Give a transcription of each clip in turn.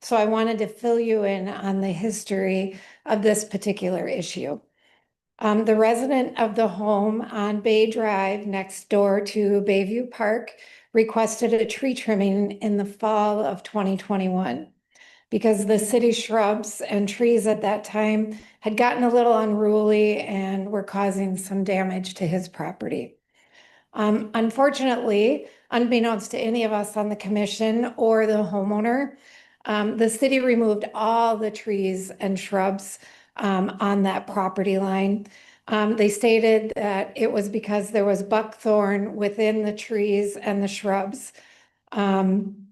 So I wanted to fill you in on the history of this particular issue. The resident of the home on Bay Drive next door to Bayview Park requested a tree trimming in the fall of 2021 because the city shrubs and trees at that time had gotten a little unruly and were causing some damage to his property. Unfortunately, unbeknownst to any of us on the commission or the homeowner, the city removed all the trees and shrubs on that property line. They stated that it was because there was buckthorn within the trees and the shrubs. And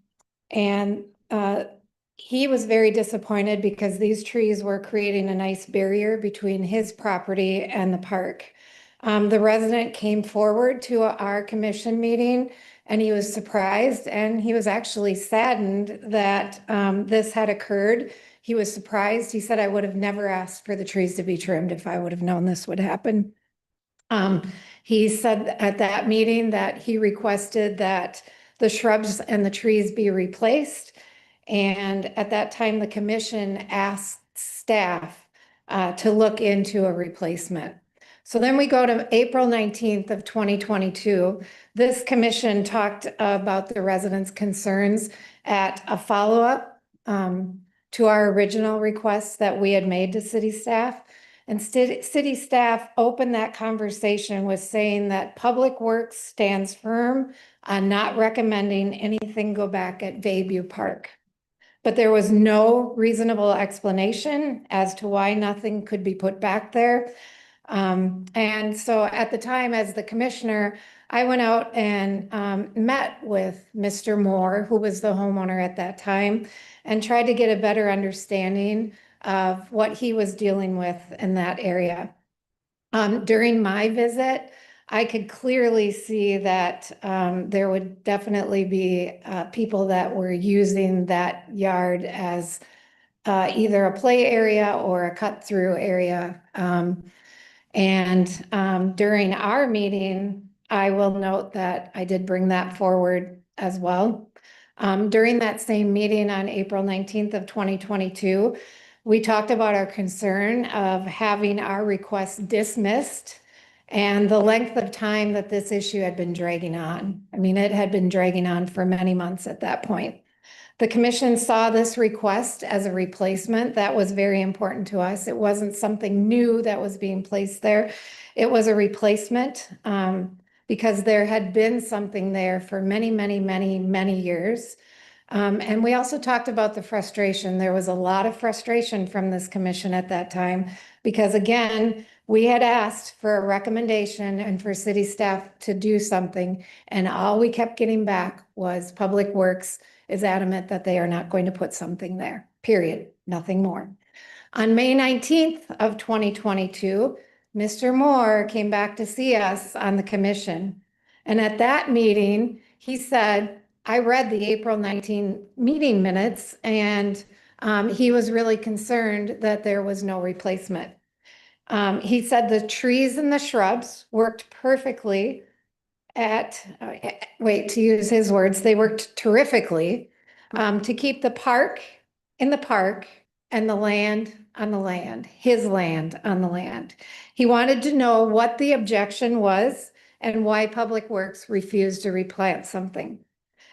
he was very disappointed because these trees were creating a nice barrier between his property and the park. The resident came forward to our commission meeting and he was surprised and he was actually saddened that this had occurred. He was surprised. He said, I would have never asked for the trees to be trimmed if I would have known this would happen. He said at that meeting that he requested that the shrubs and the trees be replaced. And at that time, the commission asked staff to look into a replacement. So then we go to April 19th of 2022. This commission talked about the residents' concerns at a follow-up to our original request that we had made to city staff. And city staff opened that conversation with saying that Public Works stands firm on not recommending anything go back at Bayview Park. But there was no reasonable explanation as to why nothing could be put back there. And so at the time, as the commissioner, I went out and met with Mr. Moore, who was the homeowner at that time, and tried to get a better understanding of what he was dealing with in that area. During my visit, I could clearly see that there would definitely be people that were using that yard as either a play area or a cut-through area. During our meeting, I will note that I did bring that forward as well. During that same meeting on April 19th of 2022, we talked about our concern of having our request dismissed and the length of time that this issue had been dragging on. I mean, it had been dragging on for many months at that point. The commission saw this request as a replacement. That was very important to us. It wasn't something new that was being placed there. It was a replacement because there had been something there for many, many, many, many years. And we also talked about the frustration. There was a lot of frustration from this commission at that time because, again, we had asked for a recommendation and for city staff to do something, and all we kept getting back was Public Works is adamant that they are not going to put something there, period, nothing more. On May 19th of 2022, Mr. Moore came back to see us on the commission. And at that meeting, he said, I read the April 19 meeting minutes and he was really concerned that there was no replacement. He said the trees and the shrubs worked perfectly to use his words, they worked terrifically to keep the park in the park and the land on the land, his land on the land. He wanted to know what the objection was and why Public Works refused to replant something.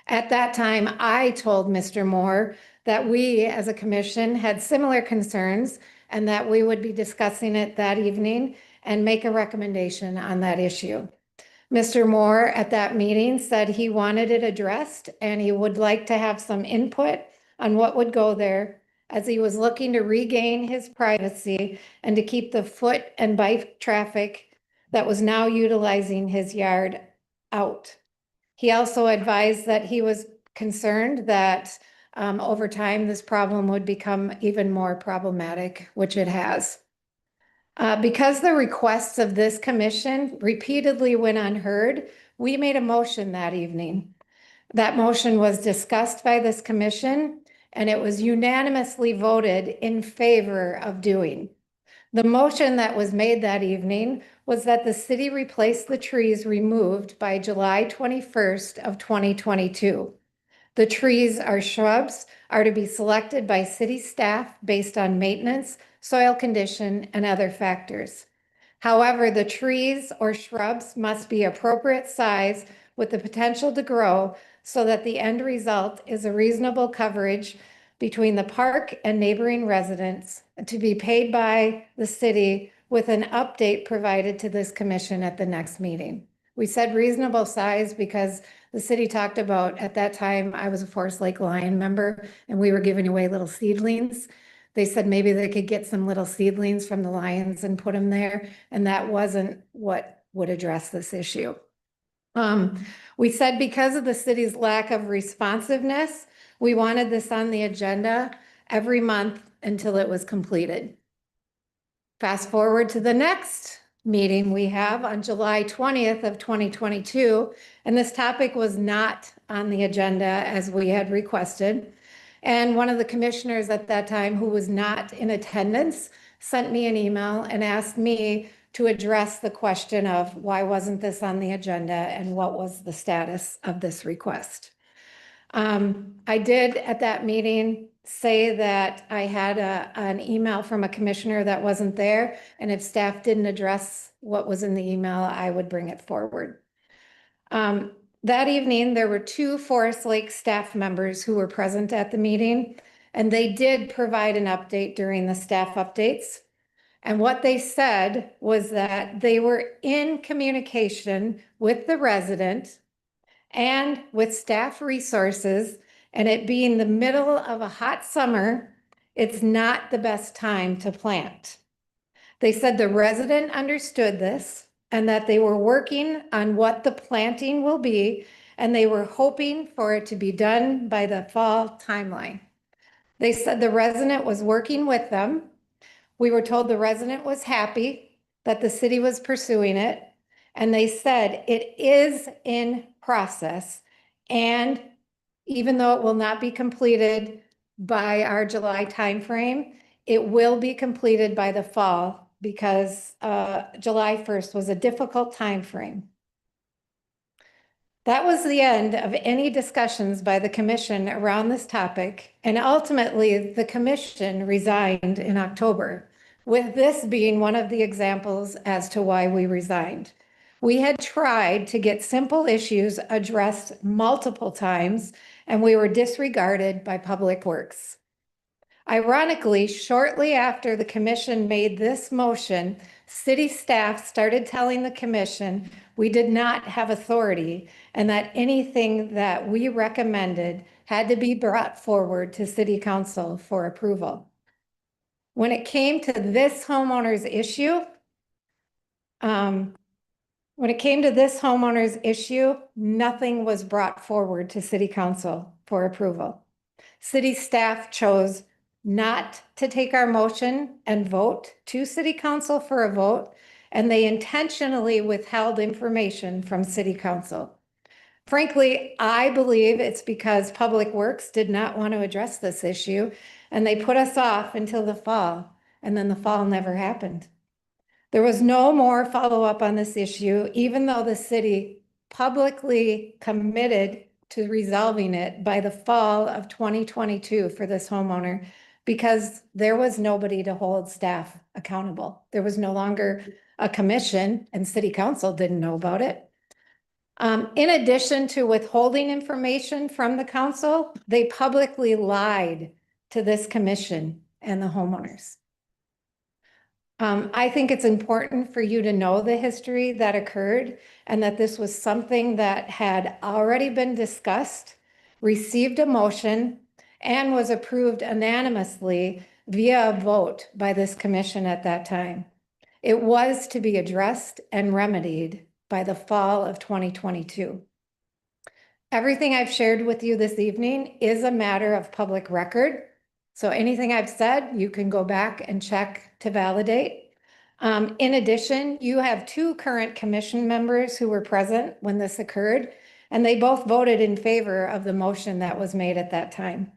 At that time, I told Mr. Moore that we as a commission had similar concerns and that we would be discussing it that evening and make a recommendation on that issue. Mr. Moore at that meeting said he wanted it addressed and he would like to have some input on what would go there as he was looking to regain his privacy and to keep the foot and bike traffic that was now utilizing his yard out. He also advised that he was concerned that over time this problem would become even more problematic, which it has. Because the requests of this commission repeatedly went unheard, we made a motion that evening. That motion was discussed by this commission and it was unanimously voted in favor of doing. The motion that was made that evening was that the city replace the trees removed by July 21st of 2022. The trees are shrubs are to be selected by city staff based on maintenance, soil condition, and other factors. However, the trees or shrubs must be appropriate size with the potential to grow so that the end result is a reasonable coverage between the park and neighboring residents to be paid by the city with an update provided to this commission at the next meeting. We said reasonable size because the city talked about, at that time, I was a Forest Lake Lion member and we were giving away little seedlings. They said maybe they could get some little seedlings from the lions and put them there. And that wasn't what would address this issue. We said because of the city's lack of responsiveness, we wanted this on the agenda every month until it was completed. Fast forward to the next meeting we have on July 20th of 2022, and this topic was not on the agenda as we had requested. And one of the commissioners at that time, who was not in attendance, sent me an email and asked me to address the question of why wasn't this on the agenda and what was the status of this request. I did at that meeting say that I had an email from a commissioner that wasn't there, and if staff didn't address what was in the email, I would bring it forward. That evening, there were 2 Forest Lake staff members who were present at the meeting, and they did provide an update during the staff updates. And what they said was that they were in communication with the resident and with staff resources, and it being the middle of a hot summer, it's not the best time to plant. They said the resident understood this and that they were working on what the planting will be, and they were hoping for it to be done by the fall timeline. They said the resident was working with them. We were told the resident was happy that the city was pursuing it, and they said it is in process, and even though it will not be completed by our July timeframe, it will be completed by the fall because July 1st was a difficult timeframe. That was the end of any discussions by the commission around this topic, and ultimately the commission resigned in October, with this being one of the examples as to why we resigned. We had tried to get simple issues addressed multiple times, and we were disregarded by Public Works. Ironically, shortly after the commission made this motion, city staff started telling the commission we did not have authority and that anything that we recommended had to be brought forward to city council for approval. When it came to this homeowner's issue, nothing was brought forward to city council for approval. City staff chose not to take our motion and vote to city council for a vote, and they intentionally withheld information from city council. Frankly, I believe it's because Public Works did not want to address this issue, and they put us off until the fall, and then the fall never happened. There was no more follow-up on this issue, even though the city publicly committed to resolving it by the fall of 2022 for this homeowner, because there was nobody to hold staff accountable. There was no longer a commission, and city council didn't know about it. In addition to withholding information from the council, they publicly lied to this commission and the homeowners. I think it's important for you to know the history that occurred and that this was something that had already been discussed, received a motion, and was approved unanimously via a vote by this commission at that time. It was to be addressed and remedied by the fall of 2022. Everything I've shared with you this evening is a matter of public record. So anything I've said, you can go back and check to validate. In addition, you have 2 current commission members who were present when this occurred, and they both voted in favor of the motion that was made at that time.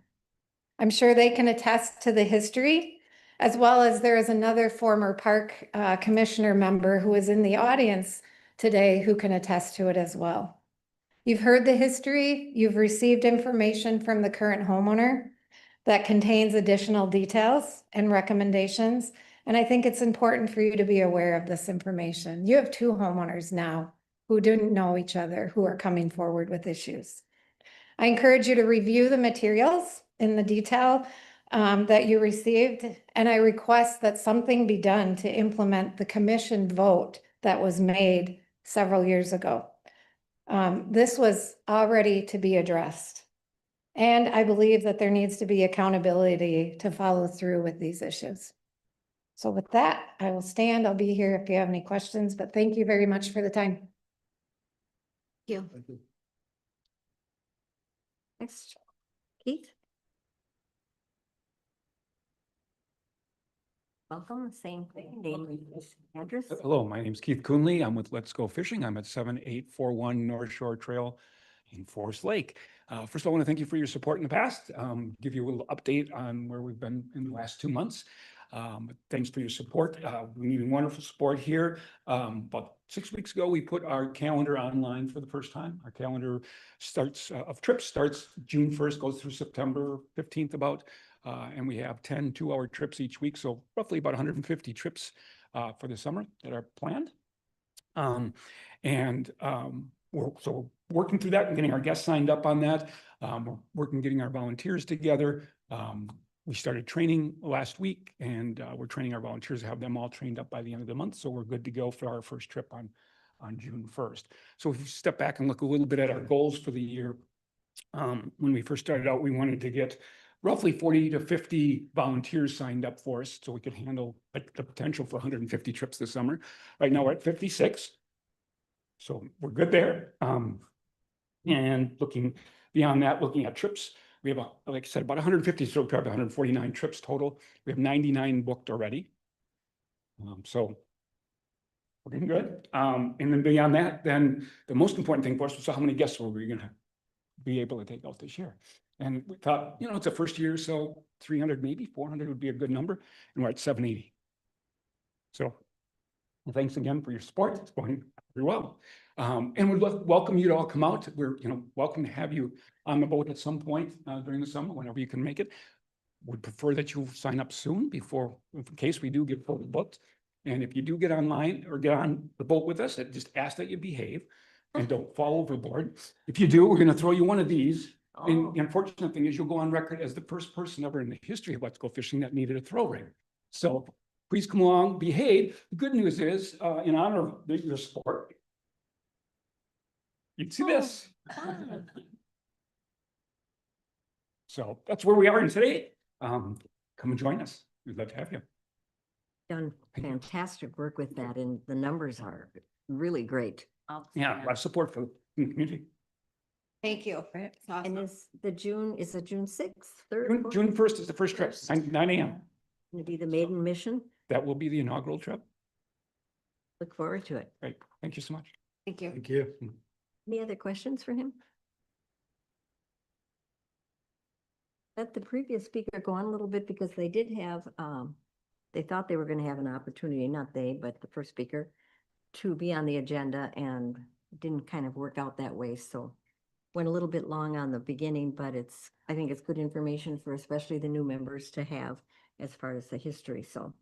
I'm sure they can attest to the history, as well as there is another former park commissioner member who is in the audience today who can attest to it as well. You've heard the history, you've received information from the current homeowner. that contains additional details and recommendations. And I think it's important for you to be aware of this information. You have two homeowners now who didn't know each other, who are coming forward with issues. I encourage you to review the materials in the detail that you received, and I request that something be done to implement the commission vote that was made several years ago. This was already to be addressed. And I believe that there needs to be accountability to follow through with these issues. So with that, I will stand. I'll be here if you have any questions, but thank you very much for the time. Thank you. Next, Keith. Welcome, same thing, name, address. Hello, my name is Keith Coonley. I'm with Let's Go Fishing. I'm at 7841 North Shore Trail in Forest Lake. First of all, I want to thank you for your support in the past. Give you a little update on where we've been in the last 2 months. Thanks for your support. We need wonderful support here. About 6 weeks ago, we put our calendar online for the first time. Our calendar of trips starts June 1st, goes through September 15th about. And we have 10 2-hour trips each week. So roughly about 150 trips for the summer that are planned. We're working through that and getting our guests signed up on that. We're working getting our volunteers together. We started training last week, and we're training our volunteers to have them all trained up by the end of the month. So we're good to go for our first trip on June 1st. So if you step back and look a little bit at our goals for the year, when we first started out, we wanted to get roughly 40 to 50 volunteers signed up for us so we could handle the potential for 150 trips this summer. Right now we're at 56. So we're good there. And looking beyond that, looking at trips, we have, like I said, about 150, so we have 149 trips total. We have 99 booked already. So we're doing good. And then beyond that, then the most important thing for us was how many guests were we going to be able to take out this year. And we thought, it's a first year, so 300, maybe 400 would be a good number. And we're at 780. So thanks again for your support. It's going very well. And we'd welcome you to all come out. We're, welcome to have you on the boat at some point during the summer, whenever you can make it. Would prefer that you sign up soon in case we do get fully booked. And if you do get online or get on the boat with us, just ask that you behave and don't fall overboard. If you do, we're going to throw you one of these. Oh. And the unfortunate thing is you'll go on record as the first person ever in the history of Let's Go Fishing that needed a throw ring. So please come along, behave. The good news is, in honor of your sport, you'd see this. So that's where we are today. Come and join us. We'd love to have you. Done fantastic work with that, and the numbers are really great. Yeah, a lot of support for the community. Thank you. And is it June 6th, June 1st is the first trip, 9 a.m. Going to be the maiden mission. That will be the inaugural trip. Look forward to it. Great. Thank you so much. Thank you. Thank you. Any other questions for him? Let the previous speaker go on a little bit because they did have, they thought they were going to have an opportunity, not they, but the first speaker, to be on the agenda, and didn't kind of work out that way. So went a little bit long on the beginning, but I think it's good information for especially the new members to have as far as the history. So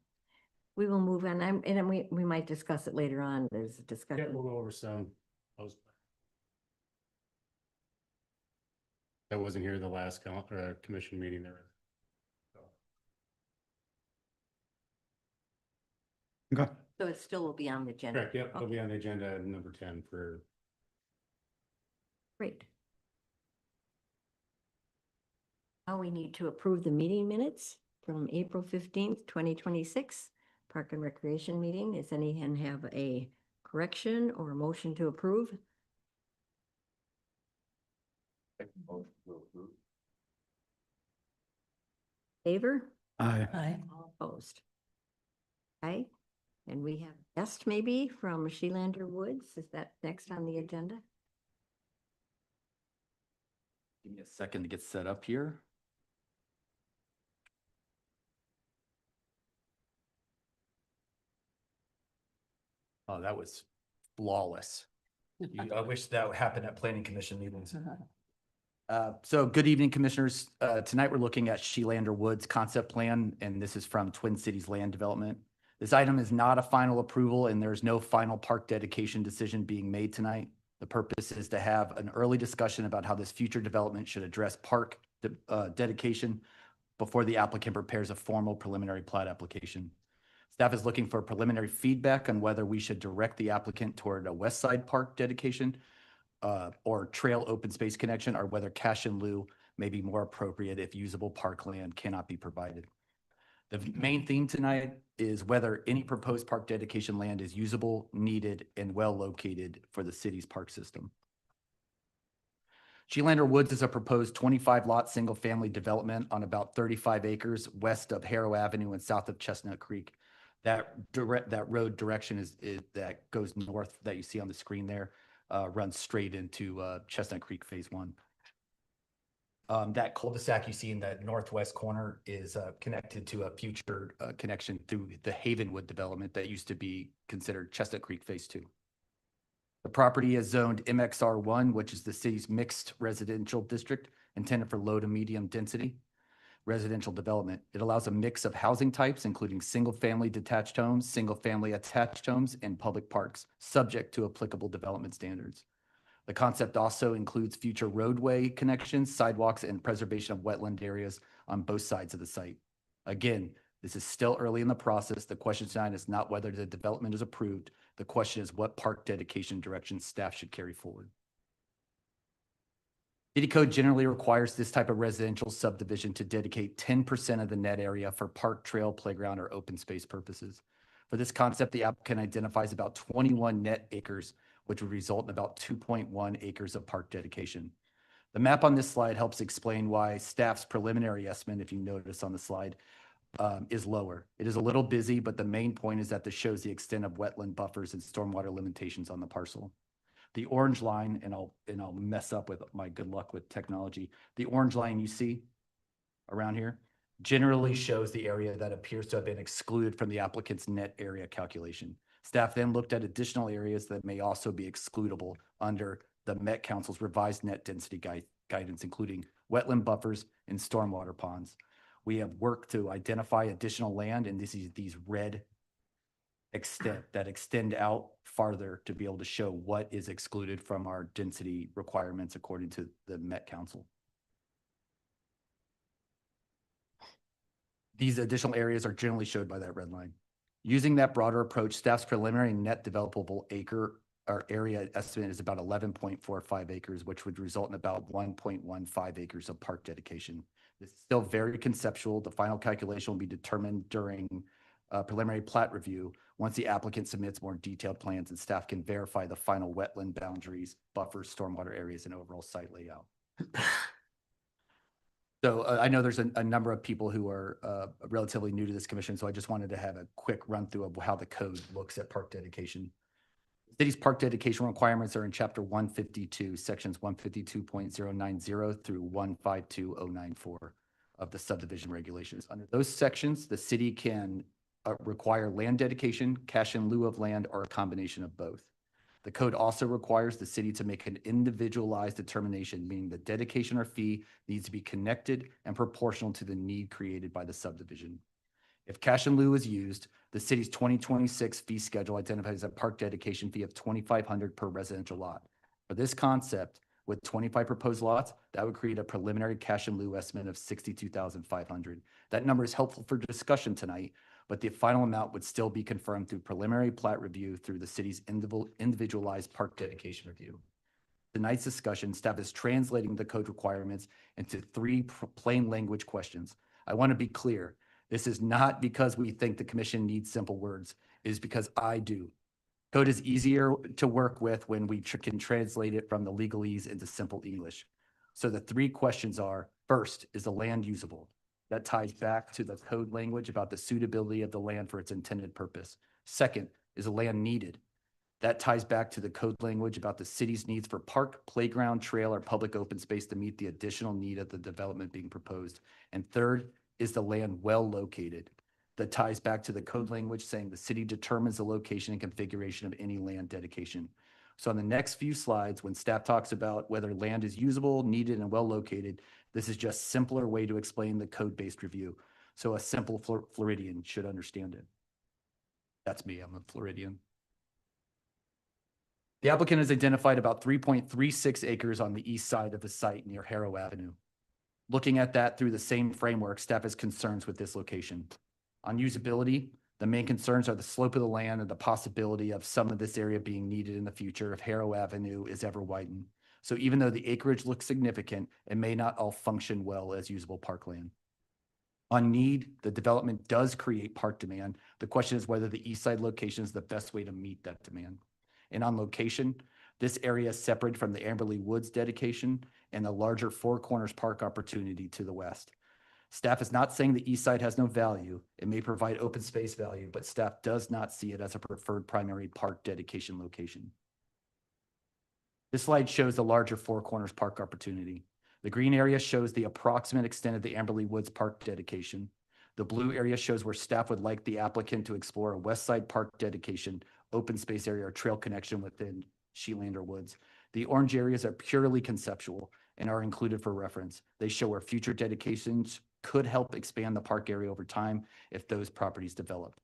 we will move on, and we might discuss it later on. There's a discussion. Yeah, we'll go over some. I wasn't here the last commission meeting there. Okay. So it still will be on the agenda. Correct, yep, it'll Okay. be on the agenda number 10 for. Great. Now we need to approve the meeting minutes from April 15th, 2026, Park and Recreation meeting. Does anyone have a correction or a motion to approve? Favor? Aye. All opposed. Okay, and we have guest maybe from Shelander Woods. Is that next on the agenda? Give me a second to get set up here. Oh, that was flawless. I wish that would happen at planning commission meetings. So good evening, Commissioners. Tonight, we're looking at Sheelander Woods concept plan, and this is from Twin Cities Land Development. This item is not a final approval, and there's no final park dedication decision being made tonight. The purpose is to have an early discussion about how this future development should address park dedication before the applicant prepares a formal preliminary plat application. Staff is looking for preliminary feedback on whether we should direct the applicant toward a West Side Park dedication or trail open space connection, or whether cash in lieu may be more appropriate if usable parkland cannot be provided. The main theme tonight is whether any proposed park dedication land is usable, needed, and well located for the city's park system. Sheelander Woods is a proposed 25-lot single-family development on about 35 acres west of Harrow Avenue and south of Chestnut Creek. That road direction is that goes north that you see on the screen there, runs straight into Chestnut Creek Phase 1. That cul-de-sac you see in that northwest corner is connected to a future connection through the Havenwood development that used to be considered Chestnut Creek Phase 2. The property is zoned MXR1, which is the city's mixed residential district intended for low to medium density residential development. It allows a mix of housing types, including single-family detached homes, single-family attached homes, and public parks, subject to applicable development standards. The concept also includes future roadway connections, sidewalks, and preservation of wetland areas on both sides of the site. Again, this is still early in the process. The question tonight is not whether the development is approved. The question is what park dedication direction staff should carry forward. City code generally requires this type of residential subdivision to dedicate 10% of the net area for park, trail, playground, or open space purposes. For this concept, the applicant identifies about 21 net acres, which would result in about 2.1 acres of park dedication. The map on this slide helps explain why staff's preliminary estimate, if you notice on the slide, is lower. It is a little busy, but the main point is that this shows the extent of wetland buffers and stormwater limitations on the parcel. The orange line, and I'll mess up with my good luck with technology. The orange line you see around here generally shows the area that appears to have been excluded from the applicant's net area calculation. Staff then looked at additional areas that may also be excludable under the Met Council's revised net density guidance, including wetland buffers and stormwater ponds. We have worked to identify additional land, and these red extend out farther to be able to show what is excluded from our density requirements according to the Met Council. These additional areas are generally showed by that red line. Using that broader approach, staff's preliminary net developable acre or area estimate is about 11.45 acres, which would result in about 1.15 acres of park dedication. This is still very conceptual. The final calculation will be determined during preliminary plat review once the applicant submits more detailed plans and staff can verify the final wetland boundaries, buffers, stormwater areas, and overall site layout. So I know there's a number of people who are relatively new to this commission, so I just wanted to have a quick run through of how the code looks at park dedication. The city's park dedication requirements are in chapter 152, sections 152.090 through 152.094 of the subdivision regulations. Under those sections, the city can require land dedication, cash in lieu of land, or a combination of both. The code also requires the city to make an individualized determination, meaning the dedication or fee needs to be connected and proportional to the need created by the subdivision. If cash in lieu is used, the city's 2026 fee schedule identifies a park dedication fee of $2,500 per residential lot. For this concept, with 25 proposed lots, that would create a preliminary cash in lieu estimate of $62,500. That number is helpful for discussion tonight, but the final amount would still be confirmed through preliminary plat review through the city's individualized park dedication review. Tonight's discussion, staff is translating the code requirements into 3 plain language questions. I want to be clear. This is not because we think the commission needs simple words. It is because I do. Code is easier to work with when we can translate it from the legalese into simple English. So the 3 questions are, first, is the land usable? That ties back to the code language about the suitability of the land for its intended purpose. Second, is the land needed? That ties back to the code language about the city's needs for park, playground, trail, or public open space to meet the additional need of the development being proposed. And third, is the land well located? That ties back to the code language saying the city determines the location and configuration of any land dedication. So on the next few slides, when staff talks about whether land is usable, needed, and well located, this is just simpler way to explain the code-based review. So a simple Floridian should understand it. That's me, I'm a Floridian. The applicant has identified about 3.36 acres on the east side of the site near Harrow Avenue. Looking at that through the same framework, staff has concerns with this location. On usability, the main concerns are the slope of the land and the possibility of some of this area being needed in the future if Harrow Avenue is ever widened. So even though the acreage looks significant, it may not all function well as usable parkland. On need, the development does create park demand. The question is whether the east side location is the best way to meet that demand. And on location, this area is separated from the Amberley Woods dedication and the larger Four Corners Park opportunity to the west. Staff is not saying the east side has no value. It may provide open space value, but staff does not see it as a preferred primary park dedication location. This slide shows the larger Four Corners Park opportunity. The green area shows the approximate extent of the Amberley Woods Park dedication. The blue area shows where staff would like the applicant to explore a west side park dedication, open space area, or trail connection within Sheelander Woods. The orange areas are purely conceptual and are included for reference. They show where future dedications could help expand the park area over time if those properties developed.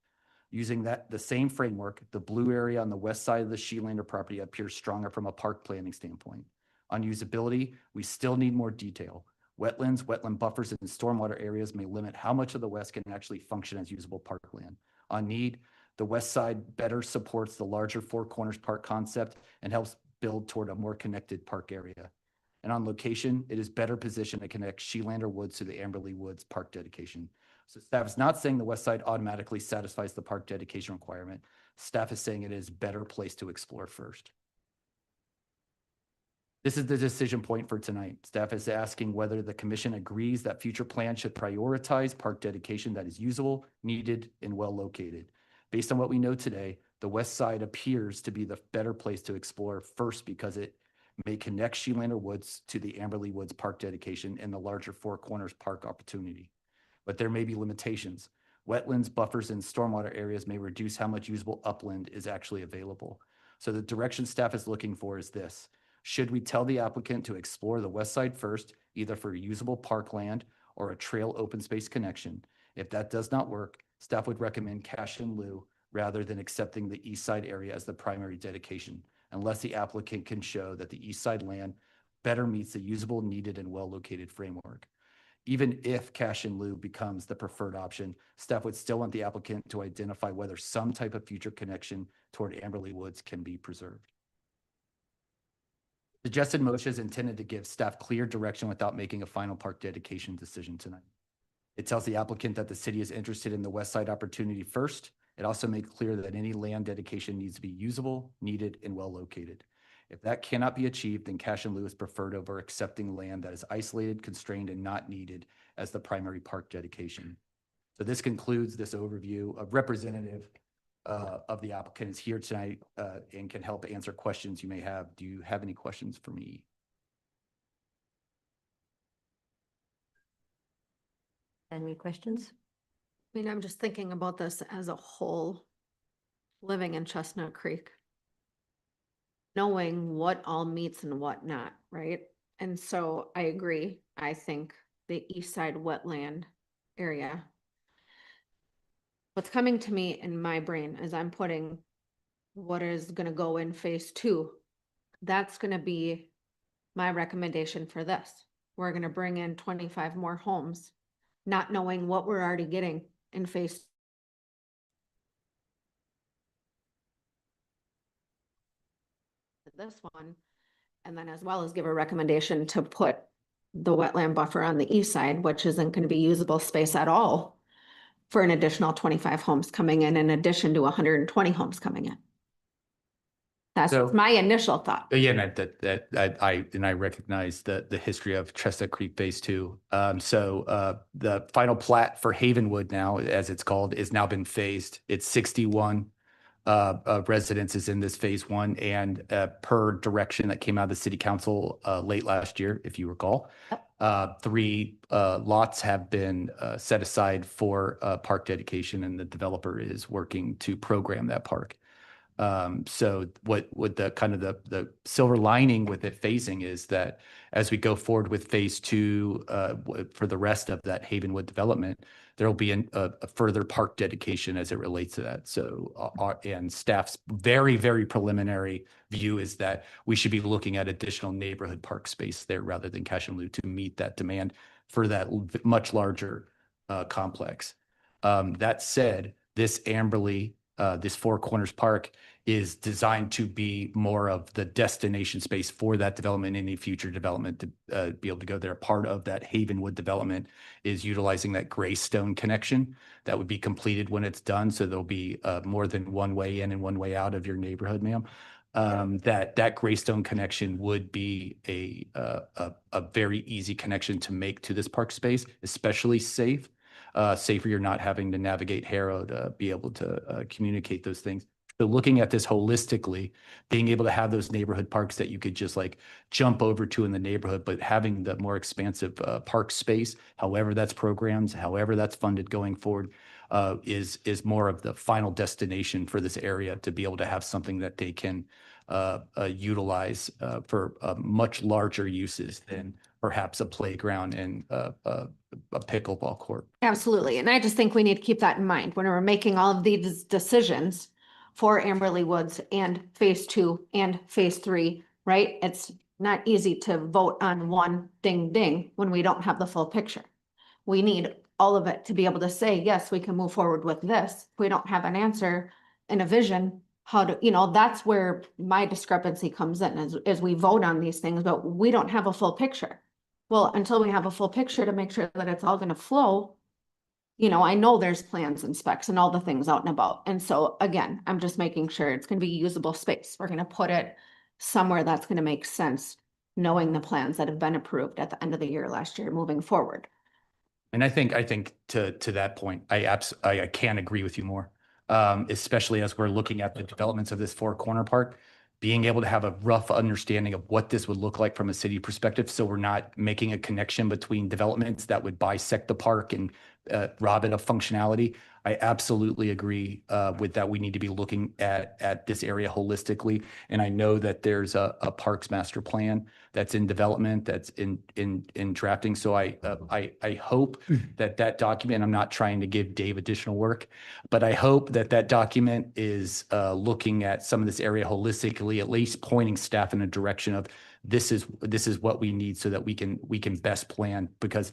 Using the same framework, the blue area on the west side of the Sheelander property appears stronger from a park planning standpoint. On usability, we still need more detail. Wetlands, wetland buffers, and stormwater areas may limit how much of the west can actually function as usable parkland. On need, the west side better supports the larger Four Corners Park concept and helps build toward a more connected park area. And on location, it is better positioned to connect Sheelander Woods to the Amberley Woods Park dedication. So staff is not saying the west side automatically satisfies the park dedication requirement. Staff is saying it is a better place to explore first. This is the decision point for tonight. Staff is asking whether the commission agrees that future plans should prioritize park dedication that is usable, needed, and well located. Based on what we know today, the west side appears to be the better place to explore first because it may connect Sheelander Woods to the Amberley Woods Park dedication and the larger Four Corners Park opportunity. But there may be limitations. Wetlands, buffers, and stormwater areas may reduce how much usable upland is actually available. So the direction staff is looking for is this. Should we tell the applicant to explore the west side first, either for usable parkland or a trail open space connection? If that does not work, staff would recommend cash in lieu rather than accepting the east side area as the primary dedication, unless the applicant can show that the east side land better meets the usable, needed, and well-located framework. Even if cash in lieu becomes the preferred option, staff would still want the applicant to identify whether some type of future connection toward Amberley Woods can be preserved. Suggested motion is intended to give staff clear direction without making a final park dedication decision tonight. It tells the applicant that the city is interested in the west side opportunity first. It also makes clear that any land dedication needs to be usable, needed, and well located. If that cannot be achieved, then cash in lieu is preferred over accepting land that is isolated, constrained, and not needed as the primary park dedication. So this concludes this overview. A representative of the applicant is here tonight and can help answer questions you may have. Do you have any questions for me? Any questions? I mean, I'm just thinking about this as a whole, living in Chestnut Creek. Knowing what all meets and what not, right? And so I agree. I think the east side wetland area. What's coming to me in my brain as I'm putting what is gonna go in phase 2, that's gonna be my recommendation for this. We're gonna bring in 25 more homes, not knowing what we're already getting in phase this one, and then as well as give a recommendation to put the wetland buffer on the east side, which isn't going to be usable space at all for an additional 25 homes coming in addition to 120 homes coming in. That's So- my initial thought. Yeah, and I recognize the history of Chestnut Creek Phase 2. The final plat for Havenwood now, as it's called, is now been phased. It's 61 residences in this phase 1, and per direction that came out of the city council late last year, if you recall, 3 lots have been set aside for park dedication, and the developer is working to program that park. So what the kind of the silver lining with it phasing is that as we go forward with phase two, for the rest of that Havenwood development, there will be a further park dedication as it relates to that. So, and staff's very, very preliminary view is that we should be looking at additional neighborhood park space there rather than cash and lieu to meet that demand for that much larger complex. That said, this Amberley, this Four Corners Park is designed to be more of the destination space for that development, any future development to be able to go there. Part of that Havenwood development is utilizing that Greystone connection that would be completed when it's done. So there'll be more than one way in and one way out of your neighborhood, ma'am. That Greystone connection would be a very easy connection to make to this park space, especially safer. You're not having to navigate Harrow to be able to communicate those things. So looking at this holistically, being able to have those neighborhood parks that you could just like jump over to in the neighborhood, but having the more expansive park space, however that's programmed, however that's funded going forward, is more of the final destination for this area to be able to have something that they can utilize for much larger uses than perhaps a playground and a pickleball court. Absolutely. And I just think we need to keep that in mind when we're making all of these decisions for Amberley Woods and phase two and phase three, right? It's not easy to vote on one ding when we don't have the full picture. We need all of it to be able to say, yes, we can move forward with this. If we don't have an answer and a vision, how to, that's where my discrepancy comes in as we vote on these things, but we don't have a full picture. Well, until we have a full picture to make sure that it's all going to flow, I know there's plans and specs and all the things out and about. And so again, I'm just making sure it's going to be usable space. We're going to put it somewhere that's going to make sense, knowing the plans that have been approved at the end of the year last year moving forward. And I think to that point, I can't agree with you more, especially as we're looking at the developments of this Four Corner Park, being able to have a rough understanding of what this would look like from a city perspective. So we're not making a connection between developments that would bisect the park and rob it of functionality. I absolutely agree with that. We need to be looking at this area holistically. And I know that there's a parks master plan that's in development, that's in drafting. So I hope that document, I'm not trying to give Dave additional work, but I hope that document is looking at some of this area holistically, at least pointing staff in a direction of this is what we need so that we can best plan. Because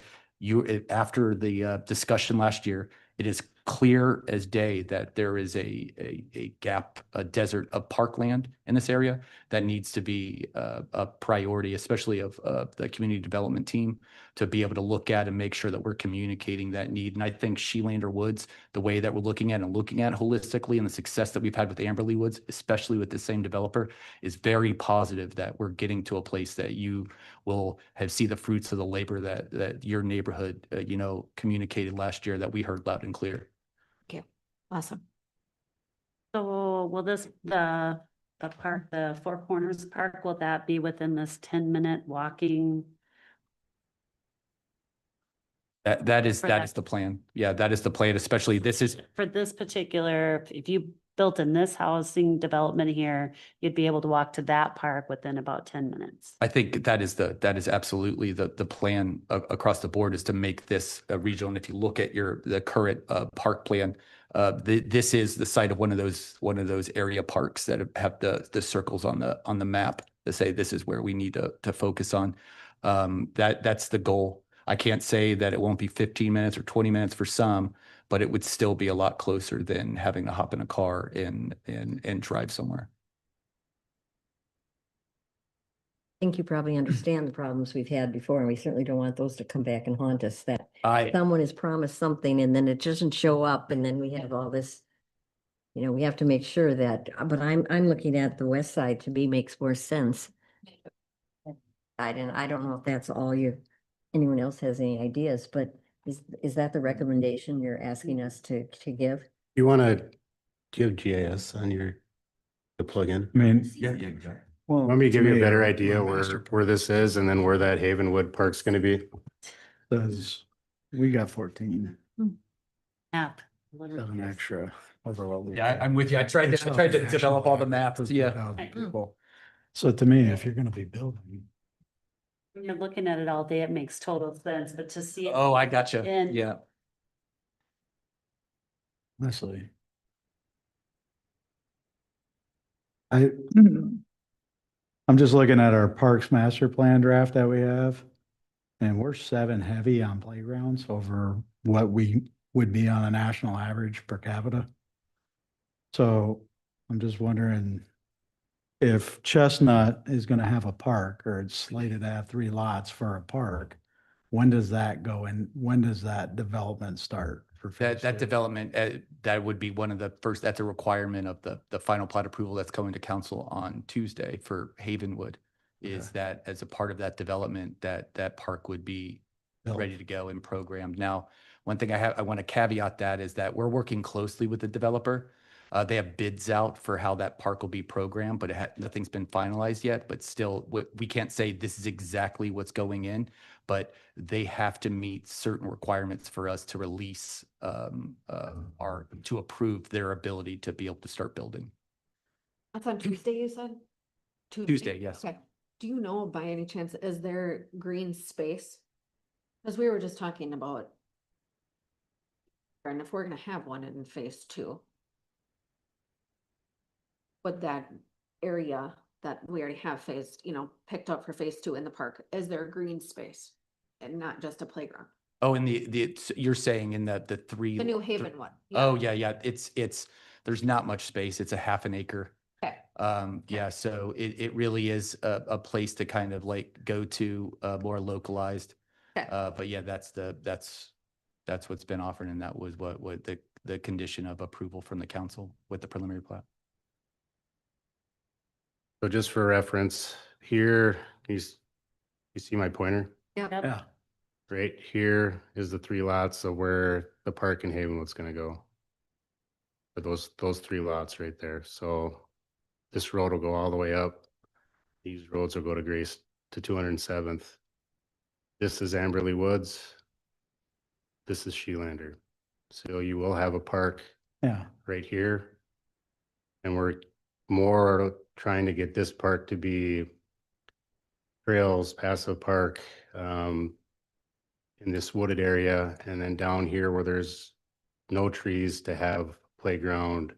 after the discussion last year, it is clear as day that there is a gap, a desert of parkland in this area that needs to be a priority, especially of the community development team, to be able to look at and make sure that we're communicating that need. And I think Sheelander Woods, the way that we're looking at holistically, and the success that we've had with Amberley Woods, especially with the same developer, is very positive that we're getting to a place that you will see the fruits of the labor that your neighborhood, communicated last year that we heard loud and clear. Thank you. Awesome. So will the park, the Four Corners Park, will that be within this 10-minute walking? That is For the plan. Yeah, that is the plan, especially this is. For this particular, if you built in this housing development here, you'd be able to walk to that park within about 10 minutes. I think that is absolutely the plan across the board, is to make this a regional. And if you look at the current park plan, this is the site of one of those area parks that have the circles on the map to say this is where we need to focus on. That's the goal. I can't say that it won't be 15 minutes or 20 minutes for some, but it would still be a lot closer than having to hop in a car and drive somewhere. I think you probably understand the problems we've had before, and we certainly don't want those to come back and haunt us, that someone has promised something and then it doesn't show up, and then we have all this, we have to make sure that, but I'm looking at the west side. To me, makes more sense. I don't know if that's all anyone else has any ideas, but is that the recommendation you're asking us to give? You want to give GIS on the plugin? I mean, exactly. well, Want me to give you a me, better my idea master where this is and then where that Havenwood Park's going to be? says we got 14. Map. literally. An extra over what we. Yeah, I'm with you. I tried to develop all the maps. Yeah. People. So to me, if you're gonna be building. When you're looking at it all day, it makes total sense, but to see. it Oh, I gotcha. in- Yeah. Honestly. I'm just looking at our Parks Master Plan draft that we have. And we're 7 heavy on playgrounds over what we would be on a national average per capita. So I'm just wondering if Chestnut is gonna have a park, or it's slated to have 3 lots for a park. When does that go and when does that development start for? phase That 2? development, that would be one of the first, that's a requirement of the final plat approval that's going to council on Tuesday for Havenwood. Is Okay. that as a part of that development, that park would be Built. ready to go and programmed. Now, one thing I want to caveat that is that we're working closely with the developer. They have bids out for how that park will be programmed, but nothing's been finalized yet. But still, we can't say this is exactly what's going in, but they have to meet certain requirements for us to release to approve their ability to be able to start building. That's on Tuesday, you said? Tuesday, yes. Okay. Do you know by any chance, is there green space? Because we were just talking about. And if we're gonna have one in phase 2. Would that area that we already have phased, picked up for phase 2 in the park, is there green space? And not just a playground? Oh, and you're saying in the three. The New Haven one. Oh, yeah. There's not much space. It's a half an acre. Okay. Yeah, so it really is a place to kind of like go to more localized. Okay. But yeah, that's what's been offered, and that was what the condition of approval from the council with the preliminary plat. So just for reference, here, you see my pointer? Yep. Yeah, Right here is the 3 lots of where the park in Havenwood's gonna go. For those 3 lots right there. So this road will go all the way up. These roads will go to Grace to 207th. This is Amberley Woods. This is Sheelander. So you will have a park yeah, right here. And we're more trying to get this park to be trails, passive park, in this wooded area, and then down here where there's no trees to have playground,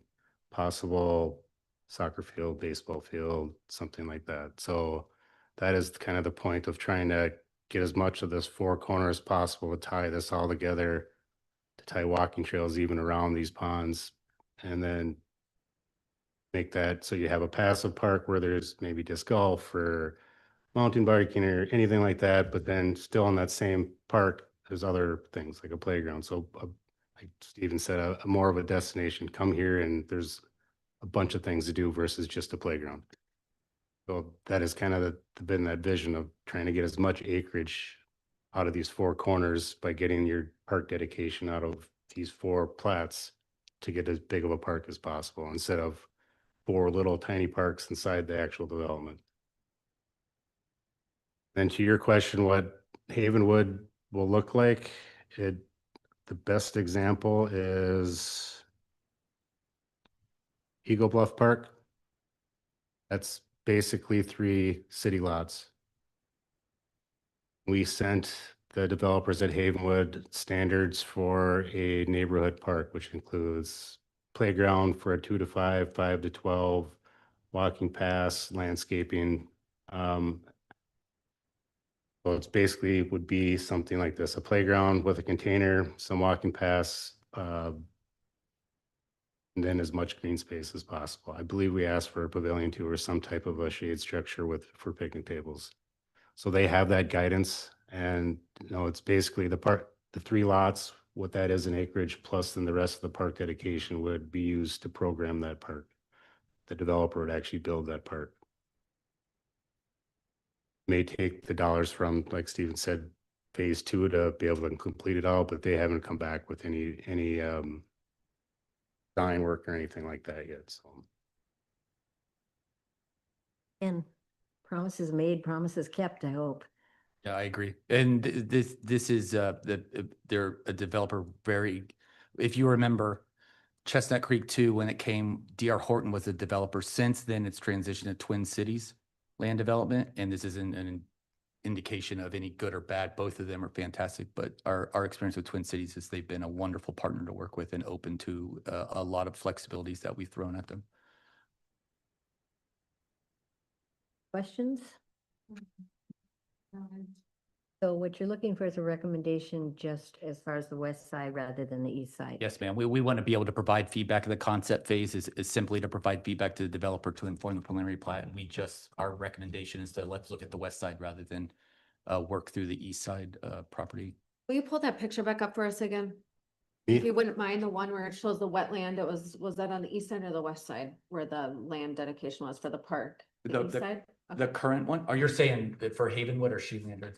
possible soccer field, baseball field, something like that. So that is kind of the point of trying to get as much of this 4 corners as possible to tie this all together, to tie walking trails even around these ponds, and then make that so you have a passive park where there's maybe disc golf or mountain biking or anything like that, but then still in that same park, there's other things like a playground. So like Steven said, a more of a destination. Come here and there's a bunch of things to do versus just a playground. So that is kind of been that vision of trying to get as much acreage out of these 4 corners by getting your park dedication out of these 4 plats to get as big of a park as possible instead of 4 little tiny parks inside the actual development. Then to your question, what Havenwood will look like, the best example is Eagle Bluff Park. That's basically 3 city lots. We sent the developers at Havenwood standards for a neighborhood park, which includes playground for a 2 to 5, 5 to 12, walking paths, landscaping. So it's basically would be something like this, a playground with a container, some walking paths, and then as much green space as possible. I believe we asked for a pavilion too, or some type of a shade structure for picnic tables. So they have that guidance, and it's basically the 3 lots, what that is in acreage, plus then the rest of the park dedication would be used to program that park. The developer would actually build that park. May take the dollars from, like Steven said, phase 2 to be able to complete it all, but they haven't come back with any design work or anything like that yet. So And promises made, promises kept, I hope. Yeah, I agree. And this is they're a developer if you remember, Chestnut Creek too, when it came, DR Horton was the developer. Since then, it's transitioned to Twin Cities land development, and this isn't an indication of any good or bad. Both of them are fantastic, but our experience with Twin Cities is they've been a wonderful partner to work with and open to a lot of flexibilities that we've thrown at them. Questions? So what you're looking for is a recommendation just as far as the west side rather than the east side? Yes, ma'am. We want to be able to provide feedback. The concept phase is simply to provide feedback to the developer to inform the preliminary plat. Our recommendation is to let's look at the west side rather than work through the east side property. Will you pull that picture back up for us again? Me? If you wouldn't mind, the one where it shows the wetland, was that on the east side or the west side where the land dedication was for the park? The east side? The current one, or you're saying that for Havenwood or Sheepland?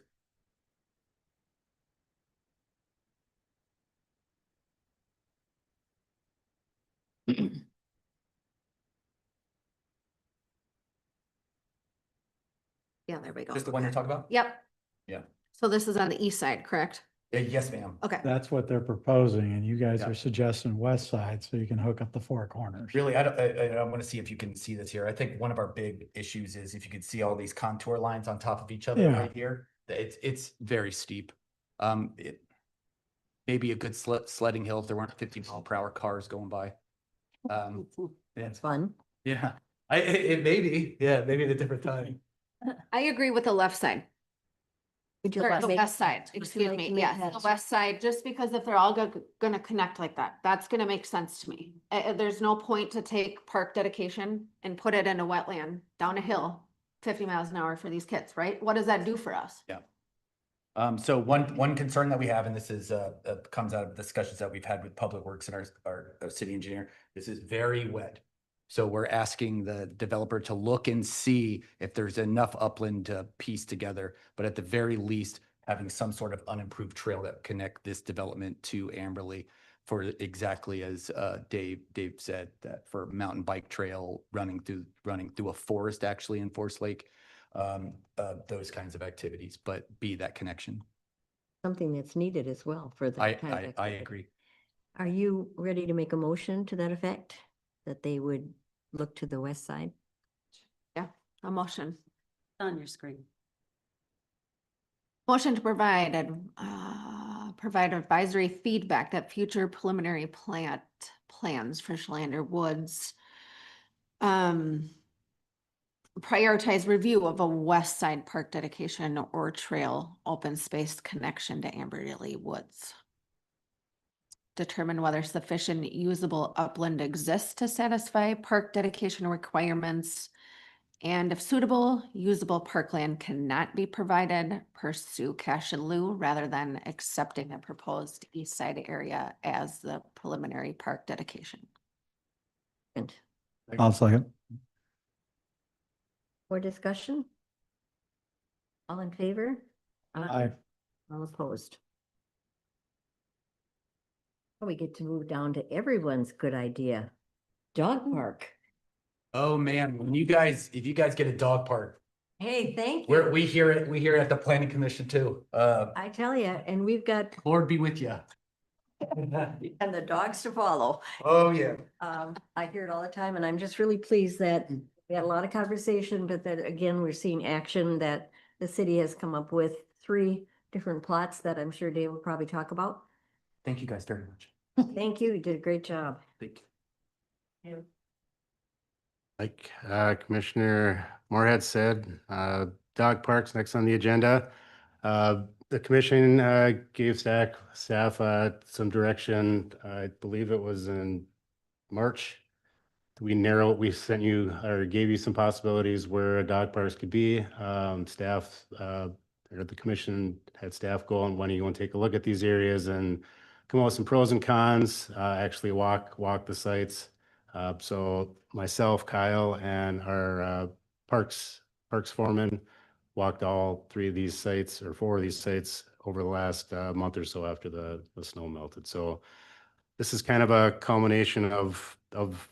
Yeah, there we go. Just the one you're talking about? Yep. Yeah. So this is on the east side, correct? Yes, ma'am. Okay. That's what they're proposing, and you guys Yeah. are suggesting west side, so you can hook up the four corners. Really, I want to see if you can see this here. I think one of our big issues is if you could see all these contour lines on top of each other Yeah. right here, it's very steep. It maybe a good sledding hill if there weren't 50-mile-per-hour cars going by. It's fun. Yeah, it may be, yeah, maybe at a different time. I agree with the left side. Would you Or like the to make- west side, would you excuse like me, to make yes, that- the west side, just because if they're all gonna connect like that, that's gonna make sense to me. There's no point to take park dedication and put it in a wetland down a hill, 50 miles an hour for these kids, right? What does that do for us? So one concern that we have, and this is comes out of discussions that we've had with Public Works and our city engineer, this is very wet. So we're asking the developer to look and see if there's enough upland to piece together, but at the very least, having some sort of unimproved trail that connect this development to Amberley for exactly as Dave said, that for mountain bike trail running through a forest, actually in Forest Lake, those kinds of activities, but be that connection. Something that's needed as well for the. kind of I activity. agree. Are you ready to make a motion to that effect? That they would look to the west side? A motion. On your screen. Motion to provide advisory feedback that future preliminary plans for Schelander Woods prioritize review of a west side park dedication or trail open space connection to Amberley Woods. Determine whether sufficient usable upland exists to satisfy park dedication requirements. And if suitable, usable parkland cannot be provided, pursue cash in lieu rather than accepting the proposed east side area as the preliminary park dedication. And I'll second. for discussion? All in favor? Aye. All opposed? We get to move down to everyone's good idea. Dog park. Oh, man, if you guys get a dog park, Hey, thank you. we hear it at the planning commission too. I tell you, and we've got, Lord be with you. and the dogs to follow. Oh, yeah. I hear it all the time, and I'm just really pleased that we had a lot of conversation, but that again, we're seeing action, that the city has come up with 3 different plots that I'm sure Dave will probably talk about. Thank you guys very much. Thank you. You did a great job. Thank you. Like Commissioner Moorhead said, dog parks next on the agenda. The commission gave staff some direction. I believe it was in March. We sent you or gave you some possibilities where dog parks could be. Staff, or the commission had staff go and when you go and take a look at these areas and come up with some pros and cons, actually walk the sites. So myself, Kyle, and our parks foreman walked all 3 of these sites or 4 of these sites over the last month or so after the snow melted. So this is kind of a culmination of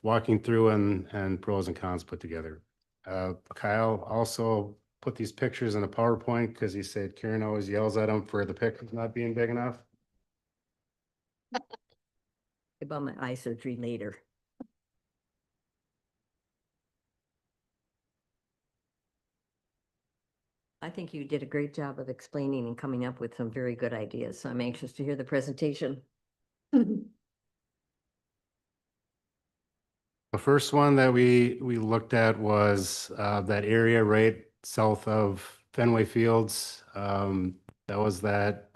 walking through and pros and cons put together. Kyle also put these pictures in a PowerPoint because he said Karen always yells at him for the pictures not being big enough. About my eye surgery later. I think you did a great job of explaining and coming up with some very good ideas, so I'm anxious to hear the presentation. The first one that we looked at was that area right south of Fenway Fields. That was that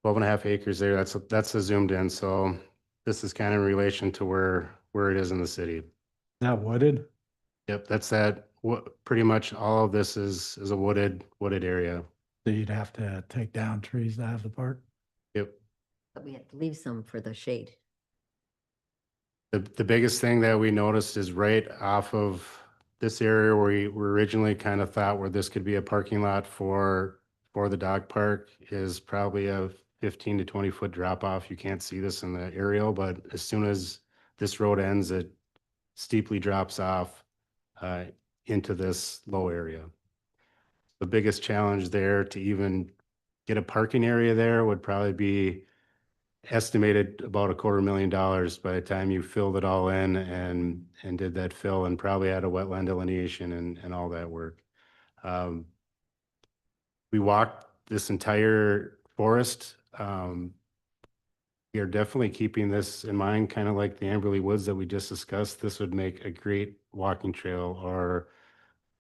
12.5 acres there. That's a zoomed in. So this is kind of in relation to where it is in the city. That wooded? Yep, that's that. What pretty much all of this is a wooded area. So you'd have to take down trees to have the park? Yep. But we have to leave some for the shade. The biggest thing that we noticed is right off of this area where we originally kind of thought where this could be a parking lot for the dog park is probably a 15 to 20 foot drop off. You can't see this in the aerial, but as soon as this road ends, it steeply drops off into this low area. The biggest challenge there to even get a parking area there would probably be estimated about $250,000 by the time you filled it all in and did that fill and probably had a wetland delineation and all that work. We walked this entire forest. We are definitely keeping this in mind, kind of like the Amberley Woods that we just discussed. This would make a great walking trail or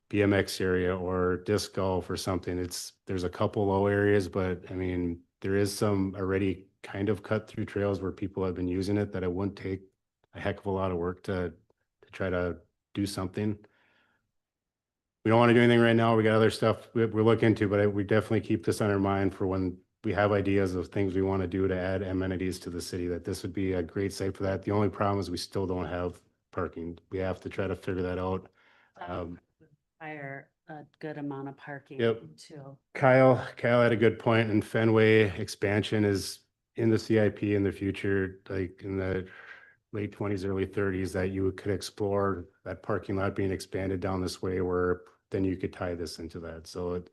BMX area or disc golf or something. There's a couple low areas, but I mean, there is some already kind of cut through trails where people have been using it that it wouldn't take a heck of a lot of work to try to do something. We don't want to do anything right now. We got other stuff we're looking into, but we definitely keep this on our mind for when we have ideas of things we want to do to add amenities to the city, that this would be a great site for that. The only problem is we still don't have parking. We have to try to figure that out. Hire a good amount of parking Yep. too. Kyle had a good point, and Fenway expansion is in the CIP in the future, like in the late 20s, early 30s, that you could explore that parking lot being expanded down this way where then you could tie this into that. So,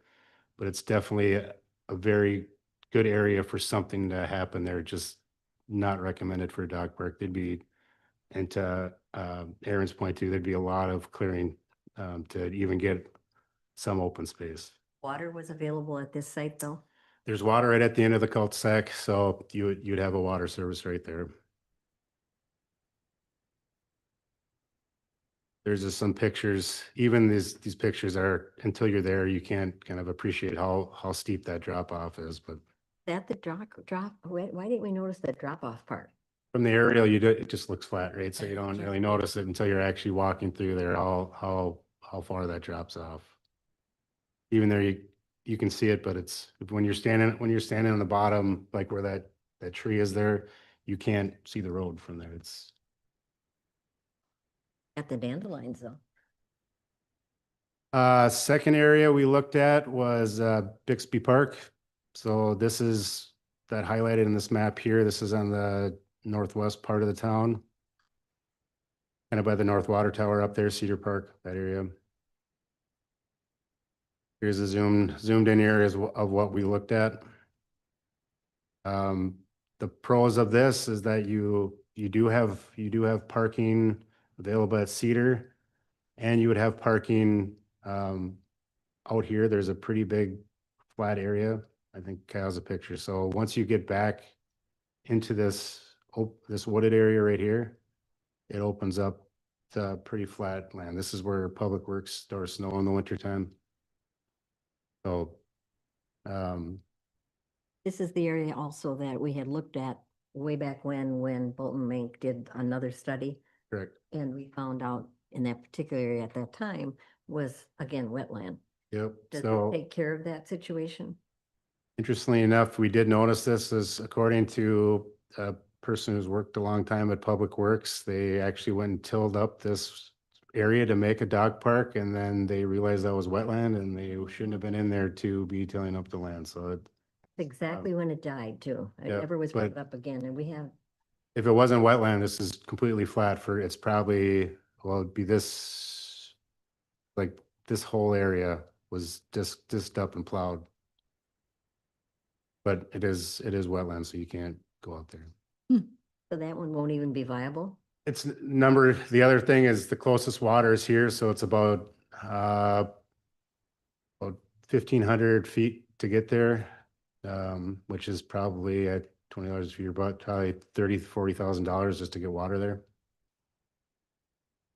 but it's definitely a very good area for something to happen there, just not recommended for a dog park. And to Aaron's point too, there'd be a lot of clearing to even get some open space. Water was available at this site though? There's water right at the end of the cul-de-sac, so you'd have a water service right there. There's just some pictures, even these pictures are, until you're there, you can't kind of appreciate how steep that drop off is, but That the drop, why didn't we notice that drop off part? from the aerial, it just looks flat, right? So you don't really notice it until you're actually walking through there, how far that drops off. Even there, you can see it, but it's, when you're standing on the bottom, like where that tree is there, you can't see the road from there. It's, At the dandelions though. second area we looked at was Bixby Park. So this is that highlighted in this map here. This is on the northwest part of the town. Kind of by the North Water Tower up there, Cedar Park, that area. Here's a zoomed in areas of what we looked at. The pros of this is that you do have parking available at Cedar, and you would have parking out here. There's a pretty big flat area. I think Kyle's a picture. So once you get back into this wooded area right here, it opens up to pretty flat land. This is where Public Works stores snow in the wintertime. So, This is the area also that we had looked at way back when Bolton Mink did another study. correct. And we found out in that particular area at that time was again wetland. Yep. Does So it take care of that situation? interestingly enough, we did notice this, is according to a person who's worked a long time at Public Works. They actually went and tilled up this area to make a dog park, and then they realized that was wetland and they shouldn't have been in there to be tilling up the land. So Exactly when it died too. It yeah, never was brought but- up again and we have, if it wasn't wetland, this is completely flat for, it's probably, well, it'd be this, like this whole area was just up and plowed. but it is wetland, so you can't go out there. So that one won't even be viable? It's the other thing is the closest water is here, so it's about 1,500 feet to get there, which is probably at $20 a feet, about probably $40,000 just to get water there.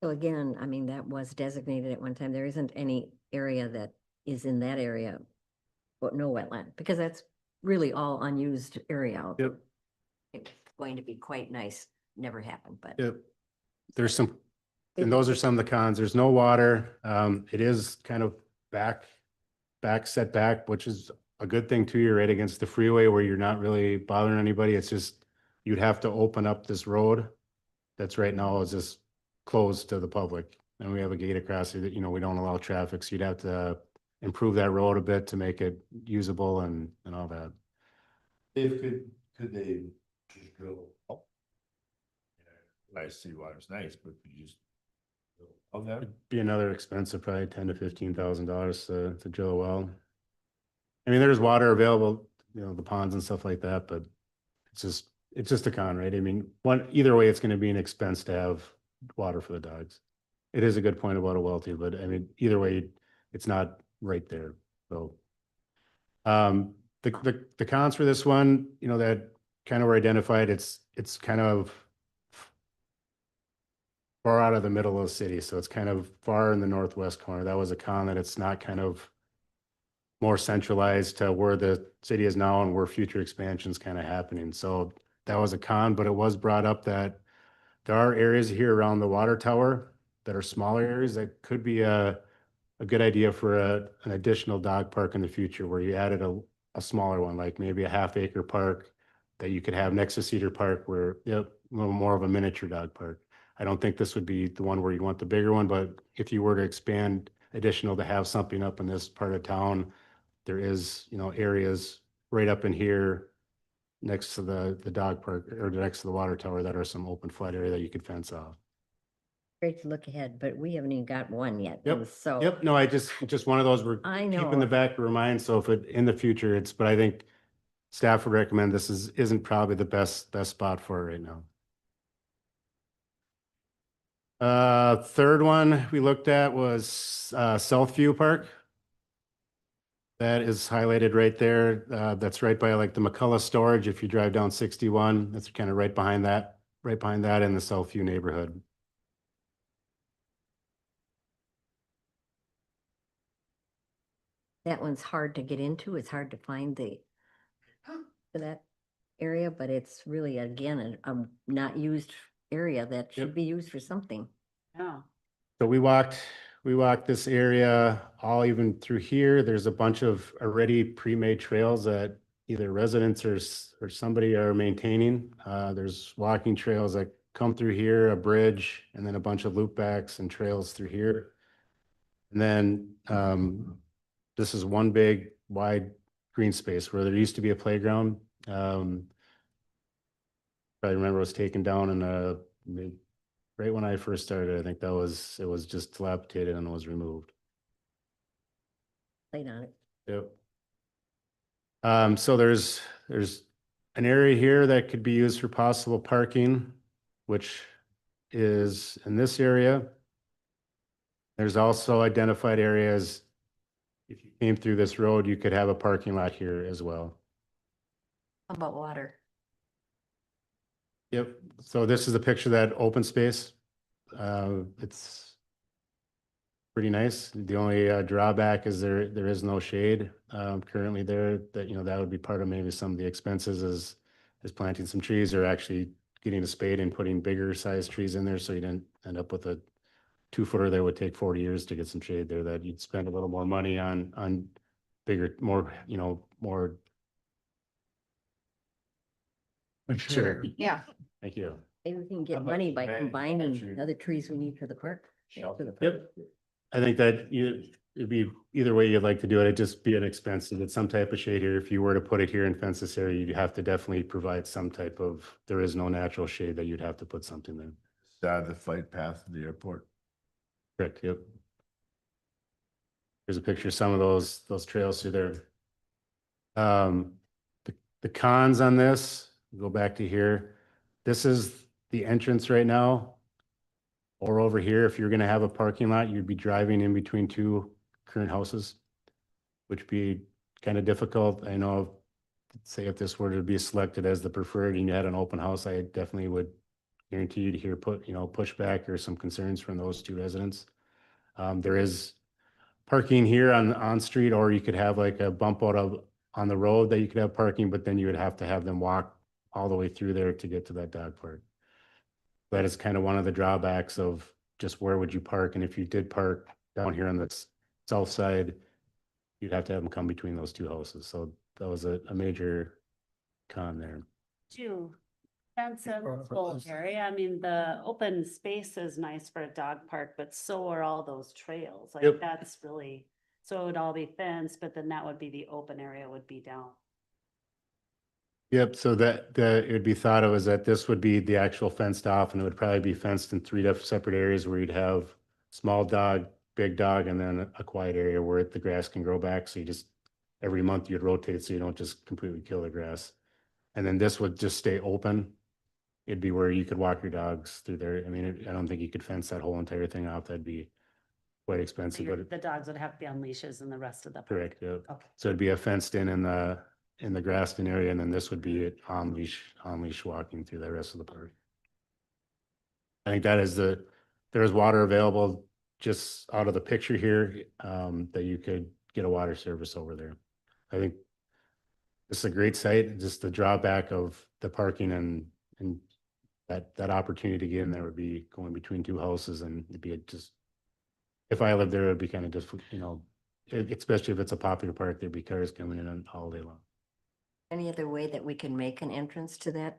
So again, I mean, that was designated at one time. There isn't any area that is in that area, but no wetland, because that's really all unused area out there. Yep, It's going to be quite nice. Never happened, but. yep. There's some, It- and those are some of the cons. There's no water. It is kind of back setback, which is a good thing too. You're right against the freeway where you're not really bothering anybody. It's just, you'd have to open up this road that's right now is just closed to the public. And we have a gate across it that, we don't allow traffic. So you'd have to improve that road a bit to make it usable and all that. If could they just drill? I see water's nice, but you just. Of that, It'd be another expense of probably $10,000 to $15,000 to drill a well. I mean, there's water available, the ponds and stuff like that, but it's just a con, right? I mean, either way, it's going to be an expense to have water for the dogs. It is a good point about a well too, but I mean, either way, it's not right there. So, the cons for this one, that kind of were identified, it's kind of far out of the middle of the city. So it's kind of far in the northwest corner. That was a con, that it's not kind of more centralized to where the city is now and where future expansion's kind of happening. So that was a con, but it was brought up that there are areas here around the water tower that are smaller areas that could be a good idea for an additional dog park in the future, where you added a smaller one, like maybe a half-acre park that you could have next to Cedar Park, where, a little more of a miniature dog park. I don't think this would be the one where you want the bigger one, but if you were to expand additional to have something up in this part of town, there is, areas right up in here next to the dog park or next to the water tower that are some open flood area that you could fence off. Great to look ahead, but we haven't even got one yet. Yep, and So. Yep, no, just one of those we're I keeping know. the back of our mind. So if it, in the future, but I think staff would recommend this isn't probably the best spot for it right now. Third one we looked at was Southview Park. That is highlighted right there. That's right by like the McCullough storage. If you drive down 61, that's kind of right behind that in the Southview neighborhood. That one's hard to get into. It's hard to find that area, but it's really, again, a not used area that should Yep. be used for something. Yeah. So we walked this area all even through here. There's a bunch of already pre-made trails that either residents or somebody are maintaining. There's walking trails that come through here, a bridge, and then a bunch of loopbacks and trails through here. And then this is one big wide green space where there used to be a playground. Probably remember it was taken down in right when I first started. I think it was just dilapidated and was removed. Played on it. Yep. So there's an area here that could be used for possible parking, which is in this area. There's also identified areas, if you came through this road, you could have a parking lot here as well. How about water? Yep. So this is a picture of that open space. It's pretty nice. The only drawback is there is no shade currently there. That would be part of maybe some of the expenses is planting some trees or actually getting a spade and putting bigger sized trees in there, so you didn't end up with a 2-footer that would take 40 years to get some shade there, that you'd spend a little more money on bigger, more. Sure. Yeah. Thank you. Maybe we can How get much money by management combining should- the other trees we need for the park. Shelter. for the park. Yep. I think that it'd be either way you'd like to do it. It'd just be an expense to get some type of shade here. If you were to put it here and fence this area, you'd have to definitely provide some type of, there is no natural shade that you'd have to put something there. The flight path to the airport. Correct, yep. Here's a picture of some of those trails through there. The The cons on this, go back to here. This is the entrance right now. Or over here, if you're gonna have a parking lot, you'd be driving in between two current houses, which would be kind of difficult. I know, say if this were to be selected as the preferred and you had an open house, I definitely would guarantee you to hear pushback or some concerns from those two residents. There is parking here on street, or you could have like a bump out of on the road that you could have parking, but then you would have to have them walk all the way through there to get to that dog park. That is kind of one of the drawbacks of just where would you park? And if you did park down here on the south side, you'd have to have them come between those two houses. So that was a major con there. Too. Fence and this whole area. I mean, the open space is nice for a dog park, but so are all those trails. Like Yep. that's really, so it would all be fenced, but then that would be the open area would be down. Yep, so that it would be thought of as that this would be the actual fenced off, and it would probably be fenced in three different separate areas where you'd have small dog, big dog, and then a quiet area where the grass can grow back. So you just every month you'd rotate so you don't just completely kill the grass. And then this would just stay open. It'd be where you could walk your dogs through there. I mean, I don't think you could fence that whole entire thing off. That'd be quite So expensive, but the dogs would have to be on leashes and the rest of the park. correct, yeah. Okay. So it'd be a fenced in the grassed area, and then this would be it on leash walking through the rest of the park. I think that is there is water available just out of the picture here, that you could get a water service over there. I think this is a great site, just the drawback of the parking and that opportunity to get in there would be going between two houses, and it'd be just, if I lived there, it'd be kind of just, especially if it's a popular park, there'd be cars coming in all day long. Any other way that we can make an entrance to that?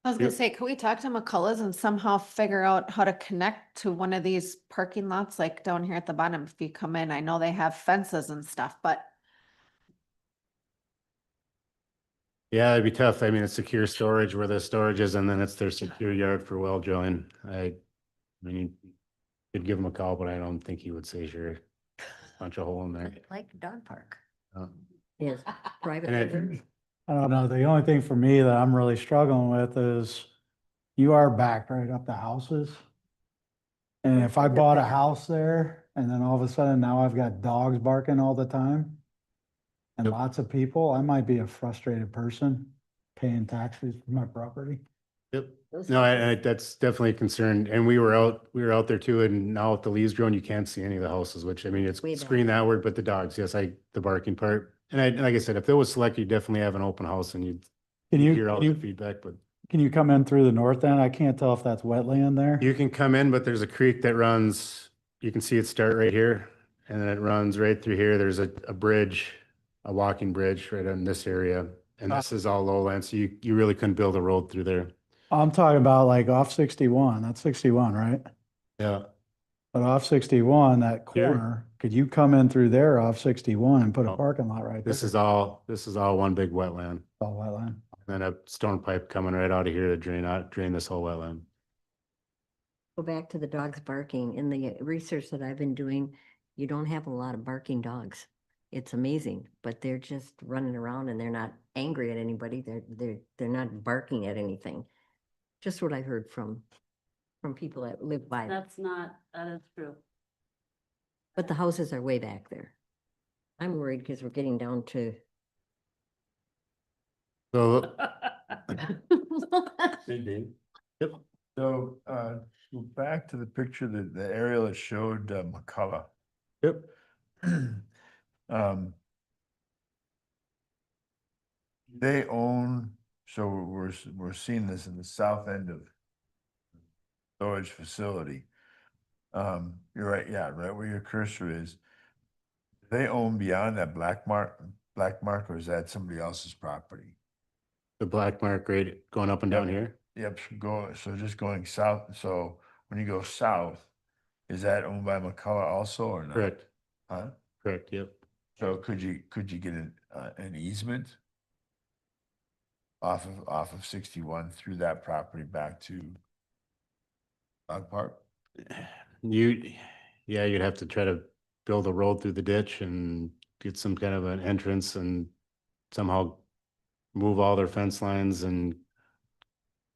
I was gonna Yep. say, could we talk to McCullough's and somehow figure out how to connect to one of these parking lots, like down here at the bottom, if you come in, I know they have fences and stuff, but Yeah, it'd be tough. I mean, it's secure storage where the storage is, and then it's their secure yard for well drilling. I mean, you could give him a call, but I don't think he would say sure. Punch a hole in there. Like a dog park. Uh, Yes, private. And it- living. I don't know. The only thing for me that I'm really struggling with is you are backed right up to houses. And if I bought a house there and then all of a sudden now I've got dogs barking all the time and Yep. lots of people, I might be a frustrated person paying taxes for my property. Yep. Those No, houses- that's definitely a concern. And we were out there too, and now with the leaves growing, you can't see any of the houses, which I mean, it's Way back. screened outward, but the dogs, yes, the barking part. And like I said, if it was select, you definitely have an open house and you'd Can you, hear all can the you, feedback, but can you come in through the north end? I can't tell if that's wetland there. you can come in, but there's a creek that runs, you can see it start right here. And then it runs right through here. There's a bridge, a walking bridge right in this area. And this is all lowland, so you really couldn't build a road through there. I'm talking about like off 61, that's 61, right? Yeah. But off 61, that Here? corner, could you come in through there off 61 and put a No. parking lot right there? This is all one big wetland. All wetland. And then a stone pipe coming right out of here to drain this whole wetland. Go back to the dogs barking. In the research that I've been doing, you don't have a lot of barking dogs. It's amazing, but they're just running around and they're not angry at anybody. They're not barking at anything. Just what I heard from people that live by. That is true. But the houses are way back there. I'm worried because we're getting down to. So, Yep. So, go back to the picture, the aerial that showed McCullough. yep, They own, so we're seeing this in the south end of storage facility. You're right, yeah, right where your cursor is. They own beyond that black mark, or is that somebody else's property? the black mark right going up and down here. Yep, so just going south, so when you go south, is that owned by McCullough also or not? Correct, Huh? correct, yep. So could you get an easement? Off of 61 through that property back to dog park? Yeah, you'd have to try to build a road through the ditch and get some kind of an entrance and somehow move all their fence lines and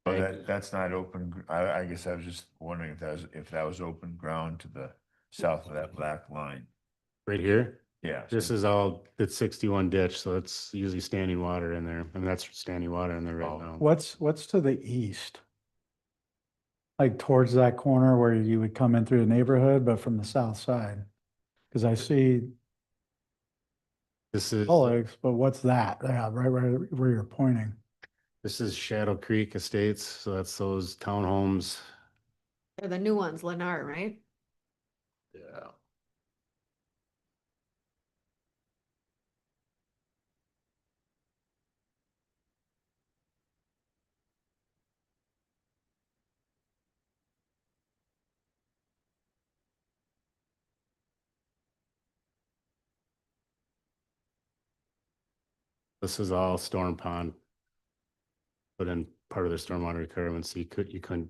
Oh, back- that's not open, I guess I was just wondering if that was open ground to the south of that black line. right here. Yeah. This so- is all, it's 61 ditch, so it's usually standing water in there. I mean, that's standing water in there right Oh. now. What's to the east? Like towards that corner where you would come in through the neighborhood, but from the south side? Cause I see This is, bullocks, but what's that? Yeah, right where you're pointing. this is Shadow Creek Estates, so that's those townhomes. They're the new ones, Lennar, right? Yeah. This is all storm pond. Put in part of the stormwater requirements, so you couldn't,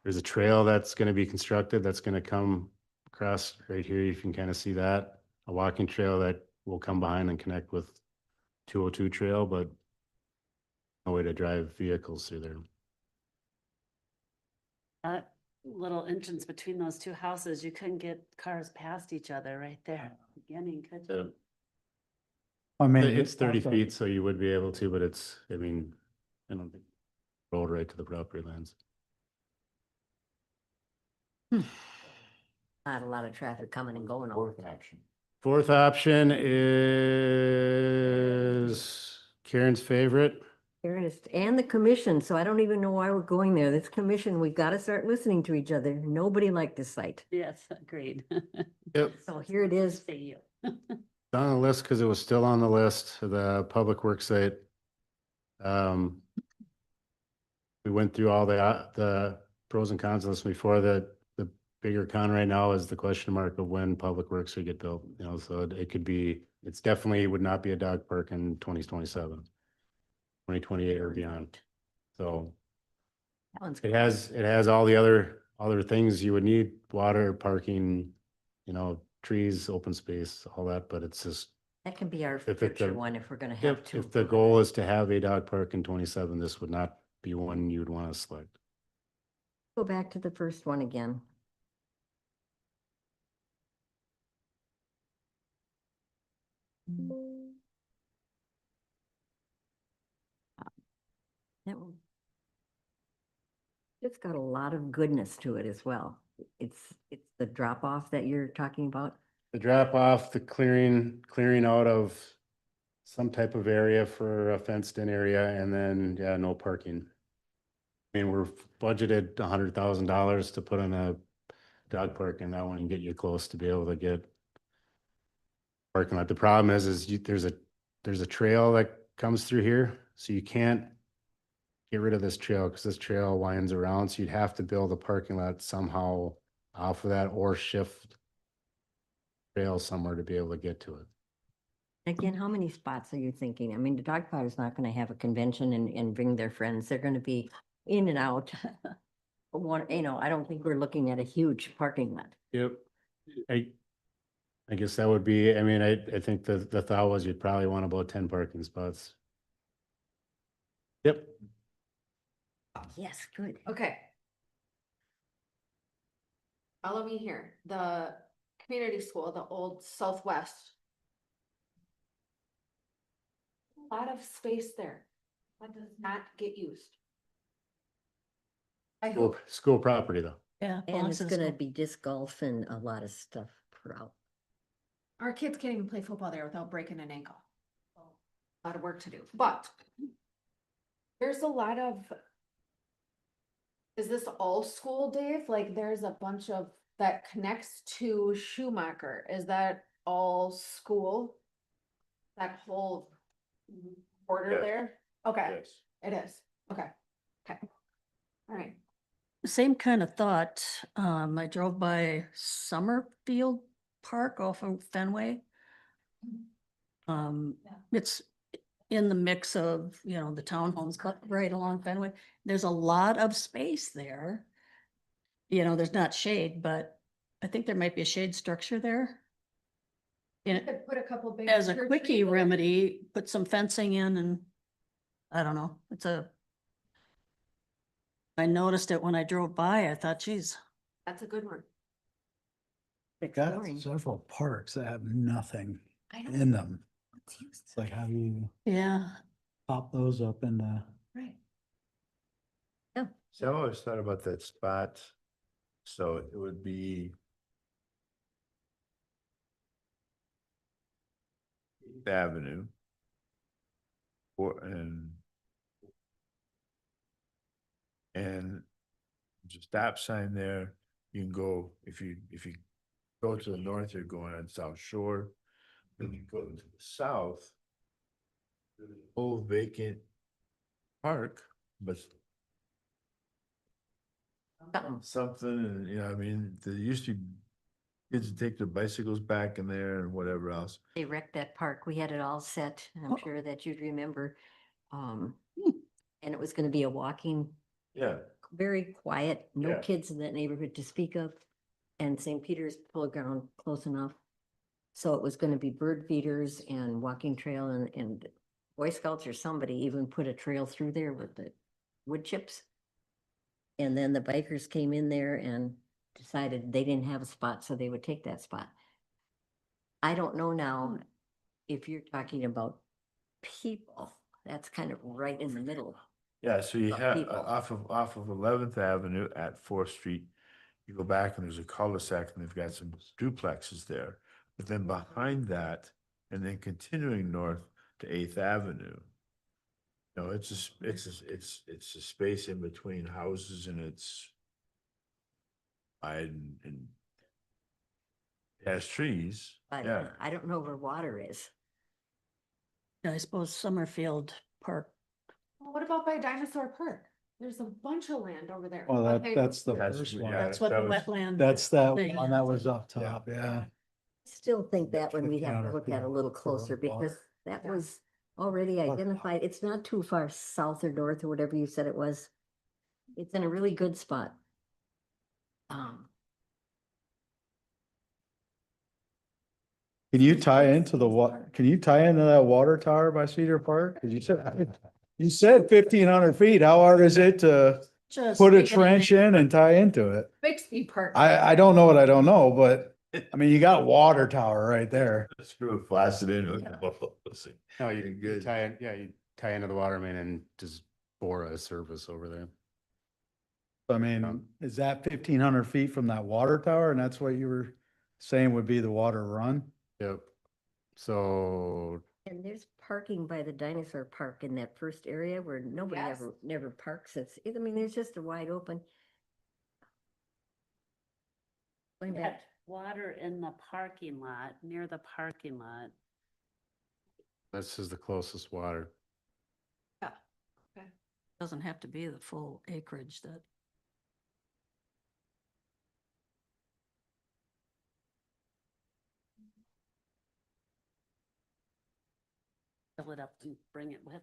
there's a trail that's gonna be constructed, that's gonna come across right here, you can kind of see that. A walking trail that will come behind and connect with 202 trail, but no way to drive vehicles through there. That little entrance between those two houses, you couldn't get cars past each other right there. at the Beginning, could you? I mean. It's 30 feet, so you would be able to, but it's, I mean, I don't think, road right to the property lines. Not a lot of traffic coming and going all the time. Fourth option is Karen's favorite. And the commission, so I don't even know why we're going there. This commission, we've got to start listening to each other. Nobody liked this site. Yes, agreed. Yep. So here it is. Say you. It's on the list because it was still on the list, the public work site. We went through all the pros and cons list before. The bigger con right now is the question mark of when public works would get built, you know, so it could be, it's definitely would not be a dog park in 2027, 2028 or beyond. So That one's it has all the other things you would need, water, parking, you know, trees, open space, all that, but it's just, That can be our If it- future the- one if we're gonna have two. if the goal is to have a dog park in 27, this would not be one you'd want to select. Go back to the first one again. That one. It's got a lot of goodness to it as well. It's the drop off that you're talking about. The drop off, the clearing out of some type of area for a fenced in area, and then, yeah, no parking. I mean, we're budgeted $100,000 to put in a dog park, and that wouldn't get you close to be able to get parking lot. The problem is there's a trail that comes through here, so you can't get rid of this trail because this trail winds around, so you'd have to build a parking lot somehow off of that or shift trail somewhere to be able to get to it. Again, how many spots are you thinking? I mean, the dog park is not gonna have a convention and bring their friends. They're gonna be in and out. One, I don't think we're looking at a huge parking lot. Yep. I guess that would be, I mean, I think the thought was you'd probably want about 10 parking spots. Yep. Yes, good. Okay. Follow me here. The community school, the old Southwest. A lot of space there. That does not get used. I hope. School property though. Yeah. And it's gonna be disc golf and a lot of stuff for out. Our kids can't even play football there without breaking an ankle. A lot of work to do, but there's a lot of. Is this all school, Dave? Like there's a bunch of that connects to Schumacher. Is that all school? That whole border Yes. there? Okay, Yes. it is. Okay. Okay. All right. Same kind of thought. I drove by Summerfield Park off of Fenway. It's in the mix of, the townhomes, but right along Fenway. There's a lot of space there. There's not shade, but I think there might be a shade structure there. And Could put a couple big. as a church quickie trees there. remedy, put some fencing in and I don't know. I noticed it when I drove by. I thought, geez, That's a good one. Got Exploring. several parks that have nothing I know. in them. It's used. It's like, how do you yeah. pop those up into? Right. So I always thought about that spot. So it would be Eighth Avenue. Or, and there's a stop sign there. You can go, if you go to the north, you're going on South Shore. Then you go to the south. there's an Old vacant park, but something, and you know, I mean, there used to be kids to take their bicycles back in there and whatever else. They wrecked that park. We had it all set. and Oh. I'm sure that you'd remember. And it was gonna be a walking, Yeah, very quiet, no Yeah. kids in that neighborhood to speak of. And St. Peter's playground close enough. So it was gonna be bird feeders and walking trail and Boy Scouts or somebody even put a trail through there with the wood chips. And then the bikers came in there and decided they didn't have a spot, so they would take that spot. I don't know now if you're talking about people, that's kind of right in the middle. yeah, so you Of have people. off of 11th Avenue at 4th Street. You go back and there's a cul-de-sac and they've got some duplexes there. But then behind that, and then continuing north to 8th Avenue. No, it's a space in between houses and it's wide and it has trees, But yeah. I don't know where water is. I suppose Summerfield Park. Well, what about by Dinosaur Park? There's a bunch of land over there. Well, Okay. that's the That's- first yeah, one. That's what the that was- wetland. That's that thing one is. that was up top, yeah. Still think that one we have to 1500 look at a feet little for closer water. because that Yeah. was already Water. identified. It's not too far south or north or whatever you said it was. It's in a really good spot. Can you tie into can you tie into that water tower by Cedar Park? Cause you said 1,500 feet. How hard is it to Just put a stick it in trench there. in and tie into it? Bixby Park. I don't know what I don't know, but I mean, you got water tower right there. Screw it, flaccid in. No, You're you good. tie in, yeah, you tie into the water main and just bore a service over there. I mean, is that 1,500 feet from that water tower? And that's what you were saying would be the water run? Yep. So And there's parking by the dinosaur park in that first area where nobody Yes. never parks. I mean, there's just a wide open. Going Had back, water in the parking lot, near the parking lot. this is the closest water. Doesn't have to be the full acreage that. Fill it up and bring it with us.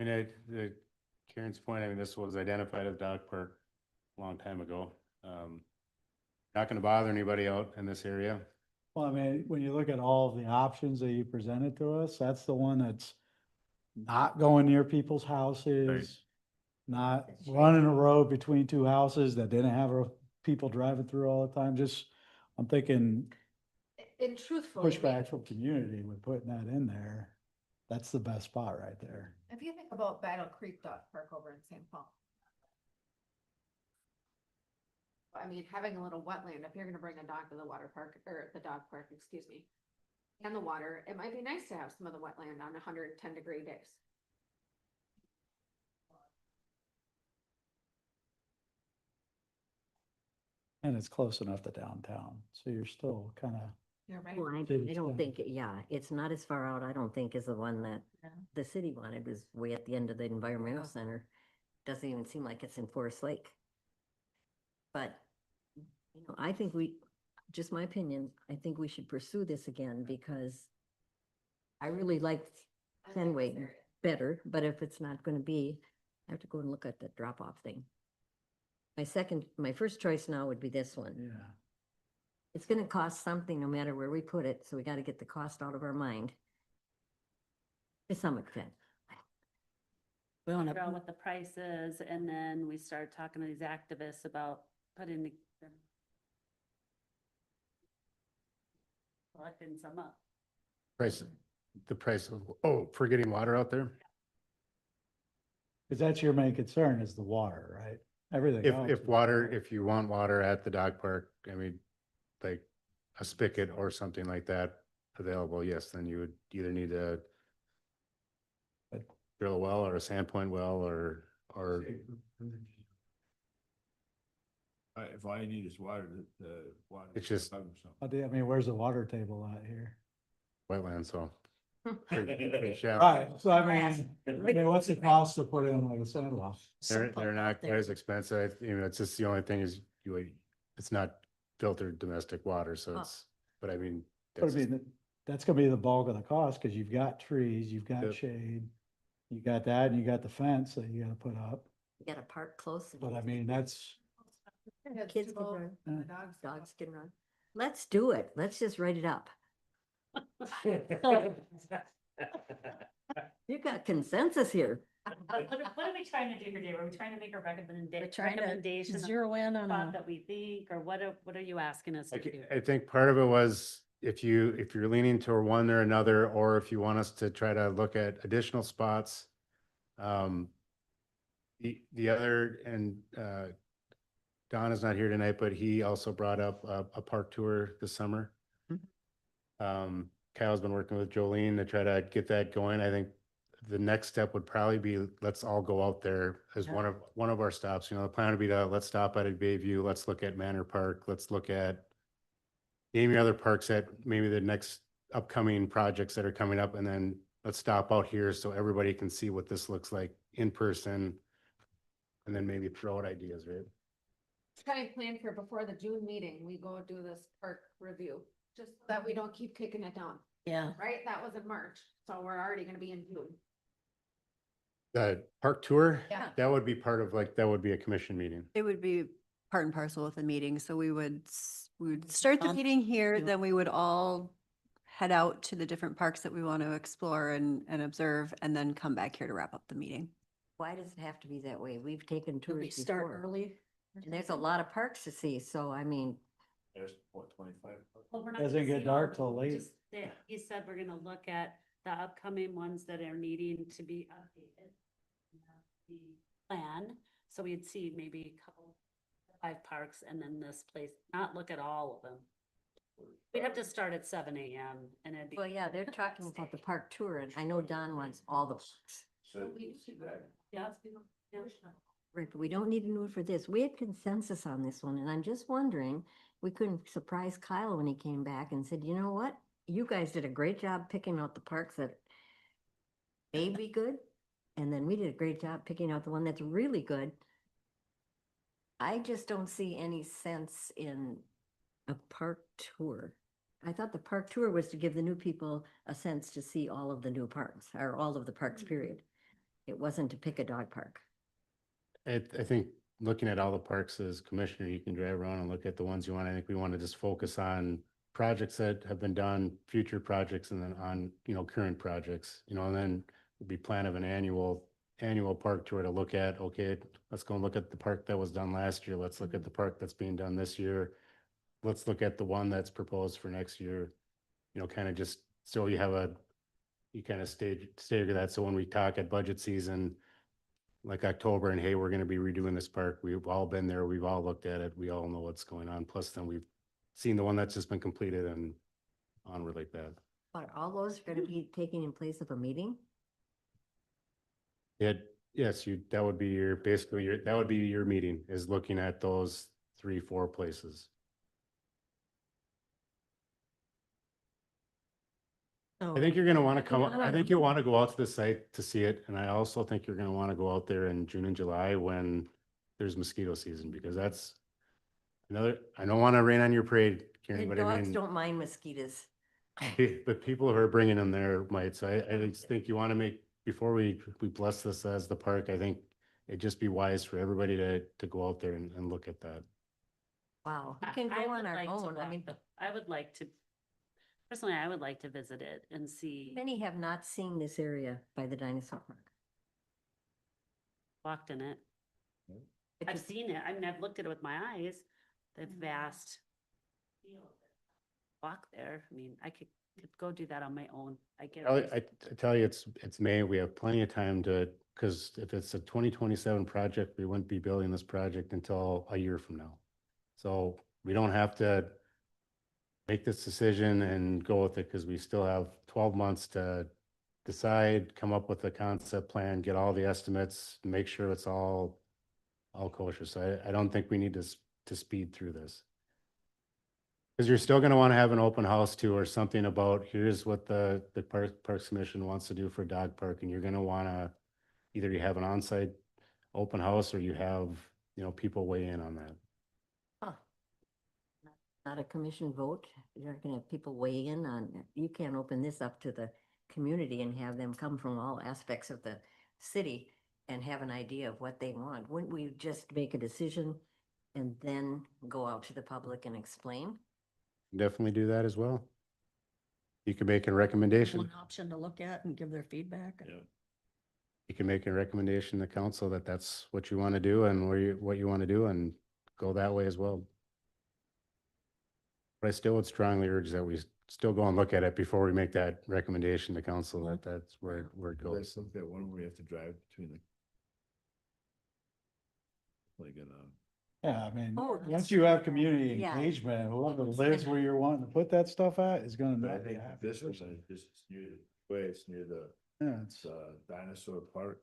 I mean, Karen's point, I mean, this was identified as dog park a long time ago. Not gonna bother anybody out in this area. Well, I mean, when you look at all of the options that you presented to us, that's the one that's not going near people's houses, not running a road between two houses that didn't have people driving through all the time. Just, I'm thinking And truthfully, pushback from community with putting that in there. That's the best spot right there. if you think about Battle Creek Dog Park over in St. Paul. I mean, having a little wetland, if you're gonna bring a dog to the water park, or the dog park, excuse me. And the water, it might be nice to have some of the wetland on 110-degree days. And it's close enough to downtown, so you're still kind of, You're right. well, I City don't center. think, yeah, it's not as far out, I don't think, as the one that Yeah. the city wanted, was way at the end of the environmental center. Doesn't even seem like it's in Forest Lake. But, you know, I think just my opinion, I think we should pursue this again because I really like Fenway better, but if it's not gonna be, I have to go and look at the drop-off thing. My first choice now would be this one. yeah. It's gonna cost something no matter where we put it, so we gotta get the cost out of our mind. To some extent. We want Figure out to, what the price is, and then we start talking to these activists about putting collecting some up. Price, the price of, oh, for getting water out there? Cause that's your main concern is the water, right? Everything else. If is water, if you want water at the dog park, I mean, like a spigot or something like that available, yes, then you would either need to But- drill a well or a sandpoint well or If all you need is water, the water. It's just- I mean, where's the water table at here? wetland, so. pretty shallow. Right, so I mean, what's the cost to put in like a sand well? They're not quite as expensive, you know, it's just the only thing is it's not filtered domestic water, so it's, but I mean. But I that's just- mean, that's gonna be the bulk of the cost, cause you've got trees, you've got Yep. shade. You got that and you got the fence that you gotta put up, You gotta park close. but I mean, that's, Kids can run, uh, dogs can run. Let's do it. Let's just write it up. You got consensus here. What are we trying to do here, Dave? Are we trying to make a we're trying to recommendation of zero in on spot a, that we think, or what are you asking us to do? I think part of it was if you're leaning toward one or another, or if you want us to try to look at additional spots. The other, and Don is not here tonight, but he also brought up a park tour this summer. Kyle's been working with Jolene to try to get that going. I think the next step would probably be, let's all go out there as one of our stops. You know, the plan would be to, let's stop at Bayview, let's look at Manor Park, let's look at naming other parks at maybe the next upcoming projects that are coming up, and then let's stop out here so everybody can see what this looks like in person. And then maybe throw out ideas, right? Kind of plan for before the June meeting, we go do this park review, just so that we don't keep kicking it down, yeah. right? That was in March, so we're already gonna be in June. The park tour, Yeah. that would be part of that would be a commission meeting. It would be part and parcel with the meeting, so we would start the meeting here, then we would all head out to the different parks that we want to explore and observe, and then come back here to wrap up the meeting. Why does it have to be that way? We've taken Do we tours start before. early? And there's a lot of parks to see, so I mean, There's what, 25? Well, we're not Doesn't gonna get see all dark of till them. late. Just that He said we're gonna look at the upcoming ones that are needing to be updated. The plan, so we'd see maybe a couple, 5 parks, and then this place, not look at all of them. We'd have to start at 7 AM and it'd be. well, yeah, they're talking about the park tour, and I know Don wants all the parks. So, Yeah. Yeah. Right, but we don't need to know for this. We had consensus on this one, and I'm just wondering, we couldn't surprise Kyle when he came back and said, you know what? You guys did a great job picking out the parks that may be good, and then we did a great job picking out the one that's really good. I just don't see any sense in a park tour. I thought the park tour was to give the new people a sense to see all of the new parks, or all of the parks, period. It wasn't to pick a dog park. I think looking at all the parks as commissioner, you can drive around and look at the ones you want. I think we want to just focus on projects that have been done, future projects, and then on, current projects, and then it'd be plan of an annual park tour to look at, okay, let's go and look at the park that was done last year. Let's look at the park that's being done this year. Let's look at the one that's proposed for next year, kind of just, so you kind of stagger that. So when we talk at budget season, like October, and hey, we're going to be redoing this park. We've all been there. We've all looked at it. We all know what's going on. Plus then we've seen the one that's just been completed and onward like that. But all those are gonna be taking in place of a meeting? Yes, that would be your meeting, is looking at those 3-4 places. I think you're gonna want to come, I think you'll want to go out to the site to see it, and I also think you're gonna want to go out there in June and July when there's mosquito season, because that's I don't want to rain on your parade, Karen, And but I dogs mean, don't mind mosquitoes. but people who are bringing them there might, so I just think you want to make, before we bless this as the park, I think it'd just be wise for everybody to go out there and look at that. Wow, we I- can I go on would our like to own. I walk mean, I would like to, personally, I would like to visit it and see, many have not seen this area by the dinosaur park. walked in it. But I've you- seen it. I mean, I've looked at it with my eyes, the vast field. Walk there. I mean, I could go do that on my own. I get. I tell you, it's May. We have plenty of time to, because if it's a 2027 project, we wouldn't be building this project until a year from now. So we don't have to make this decision and go with it, because we still have 12 months to decide, come up with a concept plan, get all the estimates, make sure it's all kosher. So I don't think we need to speed through this. Because you're still gonna want to have an open house too, or something about, here's what the Parks Commission wants to do for dog park, and you're gonna wanna, either you have an on-site open house, or you have, people weigh in on that. Huh. Not a commission vote. You're not gonna have people weigh in on it. You can't open this up to the community and have them come from all aspects of the city and have an idea of what they want. Wouldn't we just make a decision and then go out to the public and explain? Definitely do that as well. You can make a recommendation. One option to look at and give their feedback. You can make a recommendation to council that that's what you want to do and what you want to do, and go that way as well. But I still would strongly urge that we still go and look at it before we make that recommendation to council, that that's where it Let's goes. look at one where we have to drive between the. Like, Yeah, I mean, Oh, once you have community Yeah. engagement, whoever lives where you're wanting to put that stuff at is gonna but I know. think this one, this is near the way, it's near the, Yeah, it's, dinosaur park.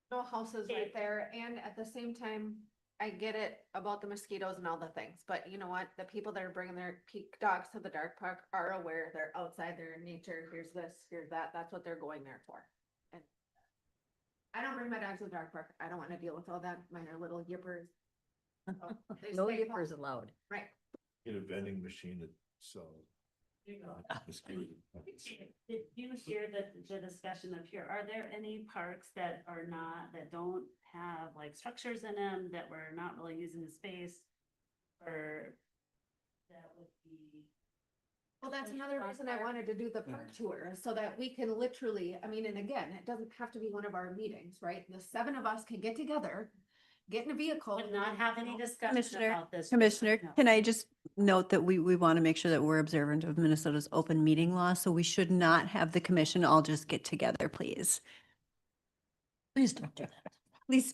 No houses right there, and at the same time, I get it about the mosquitoes and all the things, but you know what? The people that are bringing their dogs to the dog park are aware, they're outside, they're in nature, here's this, here's that, that's what they're going there for. And I don't bring my dogs to the dog park, I don't wanna deal with all that, mine are little yippers. So they No stay home. yippers allowed. Right. Get a vending machine that sells. Did you hear the discussion up here? Are there any parks that are not, that don't have like structures in them, that we're not really using the space? Or that would be, Well, that's another reason I wanted to do the park tour, so that we can literally, I mean, and again, it doesn't have to be one of our meetings, right? The 7 of us can get together, get in a vehicle. would not have any discussion Commissioner, about this. Commissioner, No. can I just note that we want to make sure that we're observant of Minnesota's open meeting law, so we should not have the commission all just get together, please. Please don't do that.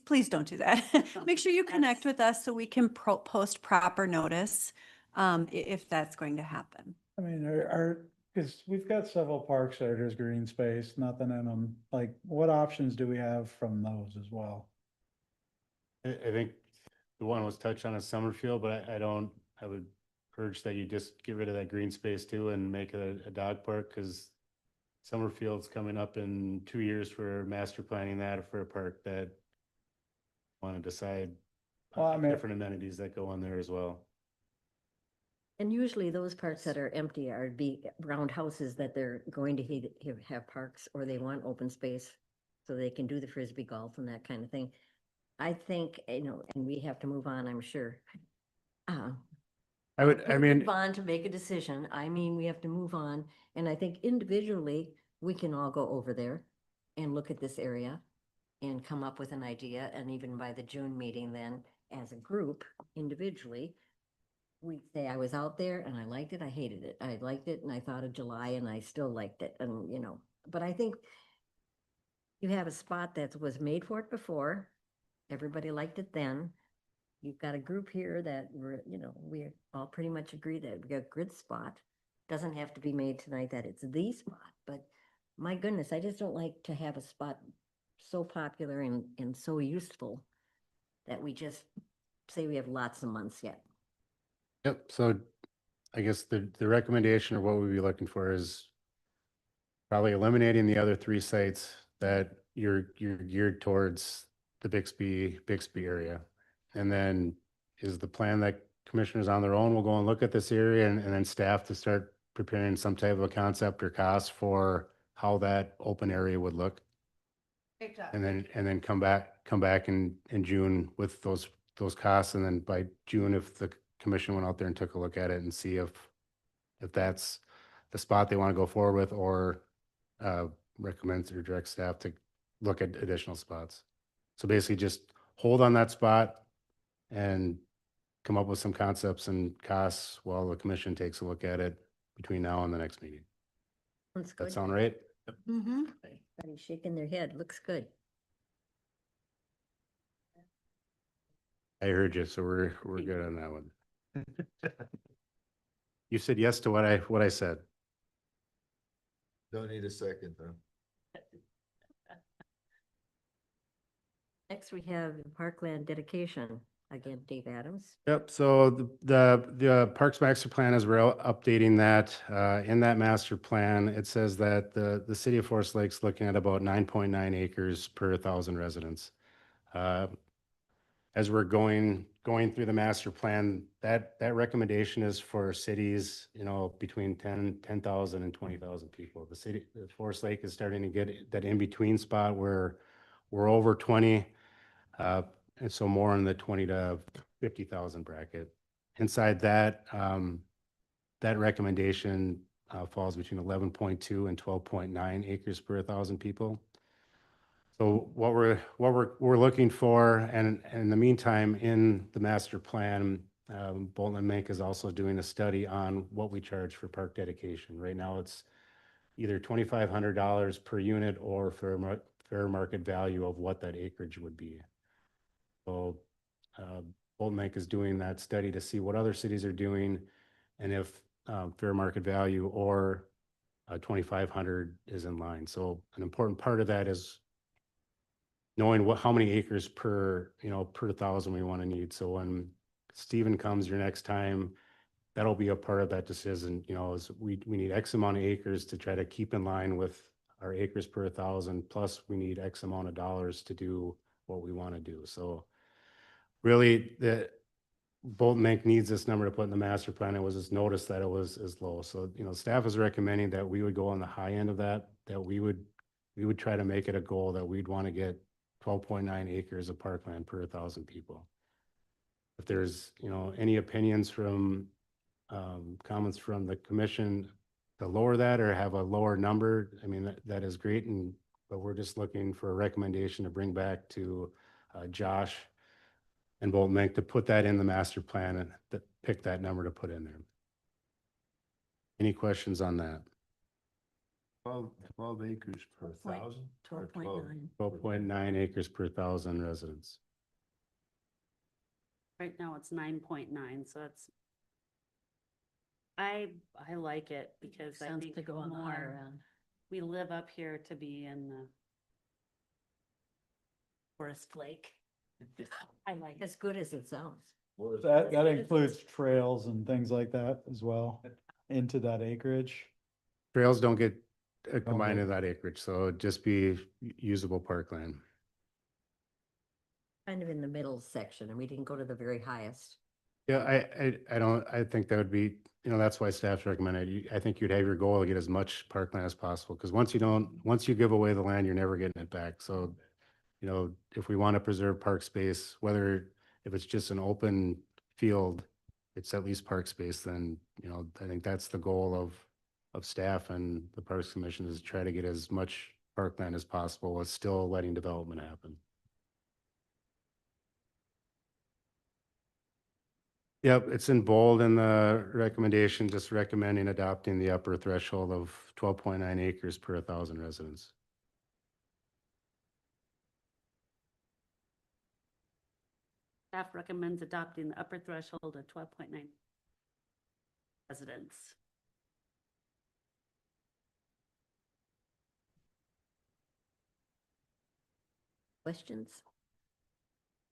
Please don't do that. Make sure you connect That's- with us so we can post proper notice, if that's going to happen. I mean, because we've got several parks that are just green space, nothing in them. Like, what options do we have from those as well? I think the one was touched on is Summerfield, but I would urge that you just get rid of that green space too and make it a dog park, because Summerfield's coming up in 2 years for master planning that for a park that want to decide Well, I mean- different amenities that go on there as well. And usually those parts that are empty are round houses that they're going to have parks, or they want open space so they can do the frisbee golf and that kind of thing. I think, and we have to move on, I'm sure. Move on to make a decision. I mean, we have to move on. And I think individually, we can all go over there and look at this area and come up with an idea. And even by the June meeting, then as a group, individually, we say, I was out there and I liked it, I hated it. I liked it and I thought of July and I still liked it. And, but I think you have a spot that was made for it before. Everybody liked it then. You've got a group here that we all pretty much agree that we got a good spot. Doesn't have to be made tonight that it's the spot, but my goodness, I just don't like to have a spot so popular and so useful that we just say we have lots of months yet. Yep, so I guess the recommendation or what we'd be looking for is probably eliminating the other 3 sites that you're geared towards the Bixby area. And then is the plan that commissioners on their own will go and look at this area, and then staff to start preparing some type of a concept or cost for how that open area would look? Great job. And then come back in June with those those costs, and then by June, if the commission went out there and took a look at it and see if that's the spot they want to go forward with, or recommends or direct staff to look at additional spots. So basically just hold on that spot and come up with some concepts and costs while the commission takes a look at it between now and the next meeting. Looks That good. sound right? Mm-hmm. Everybody's shaking their head. Looks good. I heard you, so we're good on that one. You said yes to what I said. Don't need a second though. Next, we have parkland dedication. Again, Dave Adams. Yep, so the Parks Master Plan, as we're updating that, in that master plan, it says that the city of Forest Lake's looking at about 9.9 acres per 1,000 residents. As we're going through the master plan, that recommendation is for cities, you know, between 10,000 and 20,000 people. The Forest Lake is starting to get that in-between spot where we're over 20, and so more in the 20 to 50,000 bracket. Inside that, that recommendation falls between 11.2 and 12.9 acres per 1,000 people. So what we're looking for, and in the meantime, in the master plan, Bolton and Mink is also doing a study on what we charge for park dedication. Right now, it's either $2,500 per unit or fair market value of what that acreage would be. So Bolton Mink is doing that study to see what other cities are doing, and if fair market value or 2,500 is in line. So an important part of that is knowing how many acres per 1,000 we want to need. So when Stephen comes your next time, that'll be a part of that decision, is we need X amount of acres to try to keep in line with our acres per 1,000, plus we need X amount of dollars to do what we want to do. So really, the Bolton Mink needs this number to put in the master plan. It was just noticed that it was as low. So, staff is recommending that we would go on the high end of that we would try to make it a goal that we'd want to get 12.9 acres of parkland per 1,000 people. If there's, any opinions from, comments from the commission to lower that or have a lower number, I mean, that is great. But we're just looking for a recommendation to bring back to Josh and Bolton Mink to put that in the master plan and pick that number to put in there. Any questions on that? 12 acres per 1,000? 12.9. 12.9 acres per 1,000 residents. Right now it's 9.9, so that's. I like it because I Sense think to go on the higher more, end. we live up here to be in the Forest Lake. I like it. As good as it sounds. That includes trails and things like that as well into that acreage. Trails don't get combined in that acreage, so it'd just be usable parkland. Kind of in the middle section, and we didn't go to the very highest. Yeah, I think that would be, that's why staff's recommended. I think you'd have your goal to get as much parkland as possible, because once you give away the land, you're never getting it back. So, if we want to preserve park space, if it's just an open field, it's at least park space, then, I think that's the goal of staff and the Parks Commission, is to try to get as much parkland as possible while still letting development happen. Yep, it's in bold in the recommendation, just recommending adopting the upper threshold of 12.9 acres per 1,000 residents. Staff recommends adopting the upper threshold of 12.9 residents. Questions?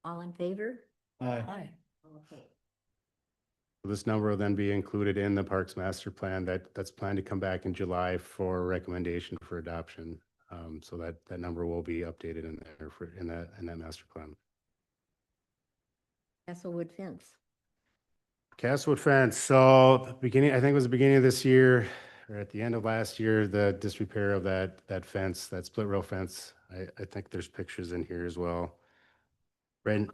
All in favor? Aye. Okay. This number will then be included in the Parks Master Plan that's planned to come back in July for recommendation for adoption. So that number will be updated in there in that master plan. Castlewood fence. Castlewood fence. So I think it was the beginning of this year or at the end of last year, the disrepair of that fence, that split rail fence. I think there's pictures in here as well. Right.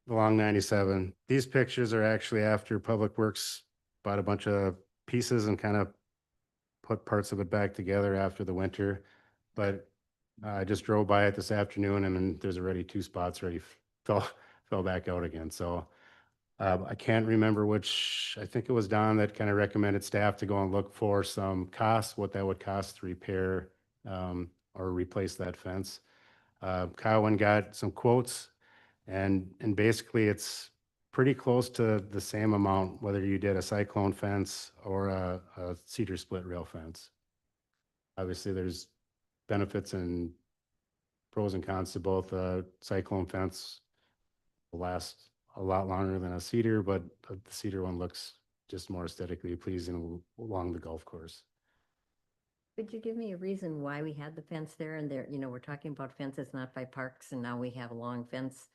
along 97. These pictures are actually after Public Works bought a bunch of pieces and kind of put parts of it back together after the winter. But I just drove by it this afternoon and then there's already 2 spots ready, fell back out again. So I can't remember which, I think it was Don that kind of recommended staff to go and look for some costs, what that would cost to repair or replace that fence. Kyle went and got some quotes and basically it's pretty close to the same amount, whether you did a cyclone fence or a cedar split rail fence. Obviously, there's benefits and pros and cons to both. Cyclone fence will last a lot longer than a cedar, but the cedar one looks just more aesthetically pleasing along the golf course. Could you give me a reason why we had the fence there and there, we're talking about fences not by parks and now we have a long fence.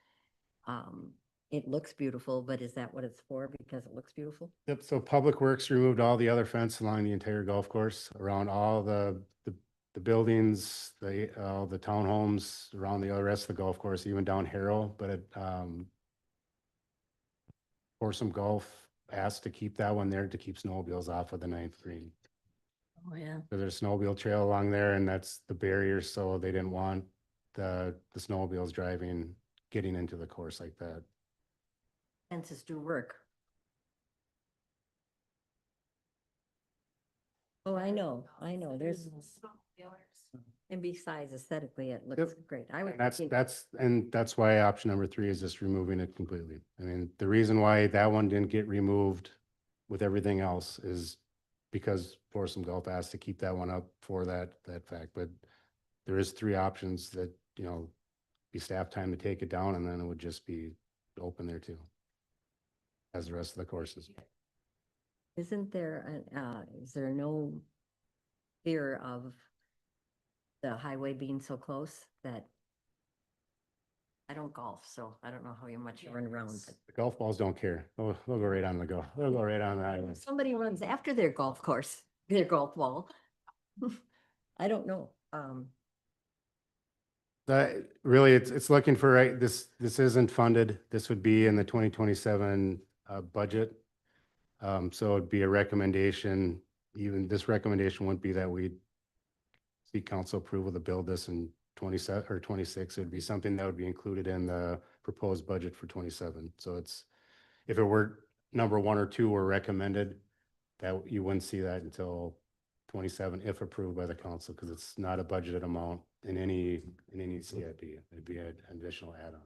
It looks beautiful, but is that what it's for? Because it looks beautiful? Yep, so Public Works removed all the other fence along the entire golf course, around all the buildings, the townhomes, around the other rest of the golf course, even down Harrow, but it, Foursome Golf asked to keep that one there to keep snowmobiles off of the 9th green. Oh, yeah. So there's a snowmobile trail along there and that's the barrier, so they didn't want the snowmobiles getting into the course like that. Fences do work. Oh, I know, there's, and besides aesthetically, it looks great. I would. And that's why option number 3 is just removing it completely. I mean, the reason why that one didn't get removed with everything else is because Foursome Golf asked to keep that one up for that fact, but there is 3 options that, be staff time to take it down and then it would just be open there too, as the rest of the courses. Isn't there, is there no fear of the highway being so close that I don't golf, so I don't know how much you run around. But The golf balls don't care. They'll go right on the go. They'll go right on the island. somebody runs after their golf course, their golf ball. I don't know. Really, it's looking for, right, this isn't funded. This would be in the 2027 budget. So it'd be a recommendation, even this recommendation wouldn't be that we seek council approval to build this in 27 or 26. It would be something that would be included in the proposed budget for 27. So it's, if it were number 1 or 2 were recommended, that you wouldn't see that until 27 if approved by the council, because it's not a budgeted amount in any CIP. It'd be an additional add-on.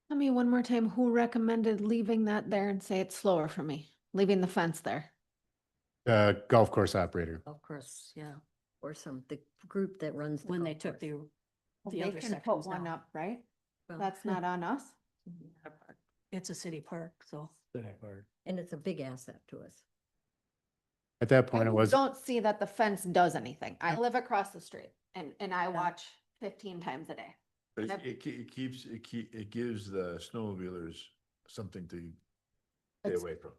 Tell me one more time, who recommended leaving that there and say it's slower for me, leaving the fence there? The golf course operator. Of course, yeah. Or the group that runs. When they golf took course. the They other can put sections one down. up, right? Well, That's not on us. It's a city park, so. And it's a big asset to us. At that point, it was, Don't see that the fence does anything. I live across the street and I watch 15 times a day. But Yep. it gives the snowmobilers something to stay That's- away from.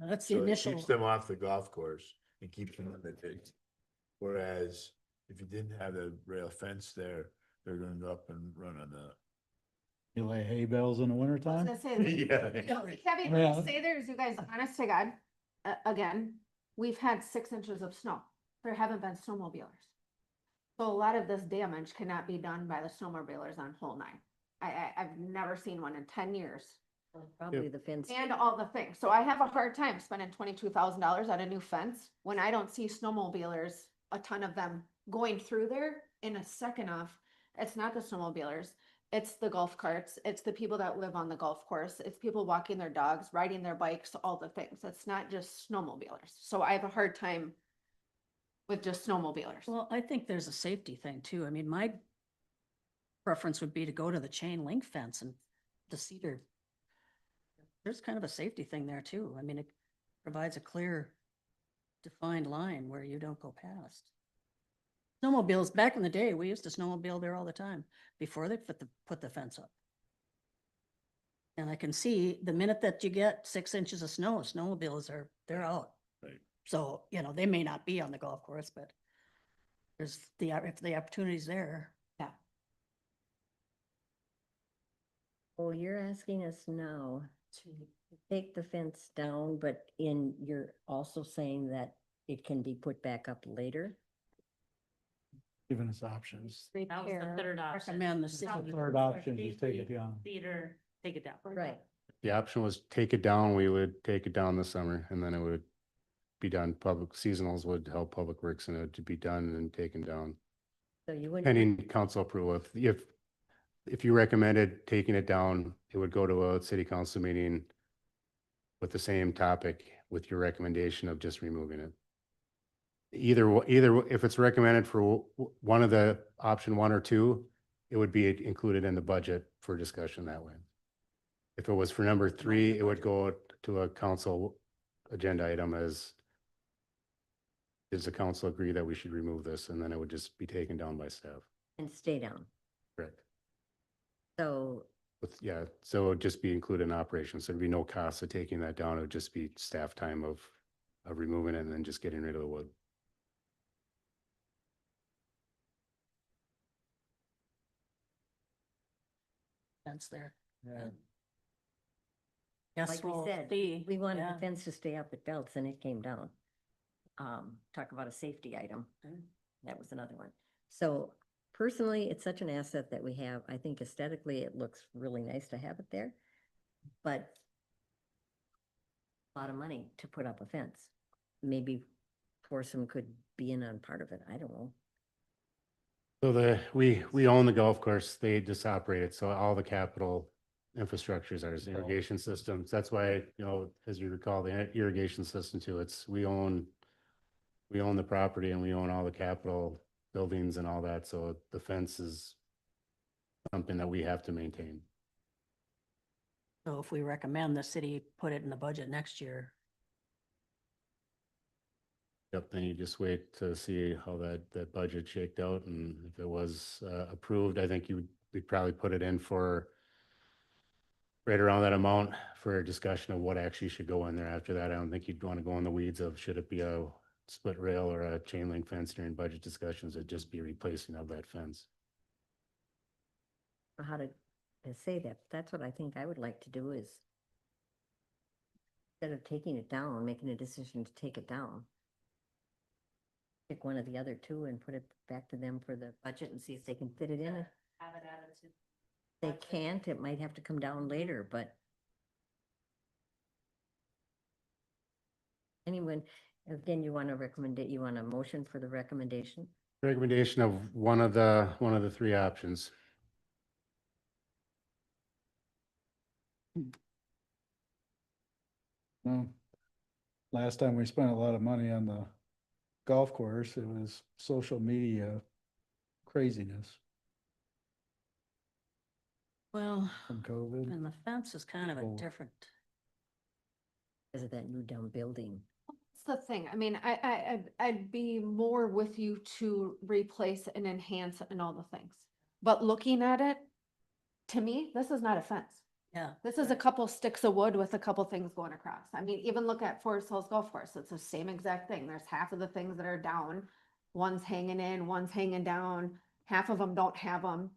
That's the So it initial. keeps them off the golf course and keeps them limited. Whereas if you didn't have the rail fence there, they're gonna go up and run on the. You lay hay bales in the I was wintertime? gonna say, Yeah. Kevin, Yeah. say there's, you guys, honest to God, again, we've had 6 inches of snow. There haven't been snowmobilers. So a lot of this damage cannot be done by the snowmobilers on hole 9. I've never seen one in 10 years. Probably the fence. And all the things. So I have a hard time spending $22,000 on a new fence when I don't see snowmobilers, a ton of them going through there. In a second off, it's not the snowmobilers, it's the golf carts, it's the people that live on the golf course, it's people walking their dogs, riding their bikes, all the things. It's not just snowmobilers. So I have a hard time with just snowmobilers. Well, I think there's a safety thing too. I mean, my preference would be to go to the chain link fence and the cedar. There's kind of a safety thing there too. I mean, it provides a clear, defined line where you don't go past. Snowmobiles, back in the day, we used to snowmobile there all the time before they put the fence up. And I can see the minute that you get 6 inches of snow, snowmobiles they're out. Right. So, they may not be on the golf course, but if the opportunity's there. Yeah. Oh, you're asking us now to take the fence down, but you're also saying that it can be put back up later? Giving us options. That was the Repair. third option. Recommend the The city. third option is take it down. Theater, take it down. Right. The option was take it down, we would take it down this summer and then it would be done. Public seasonals would help Public Works and it would be done and taken down. So you wouldn't. Pending council approval. If you recommended taking it down, it would go to a city council meeting with the same topic with your recommendation of just removing it. Either if it's recommended for one of the option 1 or 2, it would be included in the budget for discussion that way. If it was for number 3, it would go to a council agenda item as does the council agree that we should remove this? And then it would just be taken down by staff. And stay down. Correct. So Yeah, so it would just be included in operations. There'd be no cost of taking that down. It would just be staff time of removing it and then just getting rid of the wood. Fence there. Yeah. Yes, like we we'll said, see. we wanted Yeah. the fence to stay up at Belts and it came down. Talk about a safety item. That was another one. So personally, it's such an asset that we have. I think aesthetically, it looks really nice to have it there. But a lot of money to put up a fence. Maybe Foursome could be in on part of it. I don't know. So we own the golf course. They just operate it. So all the capital infrastructures are irrigation systems. That's why, as you recall, the irrigation system too, we own the property and we own all the capital buildings and all that. So the fence is something that we have to maintain. So if we recommend the city put it in the budget next year, Yep, then you just wait to see how that budget shaked out, and if it was approved, I think we'd probably put it in for right around that amount for a discussion of what actually should go in there after that. I don't think you'd want to go in the weeds of should it be a split rail or a chain link fence during budget discussions. It'd just be replacing of that fence. How to say that. That's what I think I would like to do is instead of taking it down, making a decision to take it down. Pick one of the other 2 and put it back to them for the budget and see if they can fit it in. Have it added to. They budget. can't, it might have to come down later, but. Anyone, again, you want to recommend it, you want a motion for the recommendation? Recommendation of one of the 3 options. Well, last time we spent a lot of money on the golf course, it was social media craziness well, from COVID. and the fence is kind of a Oh. different. Because of that new dumb building. That's the thing. I mean, I'd be more with you to replace and enhance and all the things. But looking at it, to me, this is not a fence. Yeah. This is a couple sticks of wood with a couple things going across. I mean, even look at Forest Hills Golf Course. It's the same exact thing. There's half of the things that are down. One's hanging in, one's hanging down. Half of them don't have them.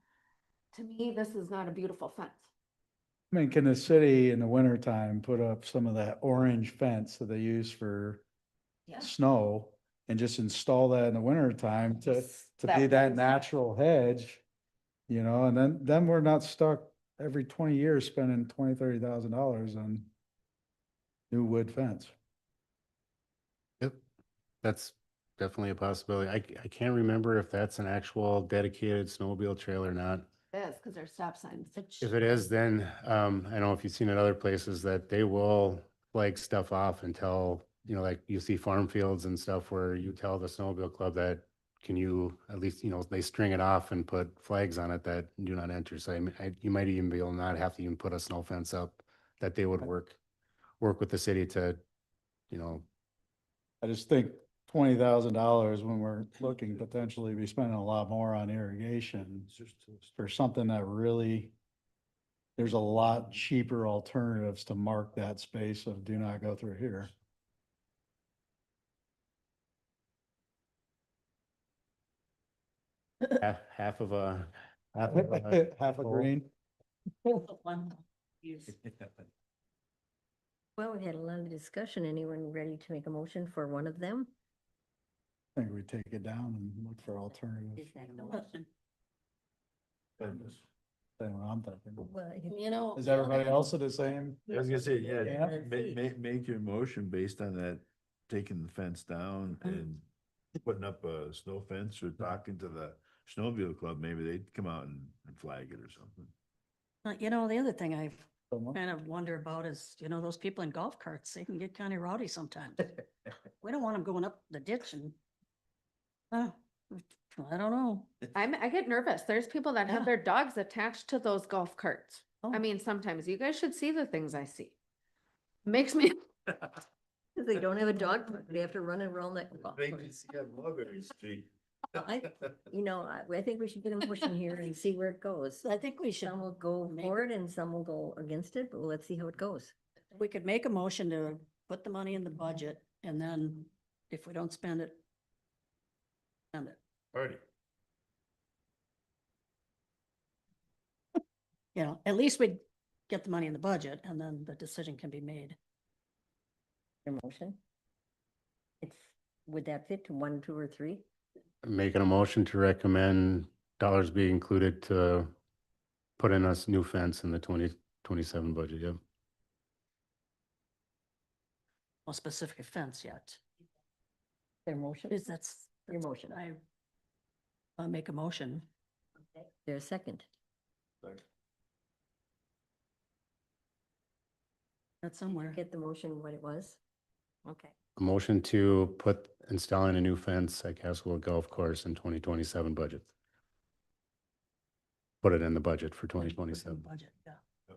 To me, this is not a beautiful fence. I mean, can the city in the wintertime put up some of that orange fence that they use for Yeah. snow and just install that in the wintertime to That be that fence. natural hedge? And then we're not stuck every 20 years spending $20,000-$30,000 on new wood fence. Yep, that's definitely a possibility. I can't remember if that's an actual dedicated snowmobile trail or not. It is, because there's stop signs. If it is, then I don't know if you've seen in other places that they will flag stuff off until, like you see farm fields and stuff where you tell the snowmobile club that can you at least, they string it off and put flags on it that do not enter. So you might even be able to not have to even put a snow fence up, that they would work with the city to, I just think $20,000 when we're looking potentially be spending a lot more on irrigation for something that really, there's a lot cheaper alternatives to mark that space of do not go through here. half of a Half a green. Well, we had a lot of discussion. Anyone ready to make a motion for one of them? I think we take it down and look for alternatives. Is that a motion? That's what I'm thinking. Well, You know. Is everybody else the same? I was gonna say, yeah, Yeah. make your motion based on that, taking the fence down and putting up a snow fence or talking to the snowmobile club, maybe they'd come out and flag it or something. You know, the other thing I kind of wonder about is, you know, those people in golf carts, they can get kind of rowdy sometimes. We don't want them going up the ditch and, uh, I don't know. I get nervous. There's people that Yeah. have their dogs attached to those golf carts. I Oh. mean, sometimes you guys should see the things I see. Makes me, If they don't have a dog, park, they have to run around that. golf course. Mulberry Street. I think we should get a motion here and see where it goes. I think we should, Some will go for it and some will go against it, but let's see how it goes. we could make a motion to put the money in the budget and then if we don't spend it, spend it. Party. You know, at least we'd get the money in the budget and then the decision can be made. Your motion? Would that fit to 1, 2, or 3? Making a motion to recommend dollars be included to put in us new fence in the 2027 budget, yep. No specific offense yet. Their motion? That's Your motion. I make a motion. There's a second. That's somewhere. Get the motion what it was? Okay. A motion to put installing a new fence at Castlewood Golf Course in 2027 budget. Put it in the budget for 2027. Budget, yeah.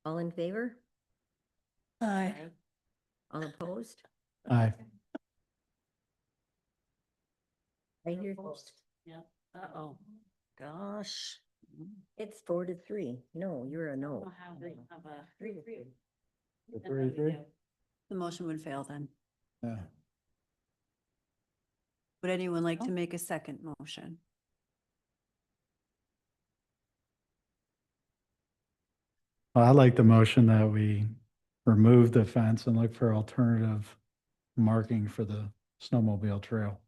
All in favor? Aye. All opposed? Aye. Right here. Yeah. Uh-oh. Gosh. It's 4 to 3. No, you're a no. Three to three. Three. The motion would fail then. Yeah. Would anyone like Oh. to make a second motion? Well, I like the motion that we remove the fence and look for alternative marking for the snowmobile trail.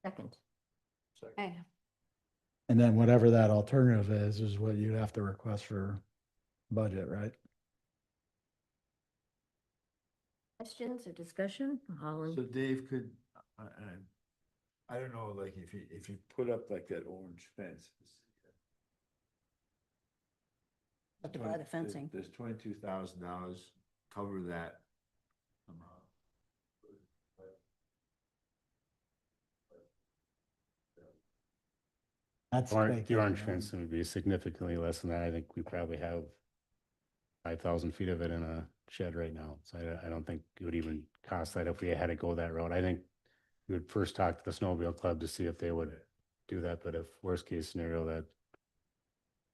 Second. hey, And then whatever that alternative is what you'd have to request for budget, right? Questions or discussion? All So in, Dave, I don't know, like if you put up like that orange fence. Have to buy the fencing. There's $22,000, cover that. somehow. That's The taken, orange fence would be significantly less than that. I think we probably have 5,000 feet of it in a shed right now. So I don't think it would even cost that if we had to go that route. I think we would first talk to the snowmobile club to see if they would do that. But if worst case scenario, that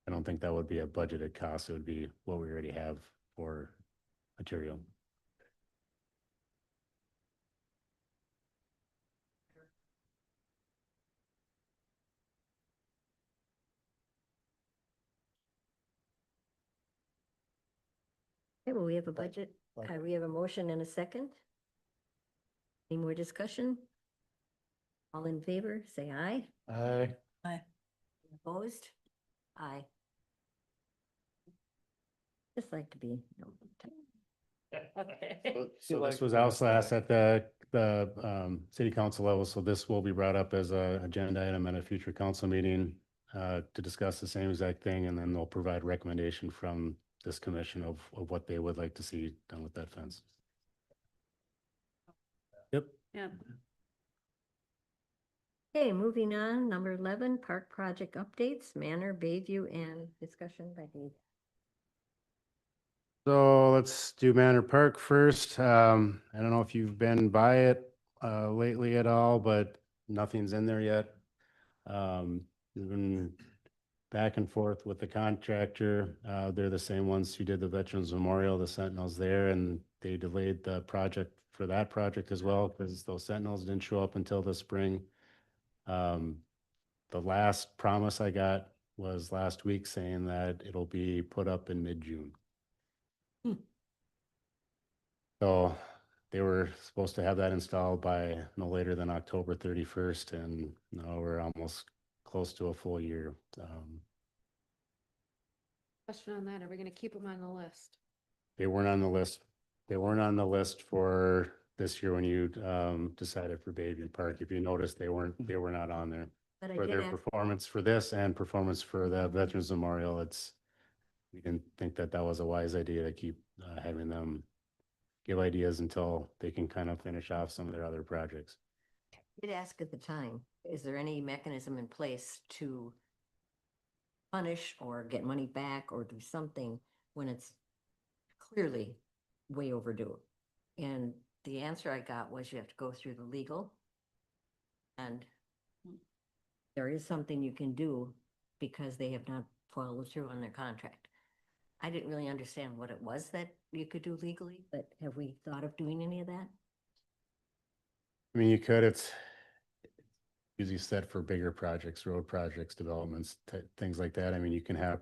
I don't think that would be a budgeted cost. It would be what we already have for material. okay, well, we have a budget. We have a motion and a second. Any more discussion? All in favor, say aye. Aye. Opposed? Aye. Just like to be. So this was also asked at the city council level, so this will be brought up as a agenda item at a future council meeting to discuss the same exact thing, and then they'll provide recommendation from this commission of what they would like to see done with that fence. Yep. Yeah. Okay, moving on, number 11, park project updates, Manor, Bayview, and discussion by Dave. So let's do Manor Park first. I don't know if you've been by it lately at all, but nothing's in there yet. We've been back and forth with the contractor. They're the same ones who did the Veterans Memorial, the Sentinels there, and they delayed the project for that project as well because those Sentinels didn't show up until the spring. The last promise I got was last week saying that it'll be put up in mid-June. Hmm. So they were supposed to have that installed by no later than October 31st, and now we're almost close to a full year. Question on that, are we gonna keep them on the list? They weren't on the list. They weren't on the list for this year when you decided for Bayview Park. If you noticed, they were not on there. But I For did their ask, performance for this and performance for the Veterans Memorial, we didn't think that that was a wise idea to keep having them give ideas until they can kind of finish off some of their other projects. did ask at the time, is there any mechanism in place to punish or get money back or do something when it's clearly way overdue? And the answer I got was you have to go through the legal. And there is something you can do because they have not followed through on their contract. I didn't really understand what it was that you could do legally, but have we thought of doing any of that? I mean, you could, it's usually set for bigger projects, road projects, developments, things like that. I mean, you could have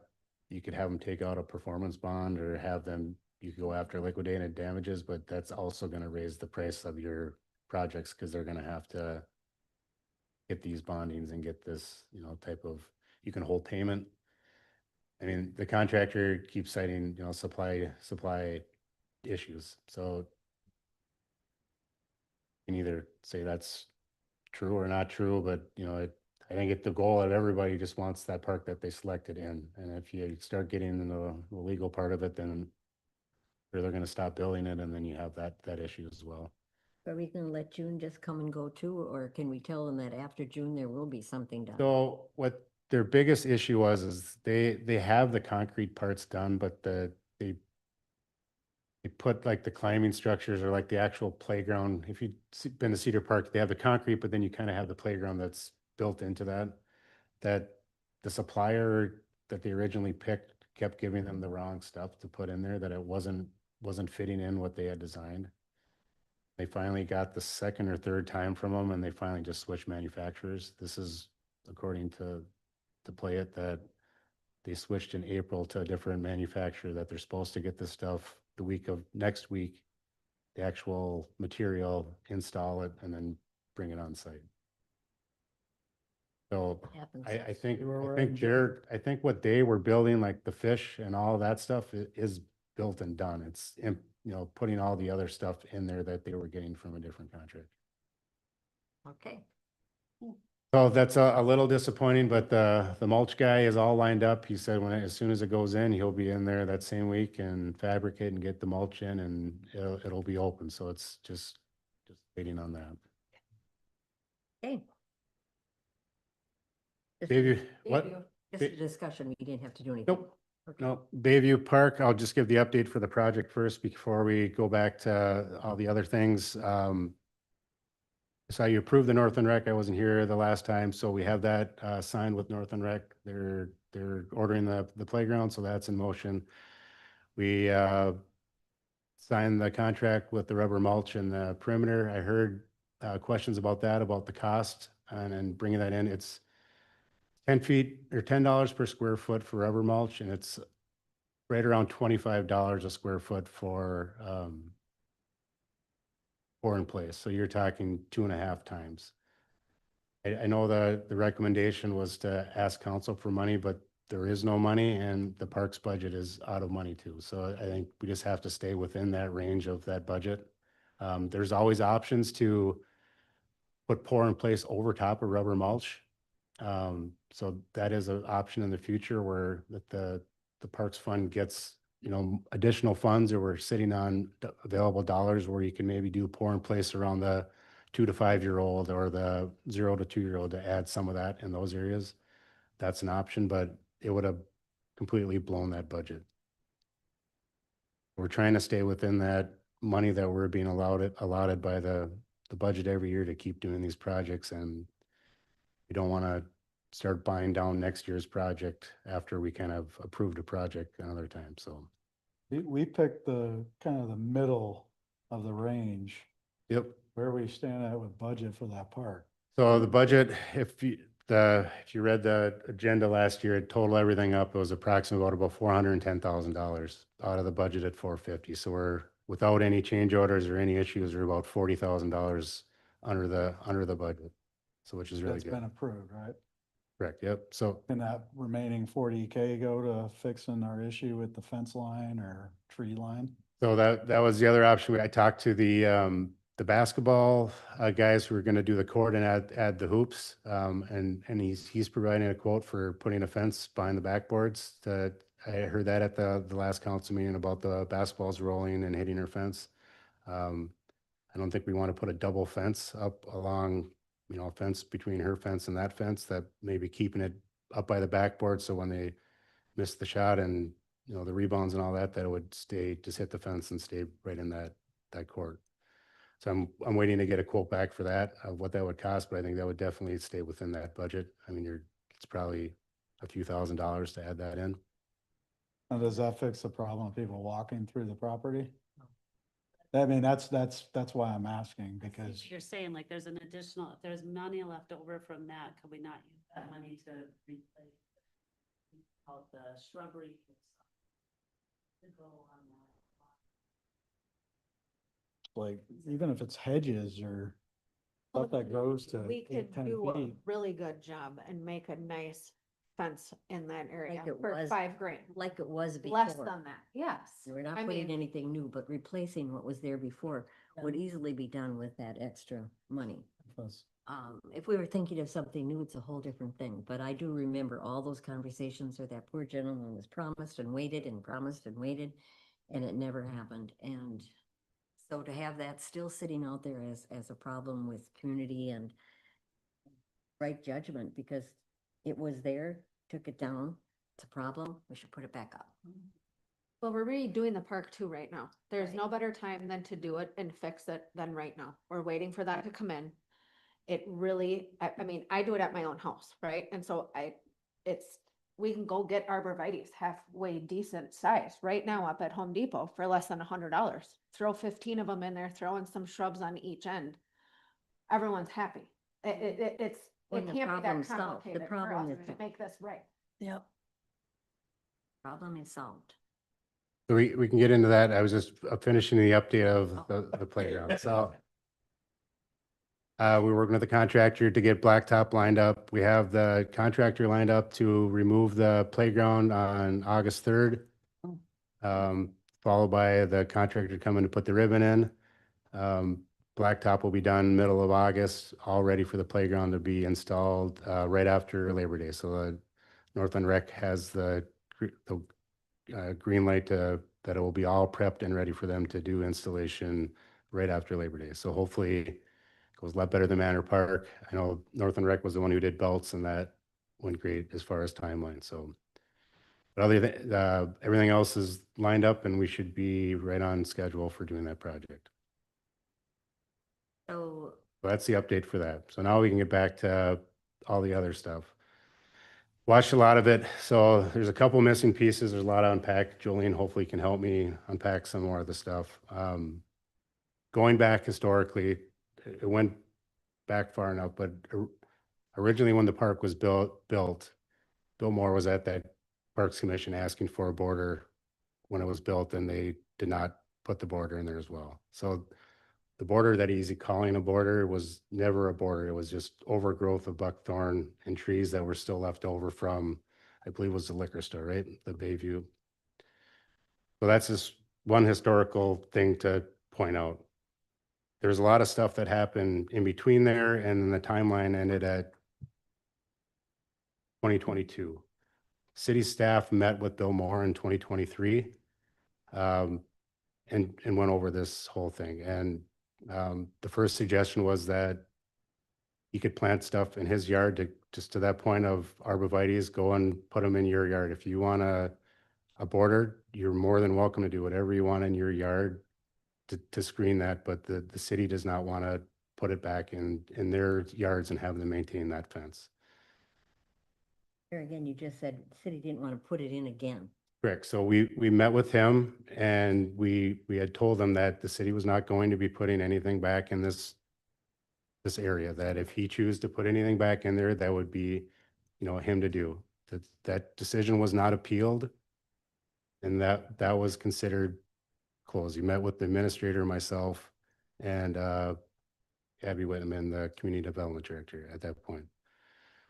them take out a performance bond or have them, you could go after liquidated damages, but that's also going to raise the price of your projects because they're going to have to get these bondings and get this, type of, you can hold payment. I mean, the contractor keeps citing, supply issues. So you can either say that's true or not true, but I think the goal of everybody just wants that park that they selected in. And if you start getting into the legal part of it, then they're going to stop building it, and then you have that issue as well. Are we gonna let June just come and go too, or can we tell them that after June, there will be something done? So what their biggest issue was is they have the concrete parts done, but they put like the climbing structures or like the actual playground. If you've been to Cedar Park, they have the concrete, but then you kind of have the playground that's built into that. That the supplier that they originally picked kept giving them the wrong stuff to put in there, that it wasn't fitting in what they had designed. They finally got the second or third time from them, and they finally just switched manufacturers. This is according to Play It, that they switched in April to a different manufacturer, that they're supposed to get this stuff the week of next week, the actual material, install it, and then bring it on site. So Happens. I think, See where we're I at think in I think what they were building, like the fish and all that stuff is built and done. It's, putting all the other stuff in there that they were getting from a different contract. Okay, So that's a little disappointing, but the mulch guy is all lined up. He said as soon as it goes in, he'll be in there that same week and fabricate and get the mulch in, and it'll be open. So it's just waiting on that. okay. Just a- Bayview, what? Just a discussion, we didn't have to do anything. Nope. Okay. No, Bayview Park, I'll just give the update for the project first before we go back to all the other things. So you approved the Northland Rec. I wasn't here the last time, so we have that signed with Northland Rec. They're ordering the playground, so that's in motion. We signed the contract with the rubber mulch and the perimeter. I heard questions about that, about the cost, and then bringing that in. It's 10 feet or $10 per square foot for rubber mulch, and it's right around $25 a square foot for pour in place. So you're talking 2.5 times. I know the recommendation was to ask council for money, but there is no money, and the parks budget is out of money too. So I think we just have to stay within that range of that budget. There's always options to put pour in place over top of rubber mulch. So that is an option in the future where the Parks Fund gets, additional funds, or we're sitting on available dollars where you can maybe do pour in place around the 2 to 5 year old or the 0 to 2 year old to add some of that in those areas. That's an option, but it would have completely blown that budget. We're trying to stay within that money that we're being allotted by the budget every year to keep doing these projects, and we don't want to start buying down next year's project after we kind of approved a project another time. So, We picked the kind of the middle of the range. yep. Where are we stand at with budget for that park? So the budget, if you read the agenda last year, total everything up, it was approximately about $410,000 out of the budget at 450. So we're, without any change orders or any issues, we're about $40,000 under the budget. So which is really That's good. been approved, right? Correct, yep. So Can that remaining 40K go to fixing our issue with the fence line or tree line? So that was the other option. I talked to the basketball guys who were going to do the court and add the hoops. And he's providing a quote for putting a fence behind the backboards. I heard that at the last council meeting about the basketballs rolling and hitting her fence. I don't think we want to put a double fence up along, a fence between her fence and that fence, that maybe keeping it up by the backboard. So when they miss the shot and the rebounds and all that, that it would stay, just hit the fence and stay right in that court. So I'm waiting to get a quote back for that, of what that would cost, but I think that would definitely stay within that budget. I mean, it's probably a few $1,000s to add that in. Now, does that fix the problem of people walking through the property? I mean, that's why I'm asking, because You're saying like there's an additional, if there's money left over from that, could we not use that money to replace all the shrubbery to go on that? like, even if it's hedges or stuff that grows to We 8, could 10 do a feet. really good job and make a nice fence in that area Like it for was $5,000. Like it was before. Less than that, yes. We're not I putting mean, anything new, but replacing what was there before would easily be done with that extra money. Because If we were thinking of something new, it's a whole different thing, but I do remember all those conversations where that poor gentleman was promised and waited and promised and waited, and it never happened. And so to have that still sitting out there as a problem with community and right judgment, because it was there, took it down, it's a problem, we should put it back up. well, we're redoing the park too right now. There's Right. no better time than to do it and fix it than right now. We're waiting for that to come in. It really, I mean, I do it at my own house, right? And so we can go get arborvitae's halfway decent size right now up at Home Depot for less than $100. Throw 15 of them in there, throw in some shrubs on each end. Everyone's happy. It When the can't be that problem's solved, the complicated for problem us is to make this right. Yep. Problem is solved. So we can get into that. I was just finishing the update of the playground. So we're working with the contractor to get blacktop lined up. We have the contractor lined up to remove the playground on August 3rd. Followed by the contractor coming to put the ribbon in. Blacktop will be done middle of August, all ready for the playground to be installed right after Labor Day. So the Northland Rec has the green light that it will be all prepped and ready for them to do installation right after Labor Day. So hopefully it goes a lot better than Manor Park. I know Northland Rec was the one who did belts, and that went great as far as timeline. So, but other than everything else is lined up, and we should be right on schedule for doing that project. So So that's the update for that. So now we can get back to all the other stuff. Watched a lot of it. So there's a couple missing pieces. There's a lot to unpack. Jolene hopefully can help me unpack some more of the stuff. Going back historically, it went back far enough, but originally when the park was built, Bill Moore was at that Parks Commission asking for a border when it was built, and they did not put the border in there as well. So the border that he's calling a border was never a border. It was just overgrowth of buckthorn and trees that were still left over from, I believe it was the liquor store, right? The Bayview. So that's just one historical thing to point out. There's a lot of stuff that happened in between there, and then the timeline ended at 2022. City staff met with Bill Moore in 2023 and went over this whole thing. And the first suggestion was that he could plant stuff in his yard just to that point of arborvitae's, go and put them in your yard. If you want a border, you're more than welcome to do whatever you want in your yard to screen that, but the city does not want to put it back in their yards and have them maintain that fence. here again, you just said the city didn't want to put it in again. Correct. So we met with him, and we had told him that the city was not going to be putting anything back in this this area, that if he chooses to put anything back in there, that would be, him to do. That decision was not appealed. And that was considered closed. He met with the administrator, myself, and Abby Whitman, the community development director at that point.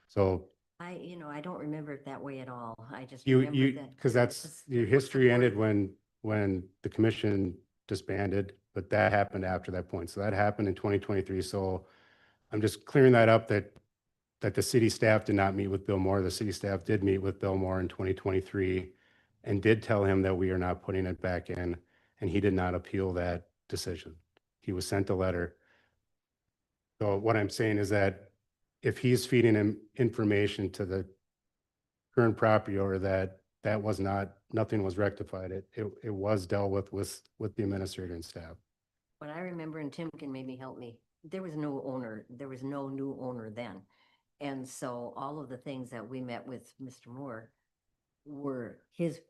So I don't remember it that way at all. I just you, remember that. because that's, your history ended when the commission disbanded, but that happened after that point. So that happened in 2023. So I'm just clearing that up, that the city staff did not meet with Bill Moore. The city staff did meet with Bill Moore in 2023 and did tell him that we are not putting it back in, and he did not appeal that decision. He was sent a letter. So what I'm saying is that if he's feeding him information to the current property owner that was not, nothing was rectified, it was dealt with the administrator and staff. What I remember, and Tim can maybe help me, there was no owner, there was no new owner then. And so all of the things that we met with Mr. Moore were his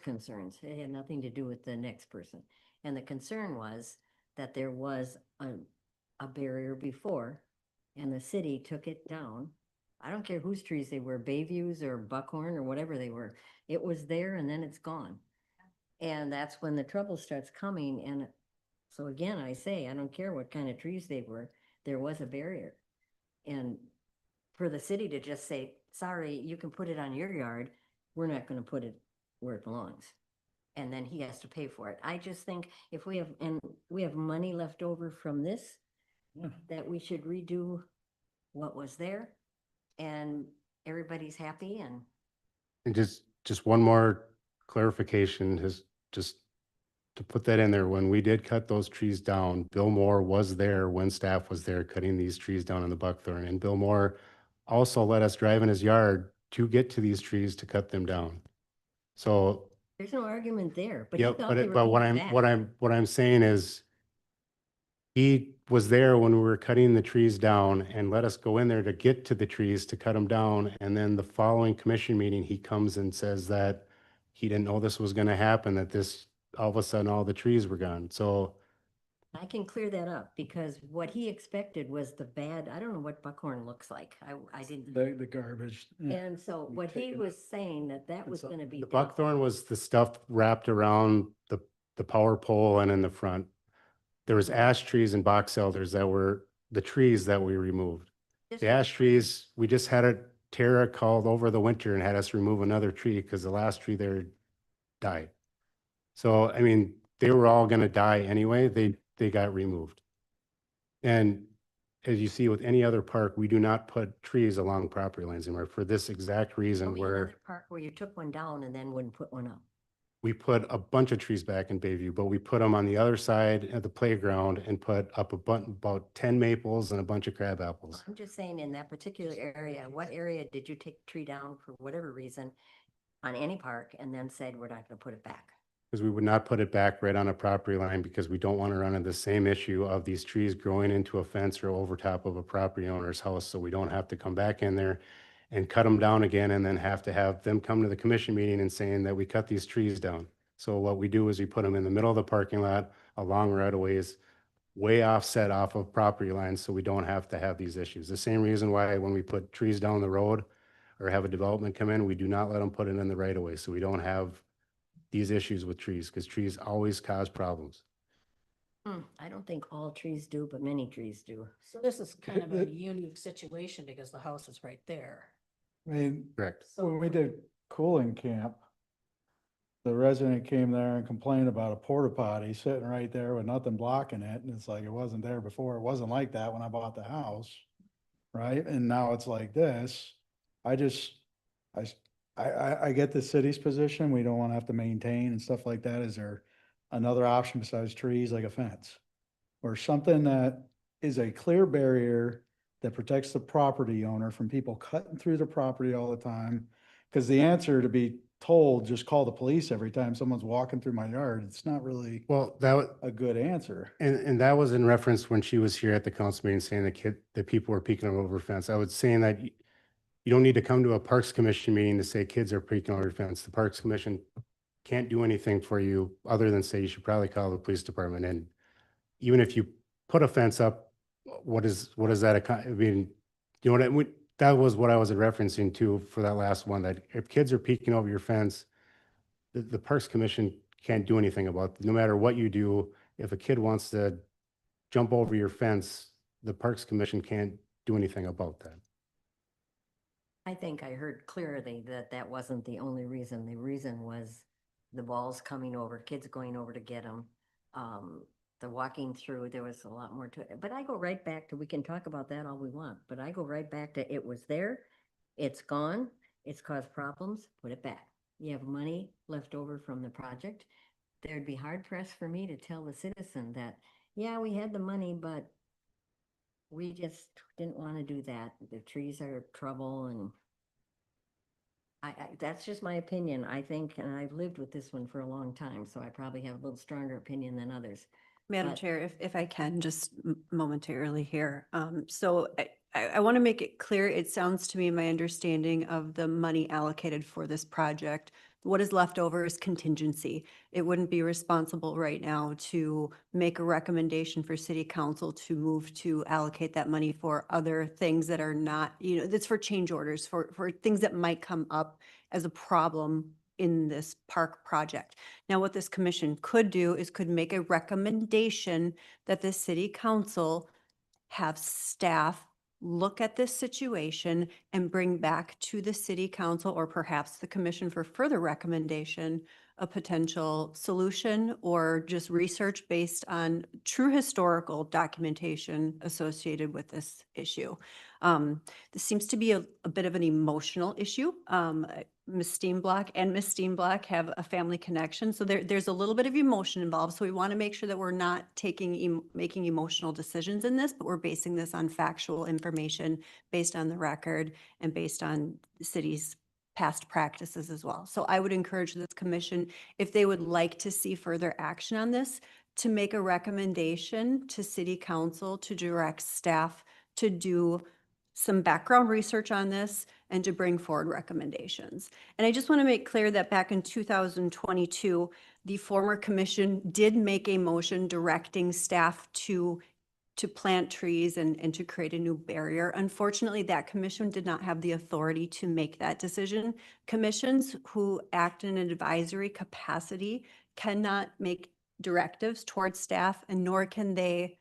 concerns. It had nothing to do with the next person. And the concern was that there was a barrier before, and the city took it down. I don't care whose trees they were, Bayviews or Buckhorn or whatever they were. It was there and then it's gone. And that's when the trouble starts coming. And so again, I say, I don't care what kind of trees they were, there was a barrier. And for the city to just say, sorry, you can put it on your yard, we're not gonna put it where it belongs. And then he has to pay for it. I just think if we have money left over from this, that we should redo what was there and everybody's happy. And just one more clarification is just to put that in there. When we did cut those trees down, Bill Moore was there when staff was there cutting these trees down in the buckthorn. And Bill Moore also let us drive in his yard to get to these trees to cut them down. So There's no argument there, but he yeah, thought they were but coming back. what I'm saying is he was there when we were cutting the trees down and let us go in there to get to the trees to cut them down. And then the following commission meeting, he comes and says that he didn't know this was going to happen, that this, all of a sudden, all the trees were gone. So I can clear that up because what he expected was the bad, I don't know what buckhorn looks like. I didn't. The garbage. Yeah. And so what he was saying that was So gonna be. the buckthorn was the stuff wrapped around the power pole and in the front. There was ash trees and box elders that were the trees that we removed. The ash trees, we just had a Tara called over the winter and had us remove another tree because the last tree there died. So, I mean, they were all gonna die anyway. They got removed. And as you see with any other park, we do not put trees along property lines anymore for this exact reason where Park where you took one down and then wouldn't put one up. we put a bunch of trees back in Bayview, but we put them on the other side at the playground and put up about 10 maples and a bunch of crab apples. I'm just saying in that particular area, what area did you take the tree down for whatever reason on any park and then said, we're not gonna put it back? Because we would not put it back right on a property line because we don't want to run into the same issue of these trees growing into a fence or over top of a property owner's house. So we don't have to come back in there and cut them down again and then have to have them come to the commission meeting and saying that we cut these trees down. So what we do is we put them in the middle of the parking lot along right of ways, way offset off of property lines so we don't have to have these issues. The same reason why when we put trees down the road or have a development come in, we do not let them put it in the right of way. So we don't have these issues with trees because trees always cause problems. I don't think all trees do, but many trees do. So this is kind of a unique situation because the house is right there. I mean, Correct. when we did cooling camp, the resident came there and complained about a porta potty sitting right there with nothing blocking it. And it's like, it wasn't there before. It wasn't like that when I bought the house. Right? And now it's like this. I get the city's position. We don't want to have to maintain and stuff like that. Is there another option besides trees, like a fence? Or something that is a clear barrier that protects the property owner from people cutting through the property all the time? Because the answer to be told, just call the police every time someone's walking through my yard, it's not really Well, that was, a good answer. and that was in reference when she was here at the council meeting saying that people were peeking over fence. I was saying that you don't need to come to a Parks Commission meeting to say kids are peeking over your fence. The Parks Commission can't do anything for you other than say you should probably call the police department. And even if you put a fence up, what is that? I mean, you know what, that was what I was referencing to for that last one, that if kids are peeking over your fence, the Parks Commission can't do anything about, no matter what you do. If a kid wants to jump over your fence, the Parks Commission can't do anything about that. I think I heard clearly that that wasn't the only reason. The reason was the balls coming over, kids going over to get them. The walking through, there was a lot more to it. But I go right back to, we can talk about that all we want, but I go right back to it was there, it's gone, it's caused problems, put it back. You have money left over from the project. There'd be hard pressed for me to tell the citizen that, yeah, we had the money, but we just didn't want to do that. The trees are trouble and that's just my opinion. I think, and I've lived with this one for a long time, so I probably have a little stronger opinion than others. Madam But- Chair, if I can, just momentarily here. So I want to make it clear, it sounds to me, my understanding of the money allocated for this project, what is left over is contingency. It wouldn't be responsible right now to make a recommendation for city council to move to allocate that money for other things that are not, that's for change orders, for things that might come up as a problem in this park project. Now, what this commission could do is could make a recommendation that the city council have staff look at this situation and bring back to the city council or perhaps the commission for further recommendation, a potential solution or just research based on true historical documentation associated with this issue. This seems to be a bit of an emotional issue. Ms. Steenblock and Ms. Steenblock have a family connection, so there's a little bit of emotion involved. So we want to make sure that we're not making emotional decisions in this, but we're basing this on factual information based on the record and based on the city's past practices as well. So I would encourage this commission, if they would like to see further action on this, to make a recommendation to city council to direct staff to do some background research on this and to bring forward recommendations. And I just want to make clear that back in 2022, the former commission did make a motion directing staff to plant trees and to create a new barrier. Unfortunately, that commission did not have the authority to make that decision. Commissions who act in an advisory capacity cannot make directives towards staff, and nor can they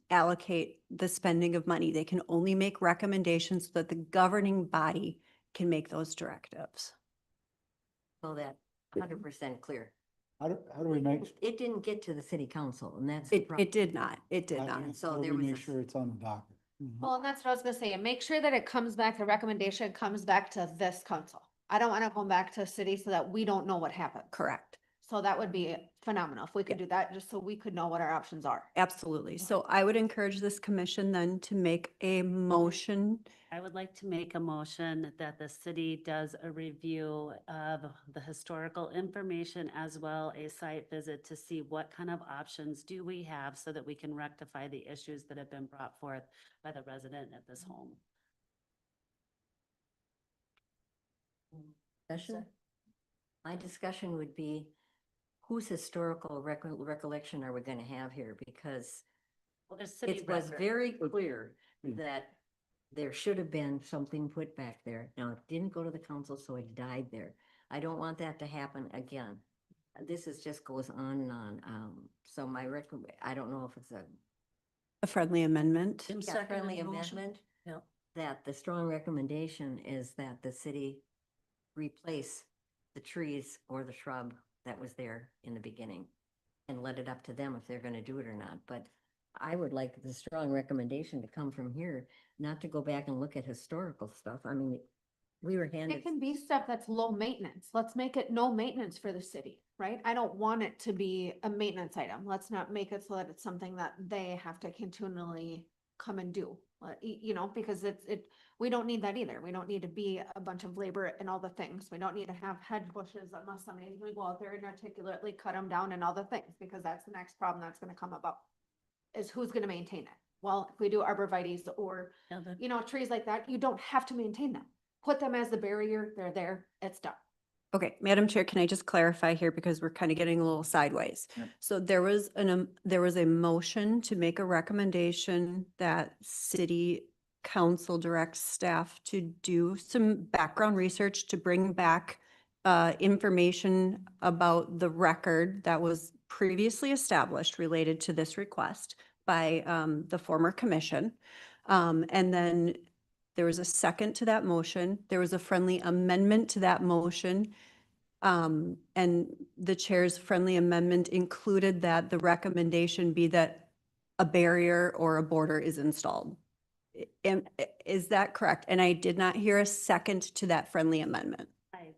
allocate the spending of money. They can only make recommendations so that the governing body can make those directives. So that 100% clear. How do we make? It didn't get to the city council and that's. the It problem. did not, it did not. And so how do there we was make a- sure it's on the docket? Well, and that's what I was gonna say, and make sure that it comes back, the recommendation comes back to this council. I don't wanna go back to city so that we don't know what happened. Correct. So that would be phenomenal if we could do that, just so we could know what our options are. Absolutely. So I would encourage this commission then to make a motion. I would like to make a motion that the city does a review of the historical information as well a site visit to see what kind of options do we have so that we can rectify the issues that have been brought forth by the resident at this home. Discussion? My discussion would be, whose historical recollection are we gonna have here? Because Well, there's city it was record. very clear that there should have been something put back there. Now, it didn't go to the council, so it died there. I don't want that to happen again. This is just goes on and on. So I don't know if it's A friendly amendment. Tim yeah, seconded friendly the motion. amendment. Yep. That the strong recommendation is that the city replace the trees or the shrub that was there in the beginning and let it up to them if they're gonna do it or not. But I would like the strong recommendation to come from here, not to go back and look at historical stuff. I mean, we were handed. It can be stuff that's low maintenance. Let's make it no maintenance for the city, right? I don't want it to be a maintenance item. Let's not make it so that it's something that they have to continually come and do. Because we don't need that either. We don't need to be a bunch of labor and all the things. We don't need to have hedge bushes unless somebody's gonna go out there and articulately cut them down and all the things, because that's the next problem that's gonna come about. Is who's gonna maintain it? Well, if we do arborvitae's or, Yeah, the- trees like that, you don't have to maintain them. Put them as the barrier, they're there, it's done. Okay, Madam Chair, can I just clarify here because we're kind of getting a little sideways? Yep. So there was there was a motion to make a recommendation that city council directs staff to do some background research to bring back information about the record that was previously established related to this request by the former commission. And then there was a second to that motion. There was a friendly amendment to that motion. And the chair's friendly amendment included that the recommendation be that a barrier or a border is installed. Is that correct? And I did not hear a second to that friendly amendment. I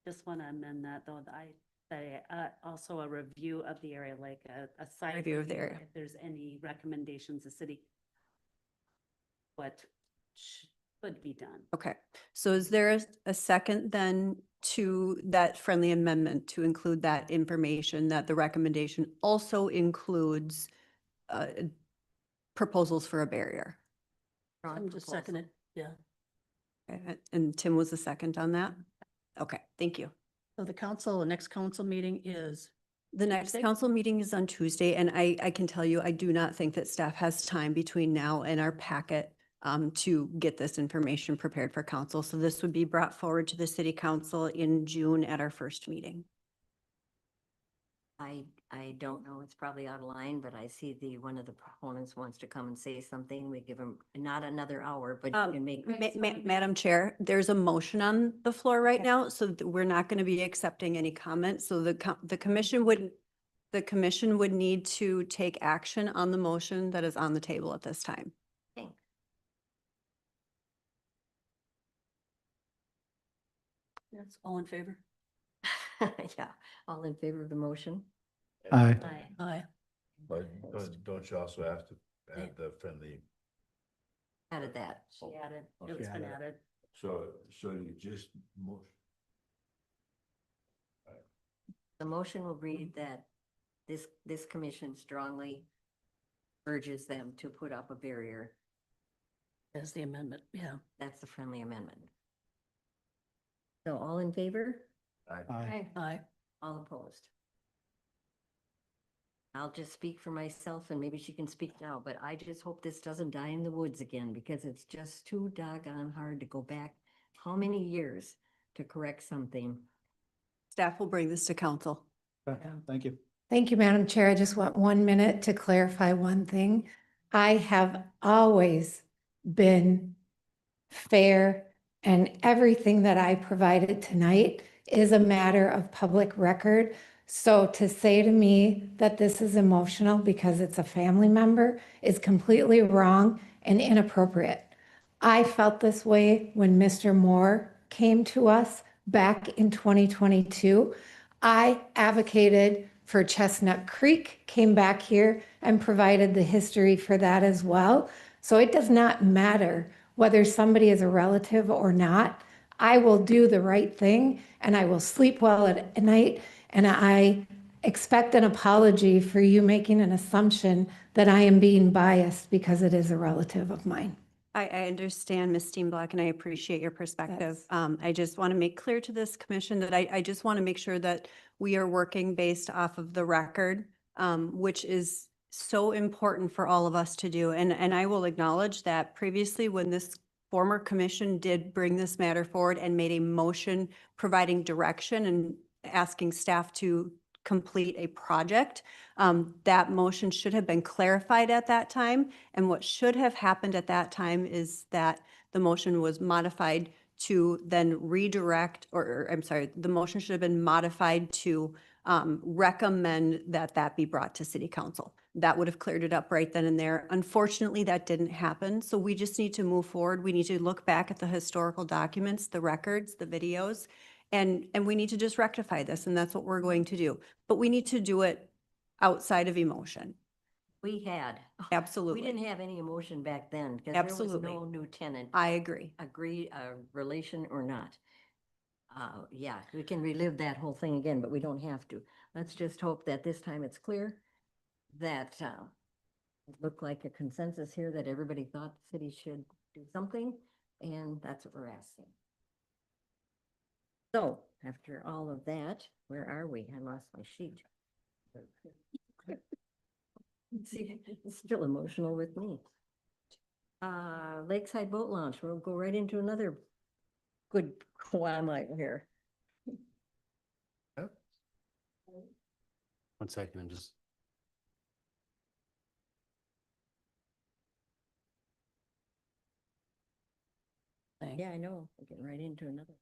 just want to amend that though, that I, also a review of the area, like a site. Review of the area. If there's any recommendations, the city, what should be done. Okay, so is there a second then to that friendly amendment to include that information that the recommendation also includes proposals for a barrier? I'm just seconding, yeah. Okay, and Tim was the second on that? Okay, thank you. So the next council meeting is, The next Tuesday? council meeting is on Tuesday, and I can tell you, I do not think that staff has time between now and our packet to get this information prepared for council. So this would be brought forward to the city council in June at our first meeting. I don't know, it's probably out of line, but I see one of the proponents wants to come and say something. We give him not another hour, but you can make. Madam Chair, there's a motion on the floor right now, so we're not going to be accepting any comments. So the commission would need to take action on the motion that is on the table at this time. Okay. that's all in favor? Yeah, all in favor of the motion? Aye. Aye. But don't you also have to add the friendly? Added that. She added, Okay. it's been added. So you just motion. The motion will read that this commission strongly urges them to put up a barrier. As the amendment, yeah. That's the friendly amendment. So all in favor? Aye. Aye. All opposed? I'll just speak for myself and maybe she can speak now, but I just hope this doesn't die in the woods again because it's just too doggone hard to go back how many years to correct something. Staff will bring this to council. Thank you. Thank you, Madam Chair. I just want 1 minute to clarify one thing. I have always been fair, and everything that I provided tonight is a matter of public record. So to say to me that this is emotional because it's a family member is completely wrong and inappropriate. I felt this way when Mr. Moore came to us back in 2022. I advocated for Chestnut Creek, came back here and provided the history for that as well. So it does not matter whether somebody is a relative or not. I will do the right thing and I will sleep well at night. And I expect an apology for you making an assumption that I am being biased because it is a relative of mine. I understand, Ms. Steenblock, and I appreciate your perspective. I just want to make clear to this commission that I just want to make sure that we are working based off of the record, which is so important for all of us to do. And I will acknowledge that previously when this former commission did bring this matter forward and made a motion providing direction and asking staff to complete a project, that motion should have been clarified at that time. And what should have happened at that time is that the motion was modified to then redirect, or I'm sorry, the motion should have been modified to recommend that that be brought to city council. That would have cleared it up right then and there. Unfortunately, that didn't happen. So we just need to move forward. We need to look back at the historical documents, the records, the videos, and we need to just rectify this. And that's what we're going to do. But we need to do it outside of emotion. We had. Absolutely. We didn't have any emotion back then because there was Absolutely. no new tenant. I agree. Relation or not. Yeah, we can relive that whole thing again, but we don't have to. Let's just hope that this time it's clear that it looked like a consensus here that everybody thought the city should do something, and that's what we're asking. So after all of that, where are we? I lost my sheet. See, it's still emotional with me. Lakeside Boat Launch, we'll go right into another good limelight here. One second, I'm just. Yeah, I know, we're getting right into another.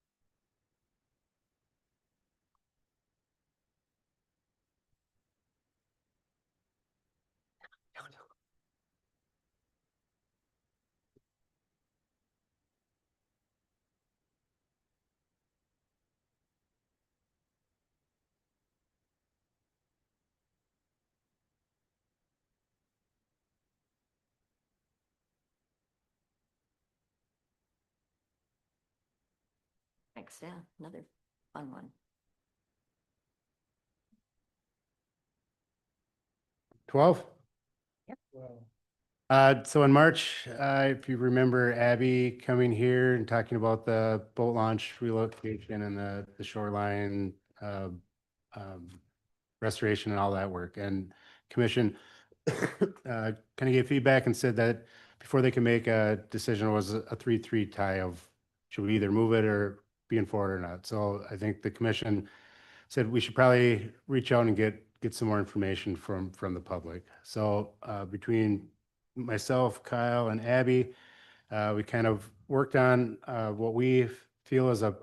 Thanks, yeah, another fun one. 12? Yep. So in March, if you remember Abby coming here and talking about the boat launch relocation and the shoreline restoration and all that work, and commission kind of gave feedback and said that before they can make a decision, it was a 3-3 tie of should we either move it or be in for it or not. So I think the commission said we should probably reach out and get some more information from the public. So between myself, Kyle, and Abby, we kind of worked on what we feel is a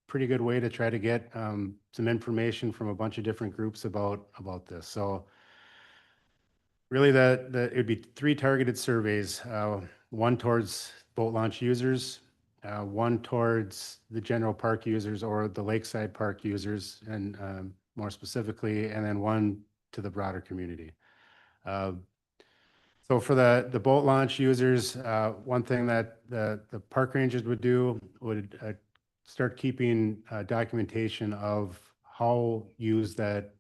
pretty good way to try to get some information from a bunch of different groups about this. So really it would be 3 targeted surveys, one towards boat launch users, one towards the general park users or the lakeside park users, and more specifically, and then one to the broader community. So for the boat launch users, one thing that the park rangers would do would start keeping documentation of how used that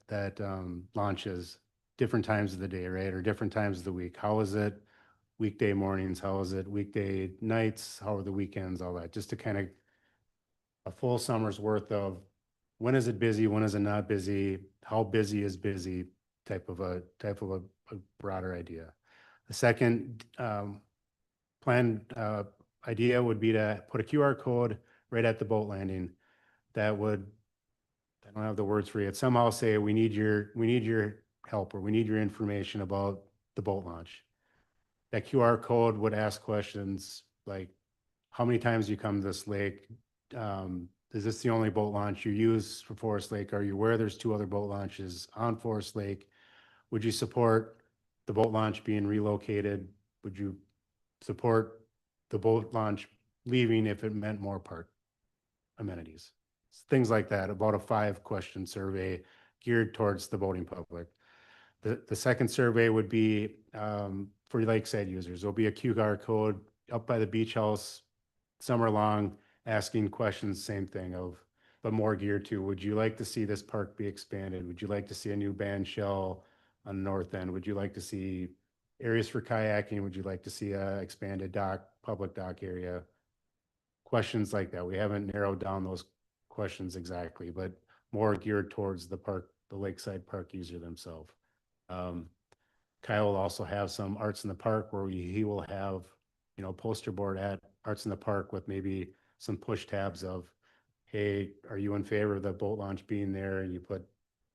launch is different times of the day, right? Or different times of the week. How is it weekday mornings? How is it weekday nights? How are the weekends? All that, just to kind of a full summer's worth of when is it busy? When is it not busy? How busy is busy? Type of a broader idea. The second planned idea would be to put a QR code right at the boat landing that would, I don't have the words for you, it somehow say we need your help, or we need your information about the boat launch. That QR code would ask questions like, how many times you come to this lake? Is this the only boat launch you use for Forest Lake? Are you aware there's 2 other boat launches on Forest Lake? Would you support the boat launch being relocated? Would you support the boat launch leaving if it meant more park amenities? Things like that, about a 5-question survey geared towards the boating public. The second survey would be for lakeside users. There'll be a QR code up by the beach house summer long, asking questions, same thing but more geared to, would you like to see this park be expanded? Would you like to see a new band shell on the north end? Would you like to see areas for kayaking? Would you like to see a expanded public dock area? Questions like that. We haven't narrowed down those questions exactly, but more geared towards the lakeside park user themselves. Kyle will also have some Arts in the Park where he will have, poster board at Arts in the Park with maybe some push tabs of, hey, are you in favor of the boat launch being there? And you put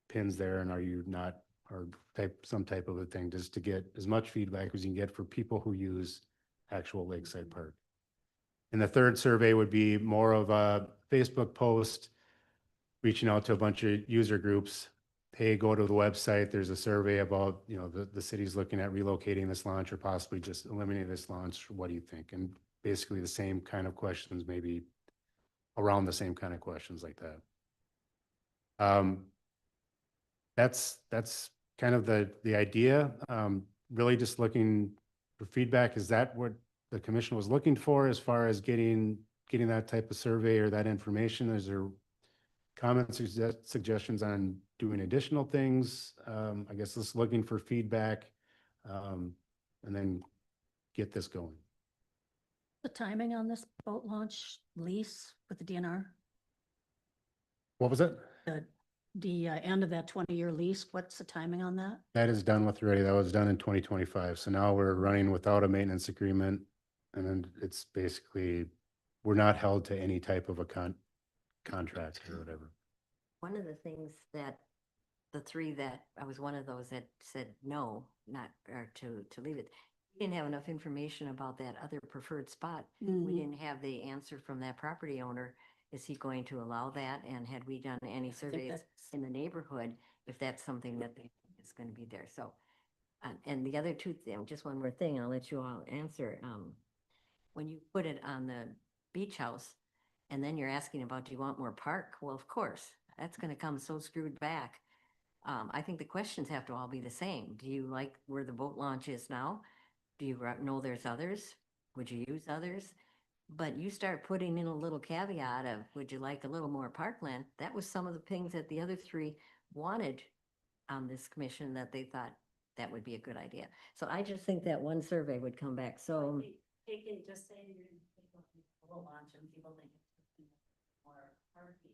pins there, and are you not, or some type of a thing, just to get as much feedback as you can get for people who use actual lakeside park. And the third survey would be more of a Facebook post, reaching out to a bunch of user groups. Hey, go to the website. There's a survey about, the city's looking at relocating this launch or possibly just eliminating this launch. What do you think? And basically the same kind of questions, maybe around the same kind of questions like that. That's kind of the idea. Really just looking for feedback. Is that what the commission was looking for as far as getting that type of survey or that information? Is there comments, suggestions on doing additional things? I guess just looking for feedback, and then get this going. The timing on this boat launch lease with the DNR? What was it? The end of that 20-year lease, what's the timing on that? That is done with already. That was done in 2025. So now we're running without a maintenance agreement. And then it's basically, we're not held to any type of a contract or whatever. One of the things that the three that, I was one of those that said no, not, or to leave it. We didn't have enough information about that other preferred spot. We Mhm. didn't have the answer from that property owner. Is he going to allow that? And had we done any surveys that's- in the neighborhood, if that's something that they think is gonna be there? So, and the other two, just one more thing, I'll let you all answer. When you put it on the beach house, and then you're asking about, do you want more park? Well, of course, that's gonna come so screwed back. I think the questions have to all be the same. Do you like where the boat launch is now? Do you know there's others? Would you use others? But you start putting in a little caveat of, would you like a little more parkland? That was some of the things that the other three wanted on this commission that they thought that would be a good idea. So I just think that one survey would come back. So Taking, just saying you're gonna take a little launch and people think it's more parking.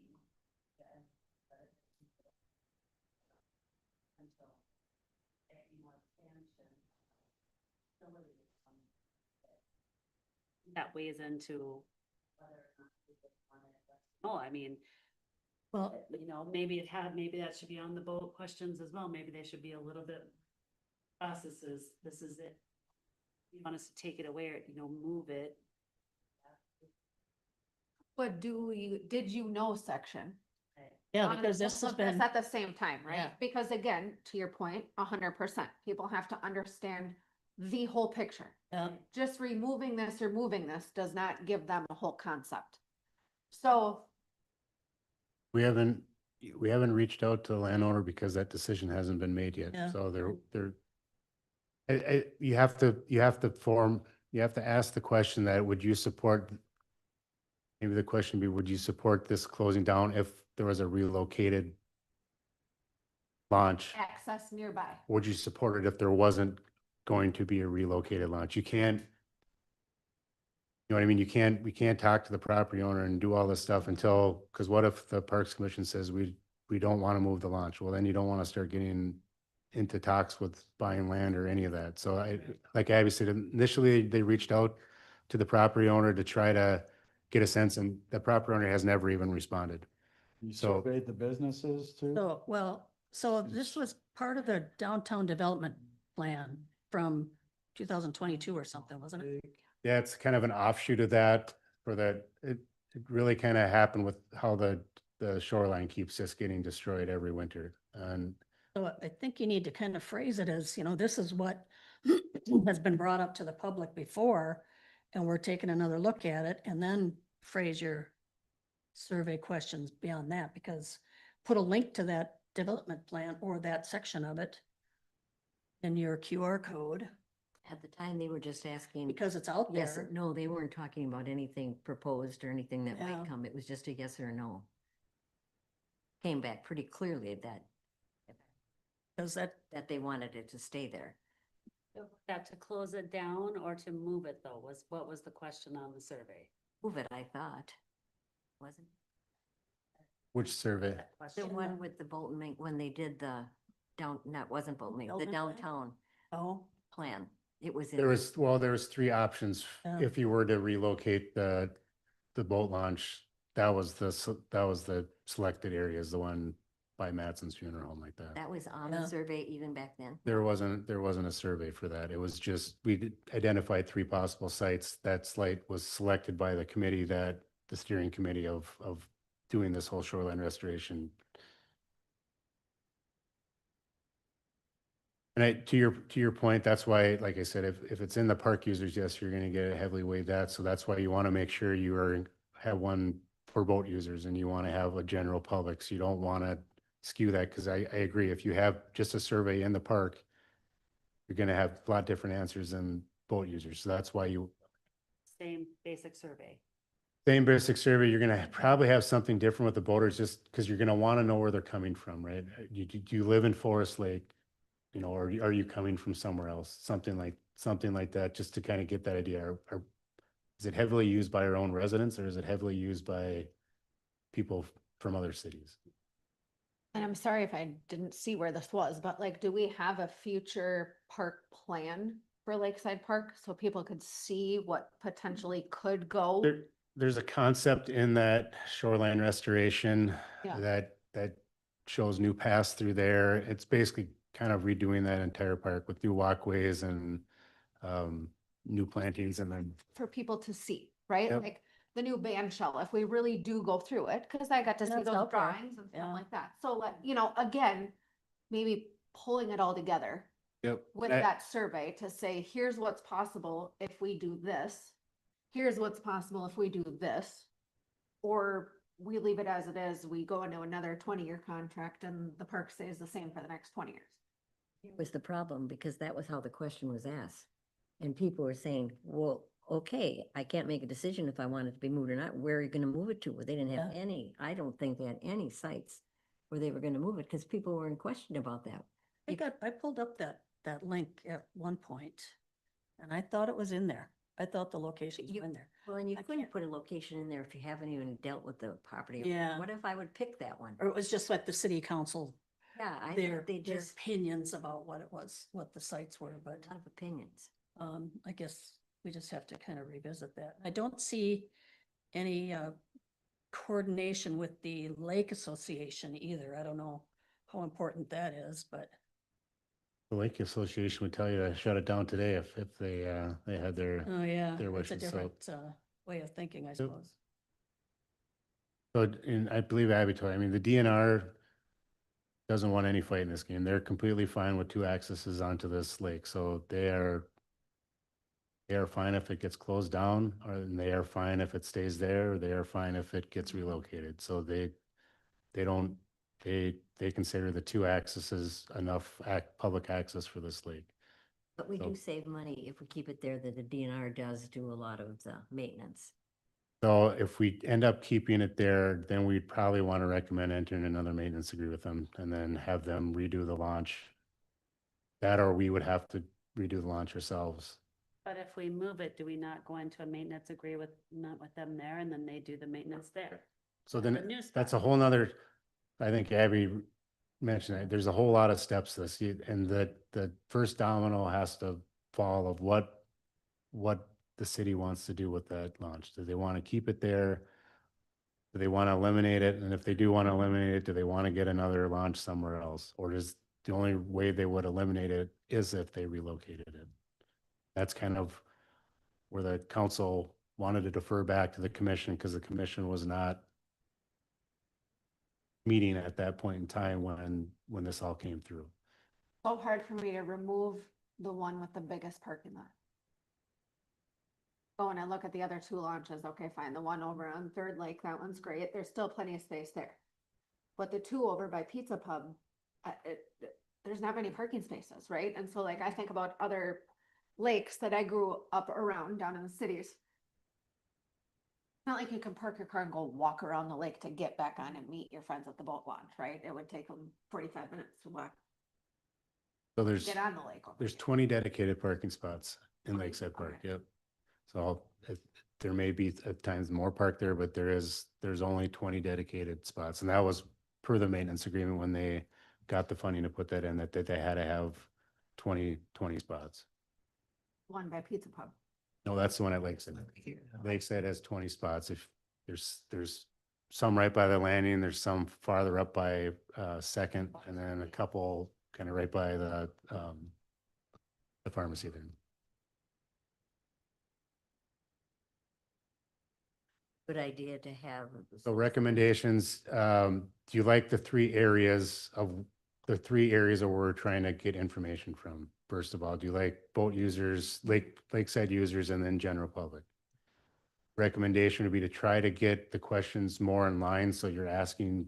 yeah, but until any more expansion. facility or something that weighs into whether or not people want it. Oh, I mean, Well, you know, maybe that should be on the boat questions as well. Maybe they should be a little bit processes. This is it. You want us to take it away or, you know, move it. But did you know section? yeah, on because this all has of this been, at the same time, right? Yeah. Because again, to your point, 100%, people have to understand the whole picture. Just removing this or moving this does not give them a whole concept. So, We haven't reached out to the landowner because that decision hasn't been made yet. Yeah. So you have to ask the question that, would you support? Maybe the question would be, would you support this closing down if there was a relocated launch? access nearby. Would you support it if there wasn't going to be a relocated launch? You can't, you know what I mean? We can't talk to the property owner and do all this stuff until, because what if the Parks Commission says we don't want to move the launch? Well, then you don't want to start getting into talks with buying land or any of that. So like Abby said, initially they reached out to the property owner to try to get a sense, and the property owner has never even responded. You So- surveyed the businesses too? so this was part of the downtown development plan from 2022 or something, wasn't it? Yeah, it's kind of an offshoot of that, for that, it really kind of happened with how the shoreline keeps just getting destroyed every winter. And So I think you need to kind of phrase it as, this is what has been brought up to the public before, and we're taking another look at it, and then phrase your survey questions beyond that, because put a link to that development plan or that section of it in your QR code, at the time, they were just asking. because it's out Yes, there. no, they weren't talking about anything proposed or anything that Yeah. might come. It was just a yes or no. Came back pretty clearly Because that, that they wanted it to stay there. That to close it down or to move it though, what was the question on the survey? Move it, I thought. Wasn't which survey? That the question. one with the Bolton, when they did the wasn't Bolton, the Development plan? downtown oh, plan. It was in. There was three options. Yeah. If you were to relocate the boat launch, that was the selected areas, the one by Matson's funeral home like that. That was on Yeah. the survey even back then? There wasn't a survey for that. It was just, identified three possible sites. That site was selected by the committee, the steering committee of doing this whole shoreline restoration. And to your point, that's why, like I said, if it's in the park users, yes, you're gonna get a heavily weighted that. So that's why you want to make sure have one for boat users, and you want to have a general public. So you don't want to skew that, because I agree. If you have just a survey in the park, you're gonna have a lot different answers than boat users. So that's why Same basic survey. same basic survey, you're gonna probably have something different with the boaters, just because you're gonna want to know where they're coming from, right? Do you live in Forest Lake? Or are you coming from somewhere else? Something like that, just to kind of get that idea. Is it heavily used by our own residents, or is it heavily used by people from other cities. And I'm sorry if I didn't see where this was, but like, do we have a future park plan for Lakeside Park so people could see what potentially could go? There's a concept in that shoreline restoration Yeah. that shows new paths through there. It's basically kind of redoing that entire park with new walkways and new plantings and then. For people to see, right? Yep. Like the new band shell, if we really do go through it, because I got to see That's those out there. drawings and stuff Yeah. like that. So like, again, maybe pulling it all together Yep. with that survey to say, here's what's possible if we do this. Here's what's possible if we do this. Or we leave it as it is, we go into another 20-year contract and the park stays the same for the next 20 years. Was the problem because that was how the question was asked. And people were saying, well, okay, I can't make a decision if I want it to be moved or not. Where are you gonna move it to? Well, they didn't have Yeah. any, I don't think they had any sites where they were gonna move it because people were in question about that. I pulled up that link at one point and I thought it was in there. I thought the locations You- were in there. Well, and you I couldn't can't- put a location in there if you haven't even dealt with the property. owner. Yeah. What if I would pick that one? Or it was just like the city council, Yeah, I their, think they their just, opinions about what it was, what the sites were, but a lot of opinions. I guess we just have to kind of revisit that. I don't see any coordination with the Lake Association either. I don't know how important that is, but The Lake Association would tell you to shut it down today if they had their, oh yeah, their it's a wishes, so. different way of thinking, I suppose. So, and I believe Abby told, I mean, the DNR doesn't want any fight in this game. They're completely fine with 2 accesses onto this lake, so they are fine if it gets closed down, or they are fine if it stays there, or they are fine if it gets relocated. So they don't, they consider the 2 accesses enough public access for this lake. But we So- do save money if we keep it there, that the DNR does do a lot of the maintenance. So if we end up keeping it there, then we'd probably want to recommend entering another maintenance agreement with them and then have them redo the launch. That, or we would have to redo the launch ourselves. But if we move it, do we not go into a maintenance agreement with them there and then they do the maintenance there? So The then new that's spot. a whole nother, I think Abby mentioned that, there's a whole lot of steps to this, and the first domino has to fall of what the city wants to do with that launch. Do they want to keep it there? Do they want to eliminate it? And if they do want to eliminate it, do they want to get another launch somewhere else? Or does the only way they would eliminate it is if they relocated it? That's kind of where the council wanted to defer back to the commission because the commission was not meeting at that point in time when this all came through. So hard for me to remove the one with the biggest parking lot. Oh, and I look at the other 2 launches, okay, fine, the one over on Third Lake, that one's great, there's still plenty of space there. But the 2 over by Pizza Pub, there's not many parking spaces, right? And so like, I think about other lakes that I grew up around down in the cities. Not like you can park your car and go walk around the lake to get back on and meet your friends at the boat launch, right? It would take them 45 minutes to walk, So there's get on the lake. over There's there. 20 dedicated parking spots in 20, Lakeside Park, okay. yep. So there may be at times more parked there, but there's only 20 dedicated spots. And that was per the maintenance agreement when they got the funding to put that in, that they had to have 20 spots. One by Pizza Pub. No, that's the one at Lakeside. Lakeside has 20 spots. If there's some right by the landing, there's some farther up by Second, and then a couple kind of right by the pharmacy there. Good idea to have. So recommendations, do you like the 3 areas of where we're trying to get information from? First of all, do you like boat users, lakeside users, and then general public? Recommendation would be to try to get the questions more in line, so you're asking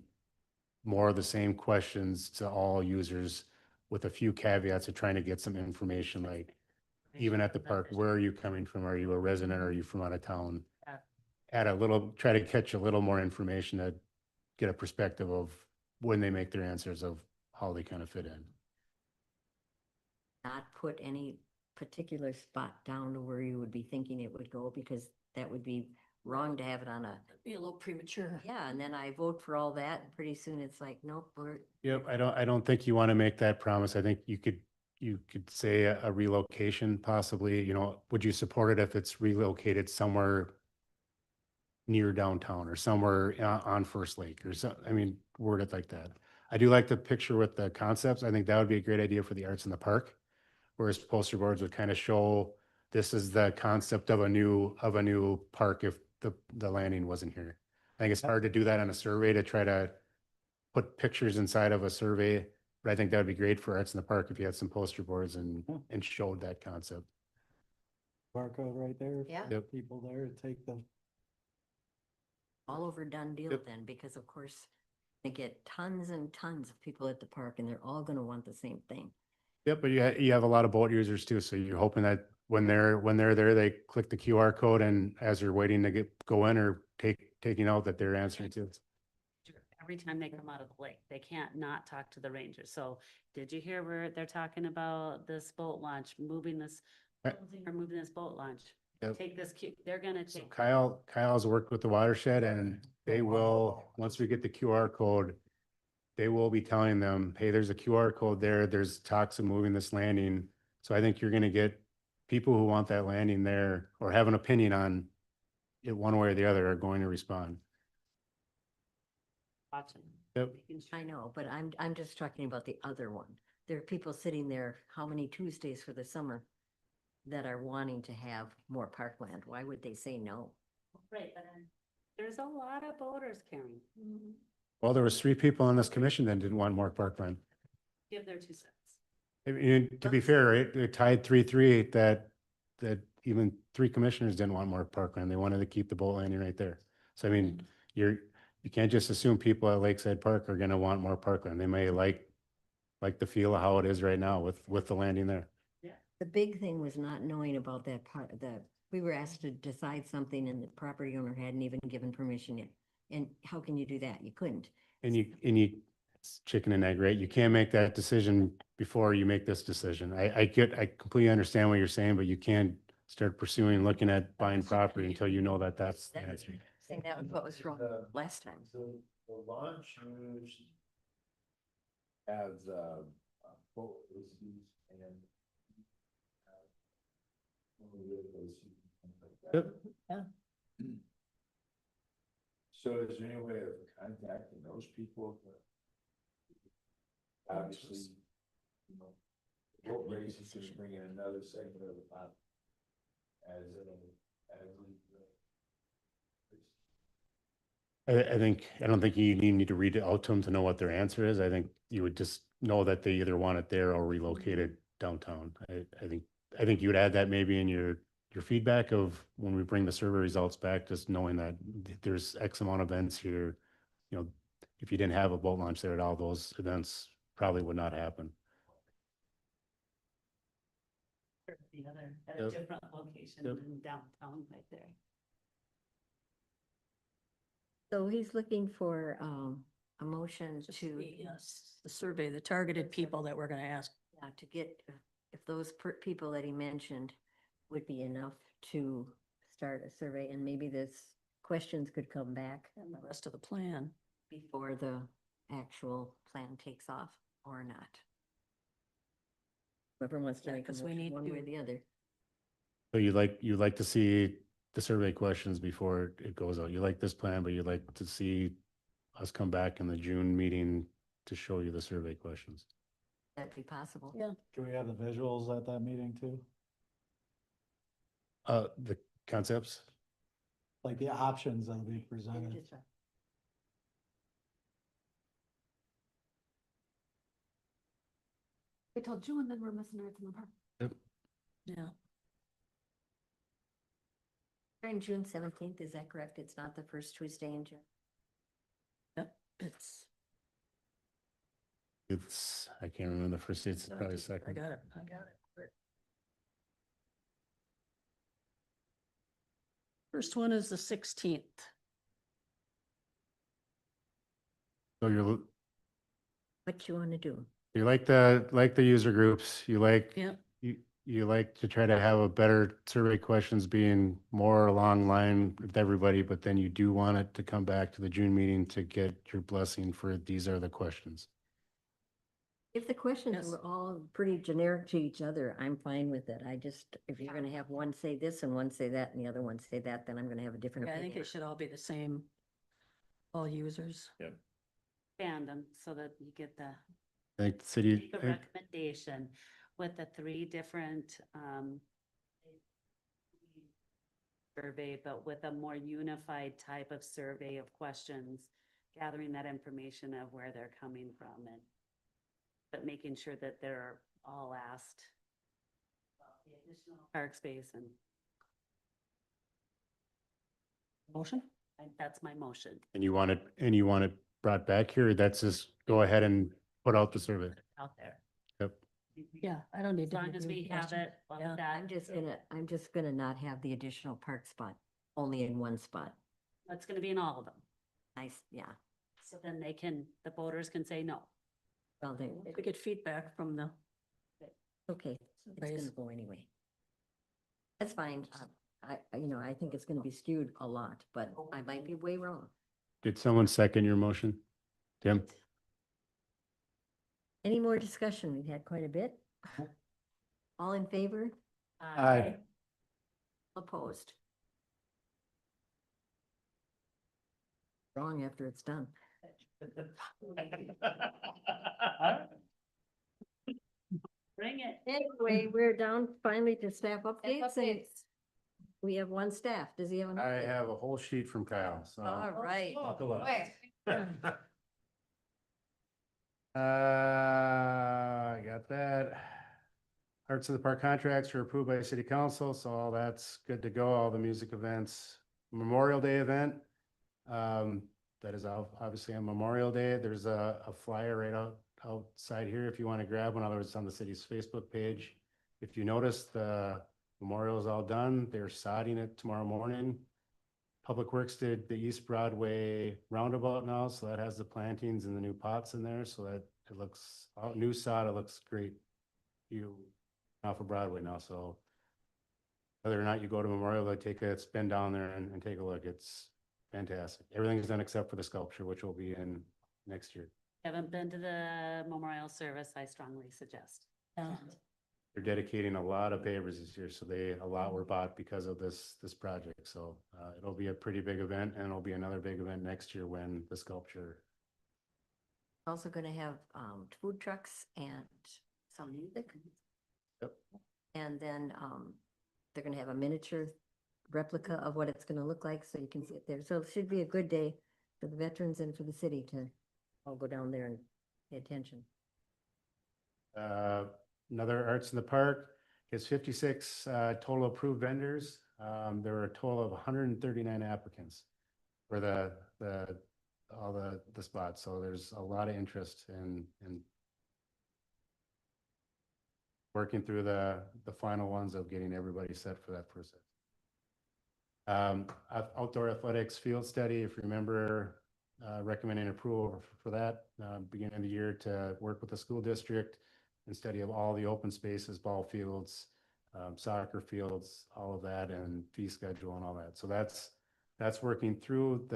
more of the same questions to all users with a few caveats of trying to get some information, like even at the park, where are you coming from? Are you a resident? Are you from out of town? Try to catch a little more information to get a perspective of when they make their answers of how they kind of fit in. Not put any particular spot down to where you would be thinking it would go, because that would be wrong to have it on a, Be a little premature. yeah, and then I vote for all that, and pretty soon it's like, nope, we're, Yep, I don't think you want to make that promise. I think you could say a relocation possibly, you know, would you support it if it's relocated somewhere near downtown or somewhere on First Lake or so, I mean, word it like that. I do like the picture with the concepts. I think that would be a great idea for the arts in the park. Whereas poster boards would kind of show this is the concept of a new park if the landing wasn't here. I think it's hard to do that on a survey to try to put pictures inside of a survey, but I think that would be great for arts in the park if you had some poster boards and showed that concept. Barcode right there. Yeah. Yep. People there to take the. all over done deal Yep. then, because of course, they get tons and tons of people at the park, and they're all gonna want the same thing. Yep, but you have a lot of boat users too, so you're hoping that when they're there, they click the QR code and as you're waiting to go in or taking out that they're answering to. Every time they come out of the lake, they can't not talk to the rangers. So did you hear where they're talking about this boat launch, moving this, Right. or moving this boat launch? Yep. Take this, they're gonna So take. Kyle's worked with the watershed and they will, once we get the QR code, they will be telling them, hey, there's a QR code there. There's talks of moving this landing. So I think you're gonna get people who want that landing there or have an opinion on it one way or the other are going to respond. Watching. Yep. Making sure. I know, but I'm just talking about the other one. There are people sitting there, how many Tuesdays for the summer, that are wanting to have more parkland. Why would they say no? Right, but there's a lot of boaters, Karen. Well, there was 3 people on this commission that didn't want more parkland. Give their 2 cents. I mean, to be fair, right, it tied 3-3 that even 3 commissioners didn't want more parkland. They wanted to keep the boat landing right there. So I mean, you can't just assume people at Lakeside Park are gonna want more parkland. They may like the feel of how it is right now with the landing there. The big thing was not knowing about that part, we were asked to decide something and the property owner hadn't even given permission yet. And how can you do that? You couldn't. And it's chicken and egg, right? You can't make that decision before you make this decision. I completely understand what you're saying, but you can't start pursuing, looking at buying property until you know that that's the answer. I think that was what was wrong last time. The launch used as boat issues and. Yep. So is there any way of contacting those people? Obviously, you know, boat race is gonna bring in another segment of the pop. As I don't think you need to read it out to them to know what their answer is. I think you would just know that they either want it there or relocated downtown. I think you would add that maybe in your feedback of when we bring the survey results back, just knowing that there's X amount of events here. You know, if you didn't have a boat launch there at all, those events probably would not happen. The other, at a Yep. different location Yep. than downtown right there. So he's looking for, a motion Just to, Yes, the survey, the targeted people that we're gonna ask. yeah, to get, if those people that he mentioned would be enough to start a survey, and maybe this questions could come back And the rest of the plan. before the actual plan takes off or not. Whoever wants to Yeah, make a 'cause we motion need one way or to- the other. So you'd like to see the survey questions before it goes out. You like this plan, but you'd like to see us come back in the June meeting to show you the survey questions. That'd be possible. Yeah. Can we have the visuals at that meeting too? The concepts? Like the options that'll be presented. We told June, then we're missing Arts in the Park. Yeah. During June 17th, is that correct? It's not the first Tuesday in June? Yep, it's. I can't remember the first date, it's probably I second. got it, I got it. First one is the 16th. So What you want to do? you like the user groups, you like, Yep. you you like to try to have a better survey questions being more along line with everybody, but then you do want it to come back to the June meeting to get your blessing for these are the questions. If the questions Yes. were all pretty generic to each other, I'm fine with it. I just, if you're gonna have one say this and one say that and the other one say that, then I'm gonna have a different Yeah, I think opinion. it should all be the same. All users. Expand them so that you get the I think the city, make a recommendation with the three different, survey, but with a more unified type of survey of questions, gathering that information of where they're coming from and but making sure that they're all asked about the additional park space and Motion? that's my motion. and you want it brought back here, that's just go ahead and put out the survey. Out there. Yep. Yeah, I don't need As to. long as review we have questions. it, well, Yeah. that, I'm just gonna not have the additional park spot, only in one spot. that's gonna be in all of them. Nice, yeah. So then they can, the voters can say no. Well, they, If we get feedback from the, okay, it's Raise. gonna go anyway. That's fine. I think it's gonna be skewed a lot, but I might be way wrong. Did someone second your motion? Tim? Any more discussion? We've had quite a bit. All in favor? Aye. Opposed? Wrong after it's done. Bring it. Anyway, we're down finally to staff updates and we have one staff. Does he have an I update? have a whole sheet from Kyle, so. All right. Buckle up. Wait. I got that. Arts of the Park contracts are approved by city council, so all that's good to go, all the music events. Memorial Day event, that is obviously on Memorial Day. There's a flyer right outside here if you want to grab one, otherwise it's on the city's Facebook page. If you notice, the memorial is all done. They're sodding it tomorrow morning. Public Works did the East Broadway roundabout now, so that has the plantings and the new pots in there, so that it looks, new sod, it looks great. You off of Broadway now, so whether or not you go to Memorial, like take a spin down there and take a look. It's fantastic. Everything's done except for the sculpture, which will be in next year. Haven't been to the memorial service, I strongly suggest. yeah. They're dedicating a lot of pavers this year, so a lot were bought because of this project. So it'll be a pretty big event, and it'll be another big event next year when the sculpture. Also gonna have food trucks and some music. Yep. And then they're gonna have a miniature replica of what it's gonna look like, so you can see it there. So it should be a good day for the veterans and for the city to all go down there and pay attention. Another Arts in the Park is 56 total approved vendors. There were a total of 139 applicants for all the spots. So there's a lot of interest in working through the final ones of getting everybody set for that process. Outdoor athletics field study, if you remember, recommending approval for that beginning of the year to work with the school district and study of all the open spaces, ball fields, soccer fields, all of that, and fee schedule and all that. So that's working through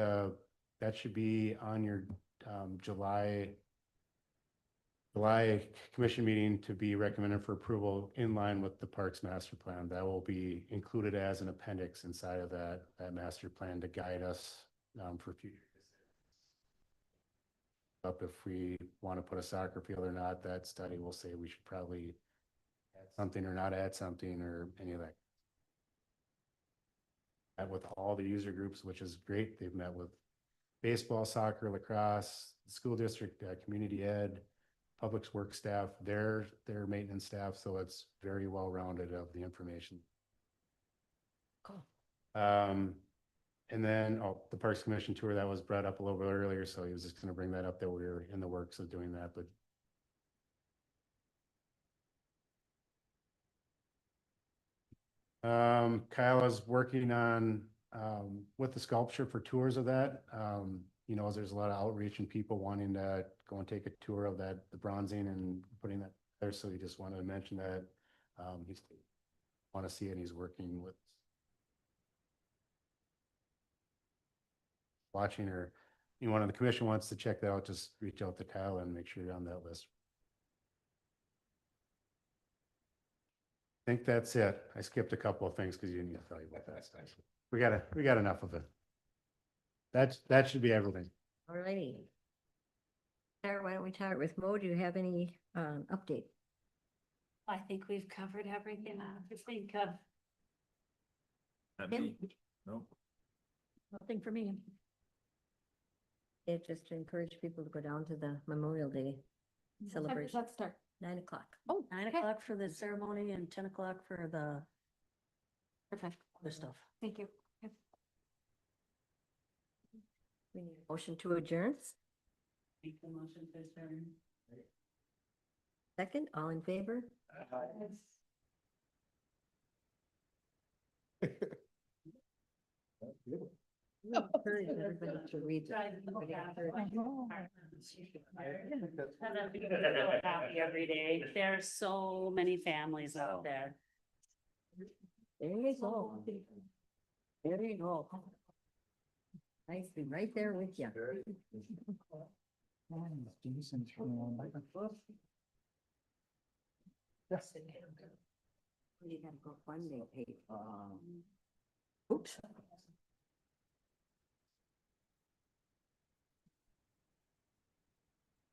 that should be on your July commission meeting to be recommended for approval in line with the Parks Master Plan. That will be included as an appendix inside of that master plan to guide us for future up if we want to put a soccer field or not. That study will say we should probably add something or not add something or any of that. Met with all the user groups, which is great. They've met with baseball, soccer, lacrosse, school district, community ed, public works staff, their maintenance staff. So it's very well rounded of the information. Cool. And then the Parks Commission tour that was brought up a little bit earlier, so he was just going to bring that up that we were in the works of doing that. But Kyle is working on with the sculpture for tours of that. You know, there's a lot of outreach and people wanting to go and take a tour of that, the bronzing and putting that there. So he just wanted to mention that He's want to see it. He's working with watching, or anyone on the commission wants to check that out, just reach out to Kyle and make sure you're on that list. I think that's it. I skipped a couple of things because you didn't tell you about that stuff. We got enough of it. That should be everything. All righty. Sarah, why don't we start with Mo? Do you have any update? I think we've covered everything I have to think of. Tim? No. Nothing for me. It's just to encourage people to go down to the Memorial Day celebration, Let's start. 9:00. Oh, 9 o'clock for the Okay. ceremony and 10 o'clock for the Perfect. other stuff. Thank you. We need a motion to adjourn. Make the motion to adjourn. Second, all in favor? We encourage everybody to read the- Happy every day. There's so many families out there. There you go. There you go. Nice, be right there with you. You gotta go Monday, Pete. Oops.